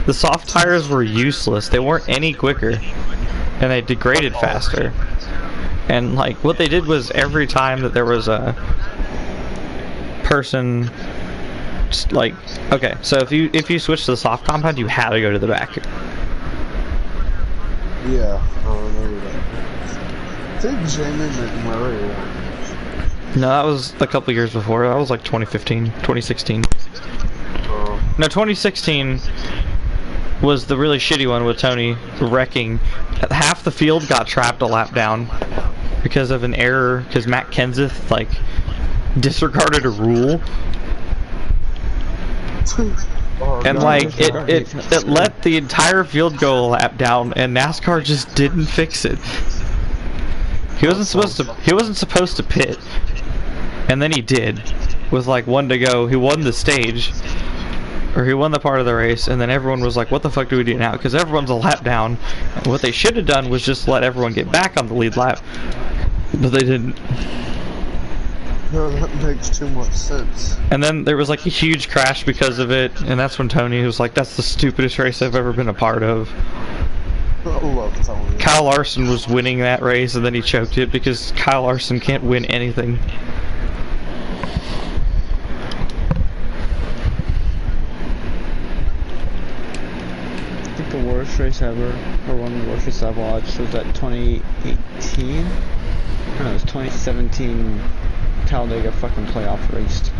The soft tires were useless. They weren't any quicker, and they degraded faster. And like what they did was every time that there was a person, like, okay, so if you switch to the soft compound, you had to go to the back. Yeah, I remember that. I think Jamie McMurray won. No, that was a couple years before. That was like 2015, 2016. No, 2016 was the really shitty one with Tony wrecking. Half the field got trapped a lap down because of an error, because Matt Kenseth, like, disregarded a rule. And like it let the entire field go a lap down, and NASCAR just didn't fix it. He wasn't supposed to pit, and then he did. With like 1 to go, he won the stage, or he won the part of the race, and then everyone was like, "What the fuck do we do now?" Because everyone's a lap down. And what they should have done was just let everyone get back on the lead lap, but they didn't. No, that makes too much sense. And then there was like a huge crash because of it, and that's when Tony was like, "That's the stupidest race I've ever been a part of." I love Tony. Kyle Larson was winning that race, and then he choked it because Kyle Larson can't win anything. I think the worst race ever, or one of the worst races I've watched, was that 2018? No, it was 2017 Talladega fucking playoff race.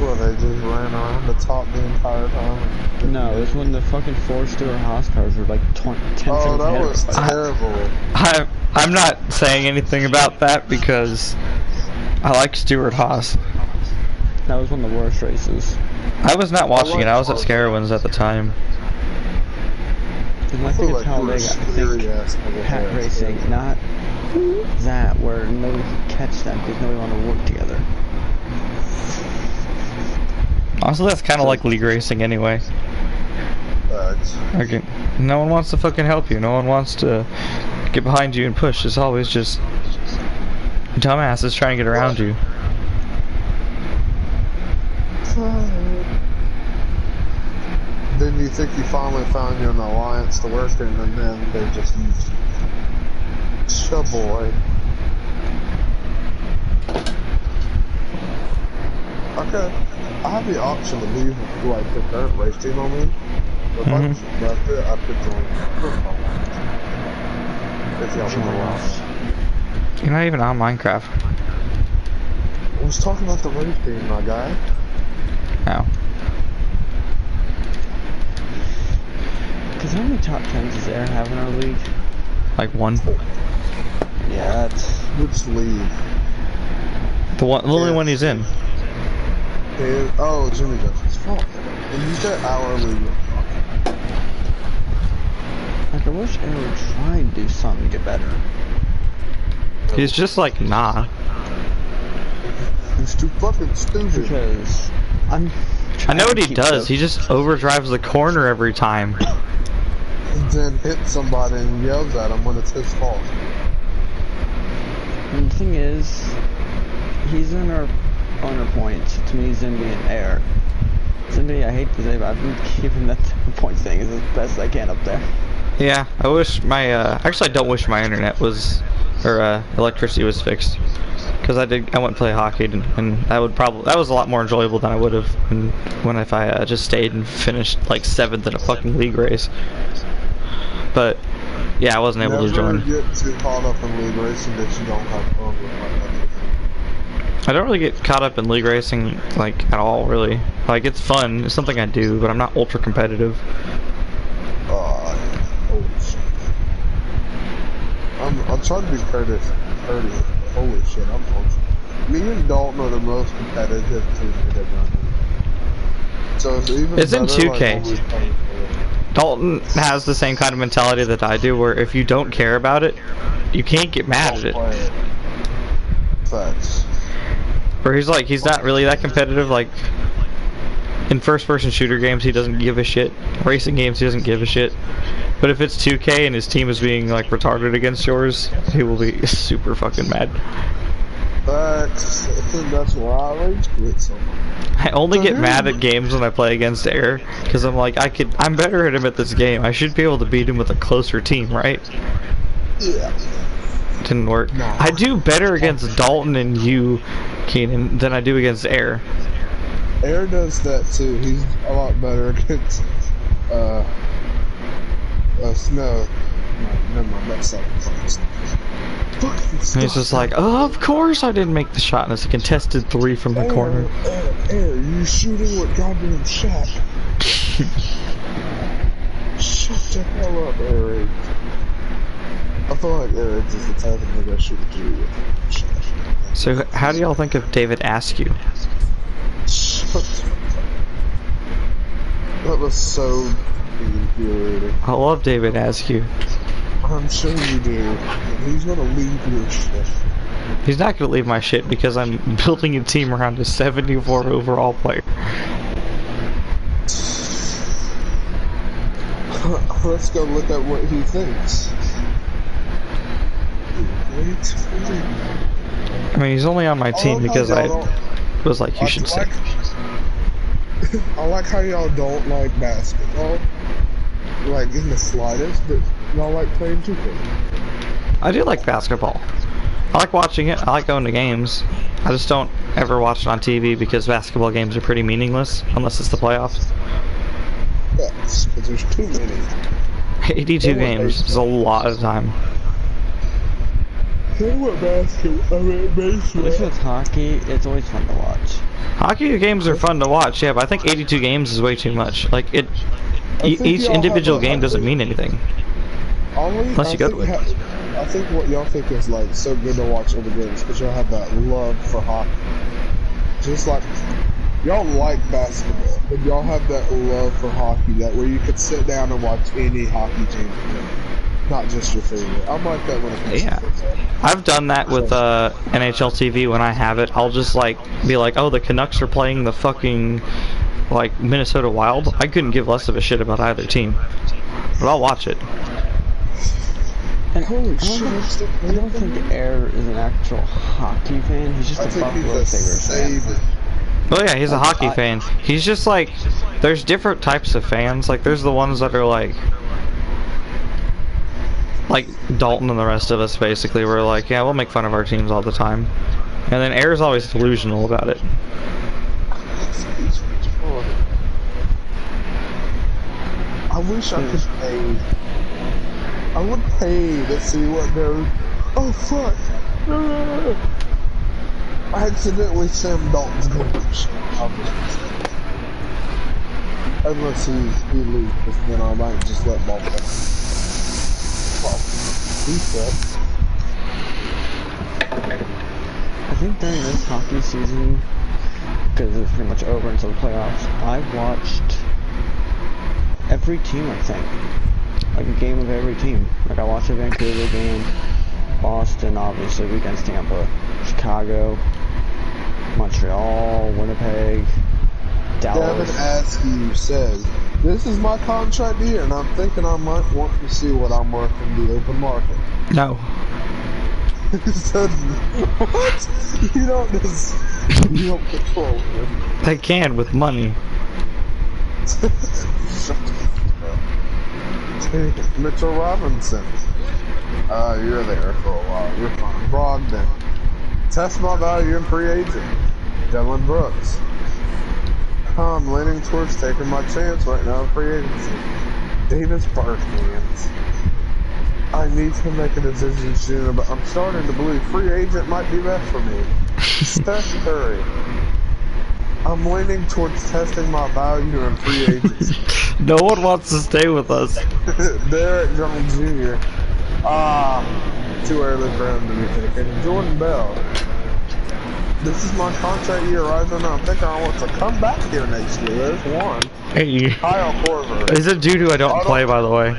Well, they just ran around the top the entire time. No, it was when the fucking 4 Stewart Haas cars were like 10 seconds that ahead was of everybody. terrible. I'm not saying anything about that because I like Stuart Haas. That was one of the worst races. I was not watching it. I was at Scarowinds at the time. And when I feel think of like you were Talladega, I think serious over hat there. racing, not that where nobody could catch them because nobody wanted to work together. Honestly, that's kind of like league racing anyway. Okay. No one wants to fucking help you. No one wants to get behind you and push. It's always just dumbasses trying to get around you. Then you think you finally found you an alliance to work in, and then they just use boy. Okay, I have the option to leave like the current race team on me. If I just left it, I could join. If y'all want to watch. You're not even on Minecraft. I was talking about the race team, my guy. Oh. Because how many top 10s does Air have in our league? Like one. Yeah, that's... Which league? The only one he's in. Oh, Jimmy Jones. Fuck. And you said our league. Like, I wish I would try and do something to get better. He's just like, nah. He's too fucking stupid. Because I'm I know what trying to he keep does. up. He just overdrives the corner every time. And then hits somebody and yells at him when it's his fault. And the thing is, he's in our owner point. To me, he's gonna be an air. Somebody I hate to say, but I've been keeping that point thing as best I can up there. Yeah, I wish my, actually I don't wish my internet was, or, electricity was fixed. Because I went and play hockey, and that was a lot more enjoyable than I would have if I just stayed and finished like 7th in a fucking league race. But yeah, I wasn't able to join. Never get too caught up in league racing that you don't have fun with like everything. I don't really get caught up in league racing like at all, really. Like it's fun, it's something I do, but I'm not ultra competitive. Holy shit. I'm trying to be courteous. Holy shit, I'm ultra. Me and Dalton are the most competitive team we've ever done. So it's even It's in better, 2K. Like, when we play. Dalton has the same kind of mentality that I do, where if you don't care about it, you can't get mad at it. Facts. Where he's not really that competitive, like in first-person shooter games he doesn't give a shit. Racing games he doesn't give a shit. But if it's 2K and his team is being like retarded against yours, he will be super fucking mad. Facts. I think that's why I rage quit so much. I only get mad at games when I play against Air, because I'm like, I'm better at him at this game. I should be able to beat him with a closer team, right? Yeah. Didn't work. No. I do better against Dalton and you, Keenan, than I do against Air. Air does that too. He's a lot better against Snow. No, never mind, that's something. And he's just like, oh, of course I didn't make the shot, and it's a contested 3 from the corner. Air, you shooting with goddamn shot. Shut the hell up, Eric. I feel like Eric is the type of nigga I should do with. So how do y'all think of David Askew? Shut the That was so infuriating. I love David Askew. I'm sure you do. He's gonna leave your shit. He's not gonna leave my shit because I'm building a team around a 74 overall player. Let's go look at what he thinks. I mean, he's only on my team because I was like, you should say. I like how y'all don't like basketball, like in the slightest, but y'all like playing 2K. I do like basketball. I like watching it. I like going to games. I just don't ever watch it on TV because basketball games are pretty meaningless unless it's the playoffs. Yes, because there's too many. 82 games is a lot of time. What basketball? I mean, At least baseball. with hockey, it's always fun to watch. Hockey games are fun to watch, yeah, but I think 82 games is way too much. Like, each y'all individual have a- game doesn't mean anything. Unless you go to it. I think what y'all think is like so good to watch other games because y'all have that love for hockey. Just like y'all like basketball, but y'all have that love for hockey that where you could sit down and watch any hockey team, not just your favorite. I'm like that when it comes Yeah. to football. I've done that with NHL TV when I have it. I'll just like be like, oh, the Canucks are playing the fucking like Minnesota Wild. I couldn't give less of a shit about either team, but I'll watch it. And Holy shit! I don't think Air is an actual hockey fan. He's just I a think Buffalo he's a Sabres fan. saver. Oh yeah, he's a hockey fan. He's just like, there's different types of fans. Like there's the ones that are like Dalton and the rest of us basically. We're like, yeah, we'll make fun of our teams all the time. And then Air's always delusional about it. I wish I could pay. I would pay to see what goes. Oh fuck! I accidentally Sam Dalton's going to shit. Unless he loses, then I might just let ball play. sucks. I think during this hockey season, because it's pretty much over until the playoffs, I've watched every team, I think. Like a game of every team. Like I watched a Vancouver game, Boston, obviously, against Tampa, Chicago, Montreal, Winnipeg, Dallas. Devin Askew says, "This is my contract year, and I'm thinking I might want to see what I'm worth in the open market." No. He said, "What? You don't control it." They can with money. Mitchell Robinson. You're there for a while. You're fine. Brogdon. Test my value in free agent. Dylan Brooks. I'm leaning towards taking my chance right now in free agency. Davis Bertans. I need to make a decision soon, but I'm starting to believe free agent might be best for me. Steph Curry. I'm leaning towards testing my value in free agency. No one wants to stay with us. Derek Jones Jr. Too early for him to be taken. Jordan Bell. This is my contract year rising up. I think I want to come back here next year. There's one. Hey. Kyle Korver. Is it due to I don't play, by the way?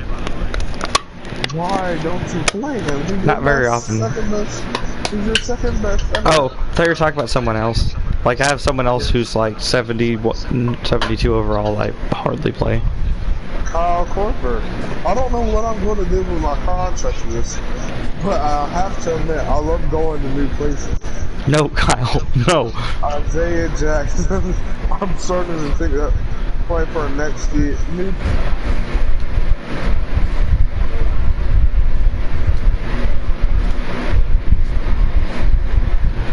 Why don't you play him? He's Not very often. He's your second best ever. Oh, I thought you were talking about someone else. Like, I have someone else who's like 72 overall. I hardly play. Kyle Korver. I don't know what I'm going to do with my contract this, but I have to admit, I love going to new places. No, Kyle, no. Isaiah Jackson. I'm starting to think that play for next year.